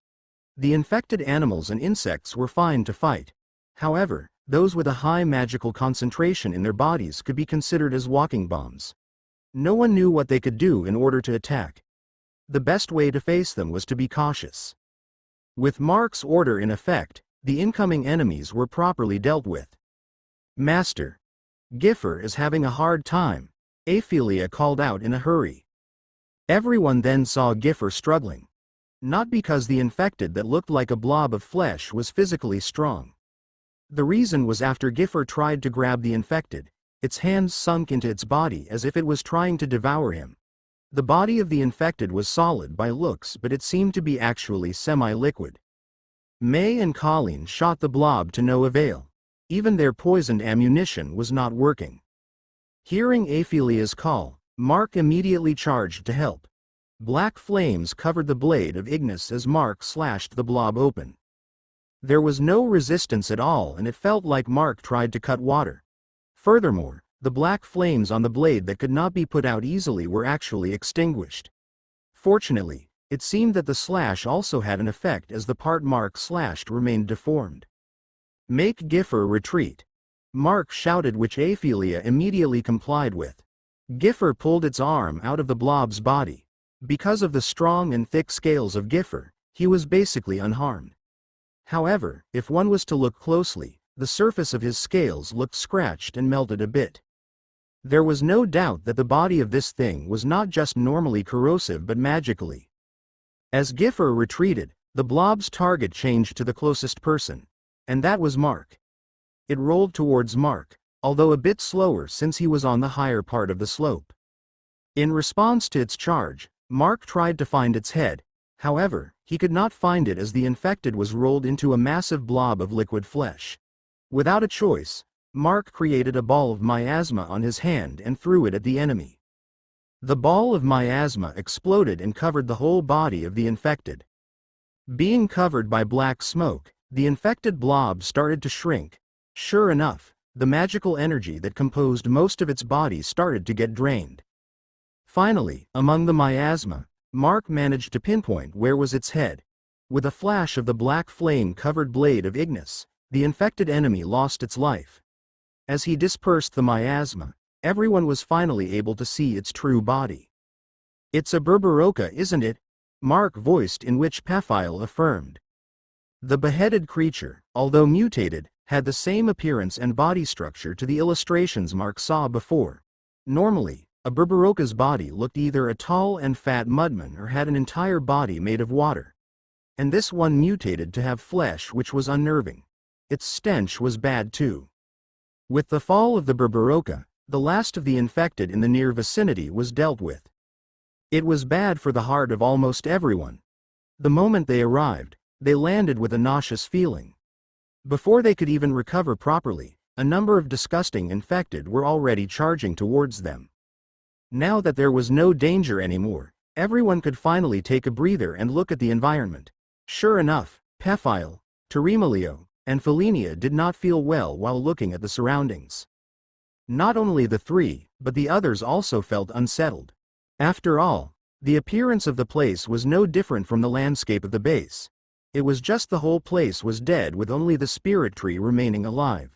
The infected animals and insects were fine to fight. However, those with a high magical concentration in their bodies could be considered as walking bombs. No one knew what they could do in order to attack. The best way to face them was to be cautious. With Mark's order in effect, the incoming enemies were properly dealt with. "Master, Giffer is having a hard time," Aphelia called out in a hurry. Everyone then saw Giffer struggling. Not because the infected that looked like a blob of flesh was physically strong. The reason was after Giffer tried to grab the infected, its hands sunk into its body as if it was trying to devour him. The body of the infected was solid by looks, but it seemed to be actually semi-liquid. May and Colleen shot the blob to no avail. Even their poisoned ammunition was not working. Hearing Aphelia's call, Mark immediately charged to help. Black flames covered the blade of Ignis as Mark slashed the blob open. There was no resistance at all and it felt like Mark tried to cut water. Furthermore, the black flames on the blade that could not be put out easily were actually extinguished. Fortunately, It seemed that the slash also had an effect as the part Mark slashed remained deformed. "Make Giffer retreat," Mark shouted, which Aphelia immediately complied with. Giffer pulled its arm out of the blob's body. Because of the strong and thick scales of Giffer, he was basically unharmed. However, if one was to look closely, the surface of his scales looked scratched and melted a bit. There was no doubt that the body of this thing was not just normally corrosive but magically. As Giffer retreated, the blob's target changed to the closest person, and that was Mark. It rolled towards Mark, although a bit slower since he was on the higher part of the slope. In response to its charge, Mark tried to find its head. However, he could not find it as the infected was rolled into a massive blob of liquid flesh. Without a choice, Mark created a ball of miasma on his hand and threw it at the enemy. The ball of miasma exploded and covered the whole body of the infected. Being covered by black smoke, the infected blob started to shrink. Sure enough, the magical energy that composed most of its body started to get drained. Finally, among the miasma, Mark managed to pinpoint where was its head. With a flash of the black flame-covered blade of Ignis, the infected enemy lost its life. As he dispersed the miasma, everyone was finally able to see its true body. "It's a Berberoka, isn't it?" Mark voiced, in which Paphiel affirmed. The beheaded creature, although mutated, had the same appearance and body structure to the illustrations Mark saw before. Normally, a Berberoka's body looked either a tall and fat mudman or had an entire body made of water. And this one mutated to have flesh, which was unnerving. Its stench was bad too. With the fall of the Berberoka, the last of the infected in the near vicinity was dealt with. It was bad for the heart of almost everyone. The moment they arrived, they landed with a nauseous feeling. Before they could even recover properly, a number of disgusting infected were already charging towards them. Now that there was no danger anymore, everyone could finally take a breather and look at the environment. Sure enough, Paphiel, Teremalio, and Felinia did not feel well while looking at the surroundings. Not only the three, but the others also felt unsettled. After all, the appearance of the place was no different from the landscape of the base. It was just the whole place was dead with only the spirit tree remaining alive.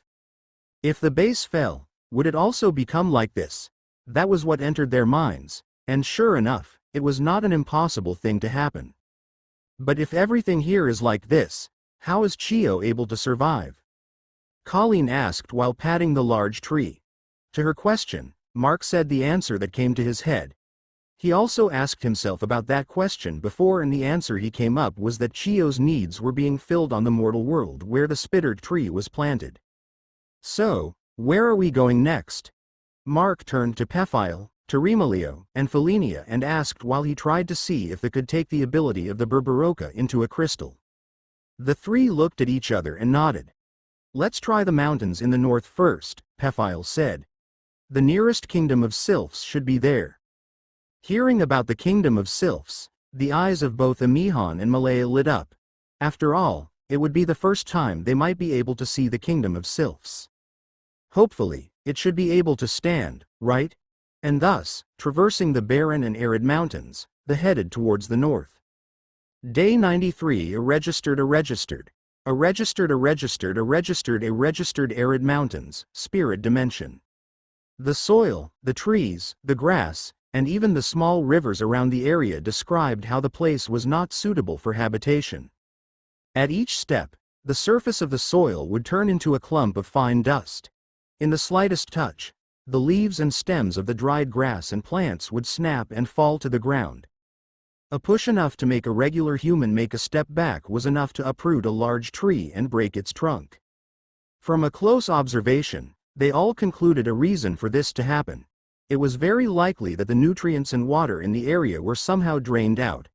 If the base fell, would it also become like this? That was what entered their minds, and sure enough, it was not an impossible thing to happen. But if everything here is like this, how is Chio able to survive? Colleen asked while patting the large tree. To her question, Mark said the answer that came to his head. He also asked himself about that question before, and the answer he came up was that Chio's needs were being filled on the mortal world where the spittered tree was planted. So, where are we going next? Mark turned to Paphiel, Teremalio, and Felinia and asked while he tried to see if they could take the ability of the Berberoka into a crystal. The three looked at each other and nodded. "Let's try the mountains in the north first," Paphiel said. "The nearest kingdom of sylphs should be there." Hearing about the kingdom of sylphs, the eyes of both Amihan and Malaya lit up. After all, it would be the first time they might be able to see the kingdom of sylphs. Hopefully, it should be able to stand, right? And thus, traversing the barren and arid mountains, they headed towards the north. Day 93. A registered arid mountains, spirit dimension. The soil, the trees, the grass, and even the small rivers around the area described how the place was not suitable for habitation. At each step, the surface of the soil would turn into a clump of fine dust. In the slightest touch, the leaves and stems of the dried grass and plants would snap and fall to the ground. A push enough to make a regular human make a step back was enough to uproot a large tree and break its trunk. From a close observation, they all concluded a reason for this to happen. It was very likely that the nutrients and water in the area were somehow drained out.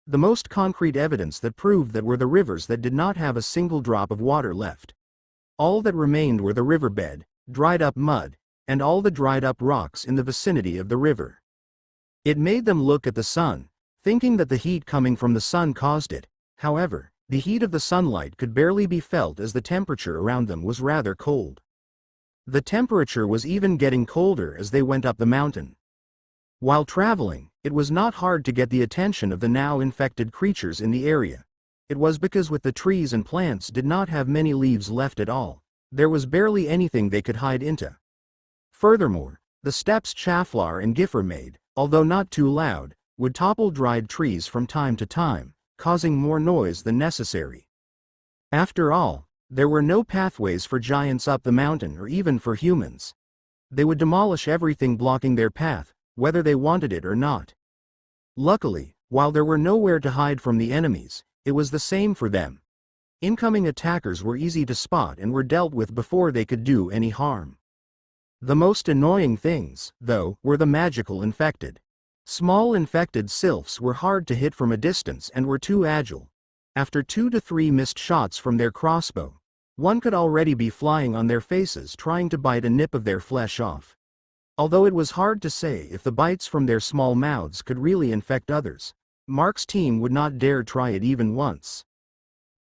The most concrete evidence that proved that were the rivers that did not have a single drop of water left. All that remained were the riverbed, dried up mud, and all the dried up rocks in the vicinity of the river. It made them look at the sun, thinking that the heat coming from the sun caused it. However, the heat of the sunlight could barely be felt as the temperature around them was rather cold. The temperature was even getting colder as they went up the mountain. While traveling, it was not hard to get the attention of the now infected creatures in the area. It was because with the trees and plants did not have many leaves left at all, there was barely anything they could hide into. Furthermore, the steps Chaflar and Giffer made, although not too loud, would topple dried trees from time to time, causing more noise than necessary. After all, there were no pathways for giants up the mountain or even for humans. They would demolish everything blocking their path, whether they wanted it or not. Luckily, while there were nowhere to hide from the enemies, it was the same for them. Incoming attackers were easy to spot and were dealt with before they could do any harm. The most annoying things, though, were the magical infected. Small infected sylphs were hard to hit from a distance and were too agile. After 2 to 3 missed shots from their crossbow, one could already be flying on their faces trying to bite a nip of their flesh off. Although it was hard to say if the bites from their small mouths could really infect others, Mark's team would not dare try it even once.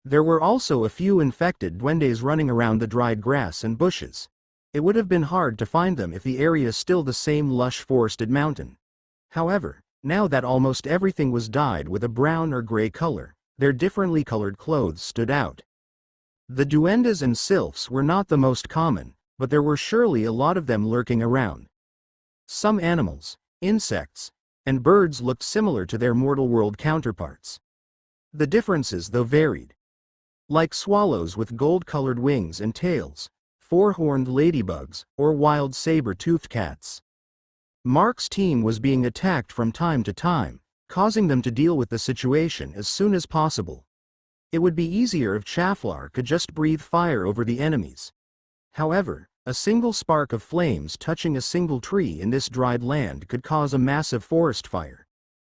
There were also a few infected duendes running around the dried grass and bushes. It would have been hard to find them if the area is still the same lush forested mountain. However, now that almost everything was dyed with a brown or gray color, their differently colored clothes stood out. The duendes and sylphs were not the most common, but there were surely a lot of them lurking around. Some animals, insects, and birds looked similar to their mortal world counterparts. The differences though varied. Like swallows with gold-colored wings and tails, four-horned ladybugs, or wild saber-toothed cats. Mark's team was being attacked from time to time, causing them to deal with the situation as soon as possible. It would be easier if Chaflar could just breathe fire over the enemies. However, a single spark of flames touching a single tree in this dried land could cause a massive forest fire.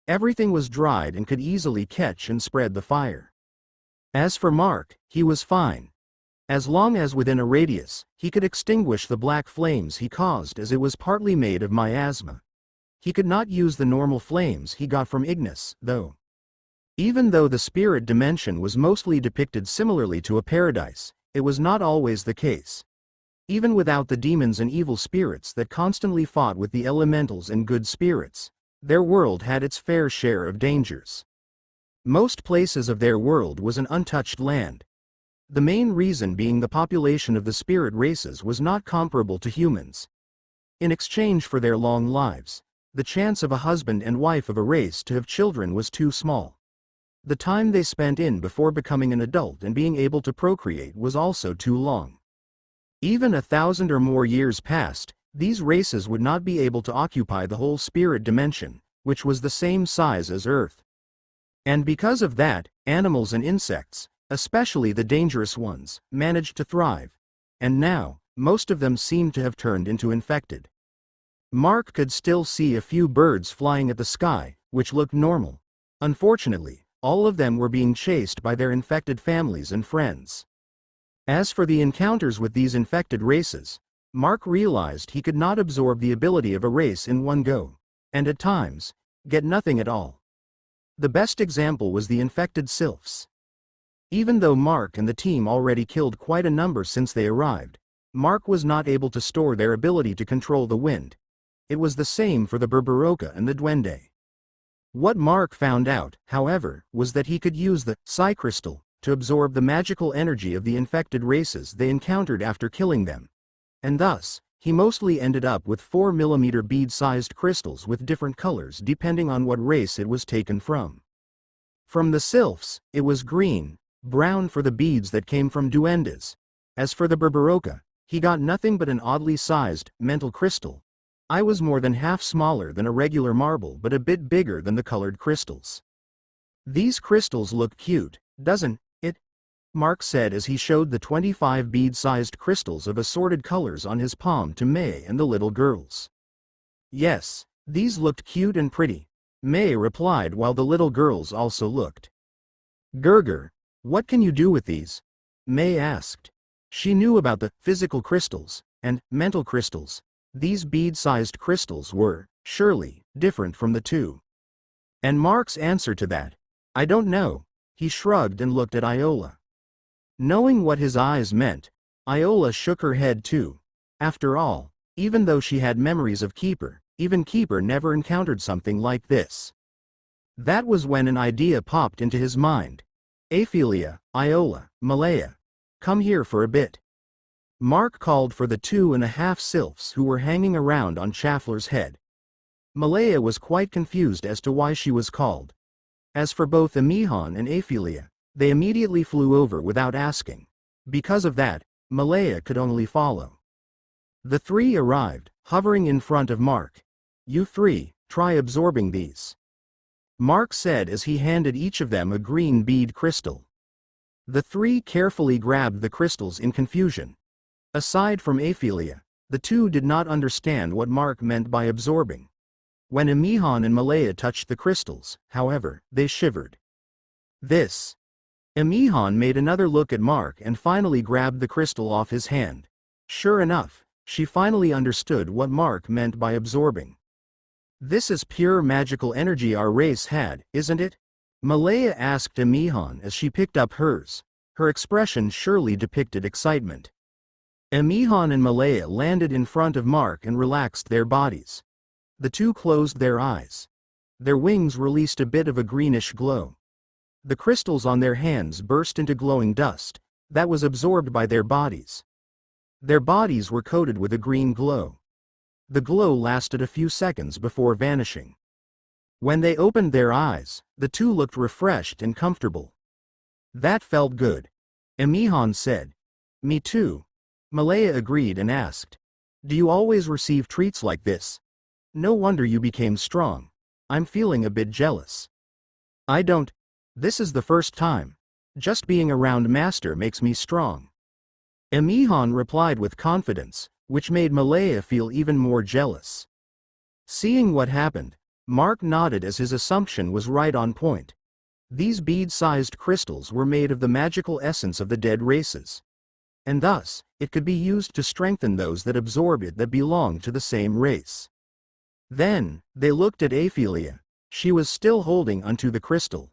Everything was dried and could easily catch and spread the fire. As for Mark, he was fine. As long as within a radius, he could extinguish the black flames he caused as it was partly made of miasma. He could not use the normal flames he got from Ignis, though. Even though the spirit dimension was mostly depicted similarly to a paradise, it was not always the case. Even without the demons and evil spirits that constantly fought with the elementals and good spirits, their world had its fair share of dangers. Most places of their world was an untouched land. The main reason being the population of the spirit races was not comparable to humans. In exchange for their long lives, the chance of a husband and wife of a race to have children was too small. The time they spent in before becoming an adult and being able to procreate was also too long. Even 1,000 or more years passed, these races would not be able to occupy the whole spirit dimension, which was the same size as Earth. And because of that, animals and insects, especially the dangerous ones, managed to thrive. And now, most of them seemed to have turned into infected. Mark could still see a few birds flying at the sky, which looked normal. Unfortunately, all of them were being chased by their infected families and friends. As for the encounters with these infected races, Mark realized he could not absorb the ability of a race in one go, and at times, get nothing at all. The best example was the infected sylphs. Even though Mark and the team already killed quite a number since they arrived, Mark was not able to store their ability to control the wind. It was the same for the Berberoka and the Duende. What Mark found out, however, was that he could use the Psi Crystal to absorb the magical energy of the infected races they encountered after killing them. And thus, he mostly ended up with 4mm bead-sized crystals with different colors depending on what race it was taken from. From the sylphs, it was green, brown for the beads that came from duendes. As for the Berberoka, he got nothing but an oddly sized, mental crystal. I was more than half smaller than a regular marble but a bit bigger than the colored crystals. These crystals look cute, doesn't it? Mark said as he showed the 25 bead-sized crystals of assorted colors on his palm to May and the little girls. Yes, these looked cute and pretty, May replied while the little girls also looked. Gerger, what can you do with these? May asked. She knew about the physical crystals and mental crystals. These bead-sized crystals were, surely, different from the two. And Mark's answer to that, I don't know. He shrugged and looked at Iola. Knowing what his eyes meant, Iola shook her head too. After all, even though she had memories of Keeper, Even Keeper never encountered something like this. That was when an idea popped into his mind. Aphelia, Iola, Malaya. Come here for a bit. Mark called for the 2.5 sylphs who were hanging around on Schaffler's head. Malaya was quite confused as to why she was called. As for both Amihan and Aphelia, they immediately flew over without asking. Because of that, Malaya could only follow. The three arrived, hovering in front of Mark. You three, try absorbing these. Mark said as he handed each of them a green bead crystal. The three carefully grabbed the crystals in confusion. Aside from Aphelia, the two did not understand what Mark meant by absorbing. When Amihan and Malaya touched the crystals, however, they shivered. This. Amihan made another look at Mark and finally grabbed the crystal off his hand. Sure enough, she finally understood what Mark meant by absorbing. This is pure magical energy our race had, isn't it? Malaya asked Amihan as she picked up hers. Her expression surely depicted excitement. Amihan and Malaya landed in front of Mark and relaxed their bodies. The two closed their eyes. Their wings released a bit of a greenish glow. The crystals on their hands burst into glowing dust that was absorbed by their bodies. Their bodies were coated with a green glow. The glow lasted a few seconds before vanishing. When they opened their eyes, the two looked refreshed and comfortable. That felt good. Amihan said. Me too. Malaya agreed and asked. Do you always receive treats like this? No wonder you became strong. I'm feeling a bit jealous. I don't. This is the first time. Just being around Master makes me strong. Amihan replied with confidence, which made Malaya feel even more jealous. Seeing what happened, Mark nodded as his assumption was right on point. These bead-sized crystals were made of the magical essence of the dead races. And thus, it could be used to strengthen those that absorbed it that belonged to the same race. Then, they looked at Aphelia. She was still holding onto the crystal.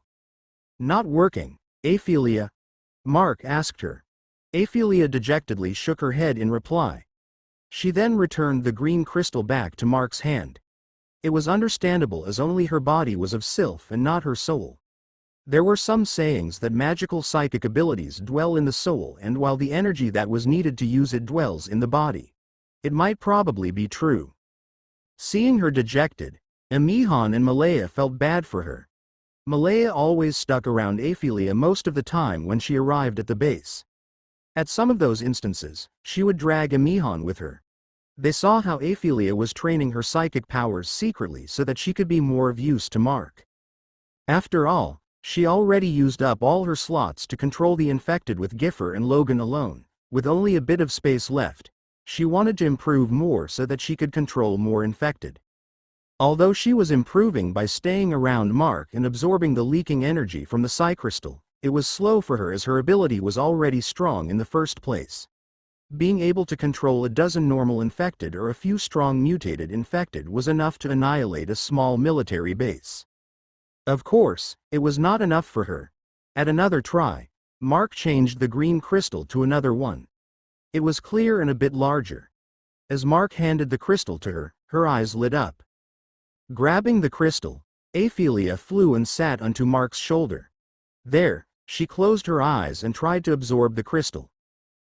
Not working, Aphelia? Mark asked her. Aphelia dejectedly shook her head in reply. She then returned the green crystal back to Mark's hand. It was understandable as only her body was of sylph and not her soul. There were some sayings that magical psychic abilities dwell in the soul, and while the energy that was needed to use it dwells in the body. It might probably be true. Seeing her dejected, Amihan and Malaya felt bad for her. Malaya always stuck around Aphelia most of the time when she arrived at the base. At some of those instances, she would drag Amihan with her. They saw how Aphelia was training her psychic powers secretly so that she could be more of use to Mark. After all, she already used up all her slots to control the infected with Giffer and Logan alone. With only a bit of space left, she wanted to improve more so that she could control more infected. Although she was improving by staying around Mark and absorbing the leaking energy from the Psi Crystal, it was slow for her as her ability was already strong in the first place. Being able to control a dozen normal infected or a few strong mutated infected was enough to annihilate a small military base. Of course, it was not enough for her. At another try, Mark changed the green crystal to another one. It was clear and a bit larger. As Mark handed the crystal to her, her eyes lit up. Grabbing the crystal, Aphelia flew and sat onto Mark's shoulder. There, she closed her eyes and tried to absorb the crystal.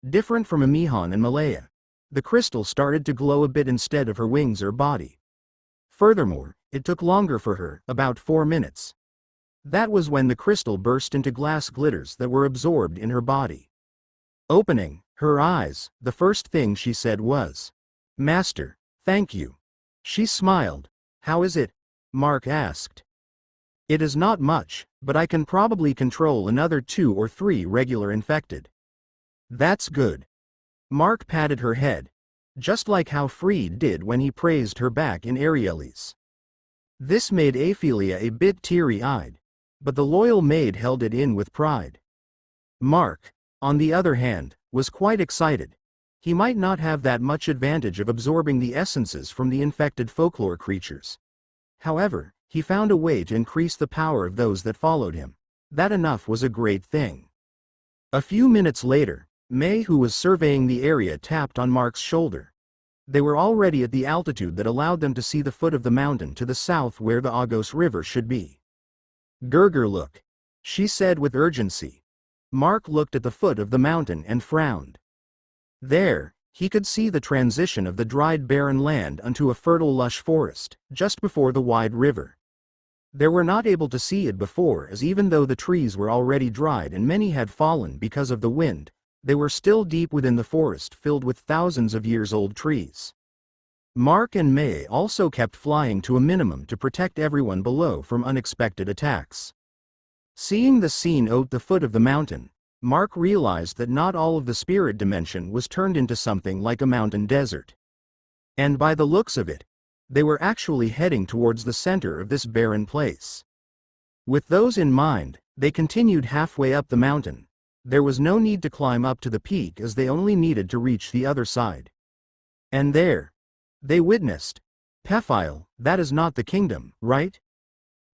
Different from Amihan and Malaya, the crystal started to glow a bit instead of her wings or body. Furthermore, it took longer for her, about 4 minutes. That was when the crystal burst into glass glitters that were absorbed in her body. Opening her eyes, the first thing she said was, "Master, thank you." She smiled. "How is it?" Mark asked. "It is not much, but I can probably control another 2 or 3 regular infected." "That's good." Mark patted her head, just like how Freed did when he praised her back in Arielis. This made Aphelia a bit teary-eyed, but the loyal maid held it in with pride. Mark, on the other hand, was quite excited. He might not have that much advantage of absorbing the essences from the infected folklore creatures. However, he found a way to increase the power of those that followed him. That enough was a great thing. A few minutes later, May, who was surveying the area, tapped on Mark's shoulder. They were already at the altitude that allowed them to see the foot of the mountain to the south where the Agos River should be. "Gerger, look," she said with urgency. Mark looked at the foot of the mountain and frowned. There, he could see the transition of the dried barren land unto a fertile lush forest, just before the wide river. They were not able to see it before, as even though the trees were already dried and many had fallen because of the wind, they were still deep within the forest filled with thousands of years-old trees. Mark and May also kept flying to a minimum to protect everyone below from unexpected attacks. Seeing the scene at the foot of the mountain, Mark realized that not all of the spirit dimension was turned into something like a mountain desert. And by the looks of it, they were actually heading towards the center of this barren place. With those in mind, they continued halfway up the mountain. There was no need to climb up to the peak as they only needed to reach the other side. And there, they witnessed. "Pephile, that is not the kingdom, right?"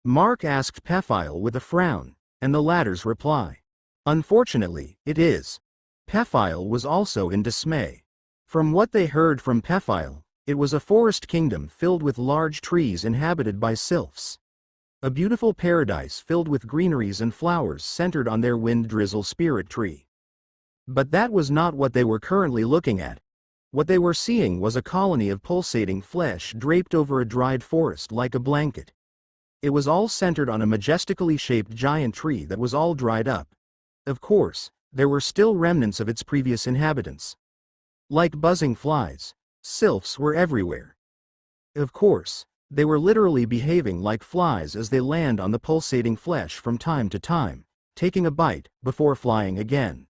Mark asked Pephile with a frown, and the latter's reply. "Unfortunately, it is." Pephile was also in dismay. From what they heard from Pephile, it was a forest kingdom filled with large trees inhabited by sylphs. A beautiful paradise filled with greeneries and flowers centered on their wind drizzle spirit tree. But that was not what they were currently looking at. What they were seeing was a colony of pulsating flesh draped over a dried forest like a blanket. It was all centered on a majestically shaped giant tree that was all dried up. Of course, there were still remnants of its previous inhabitants. Like buzzing flies, sylphs were everywhere. Of course, they were literally behaving like flies as they land on the pulsating flesh from time to time, taking a bite before flying again.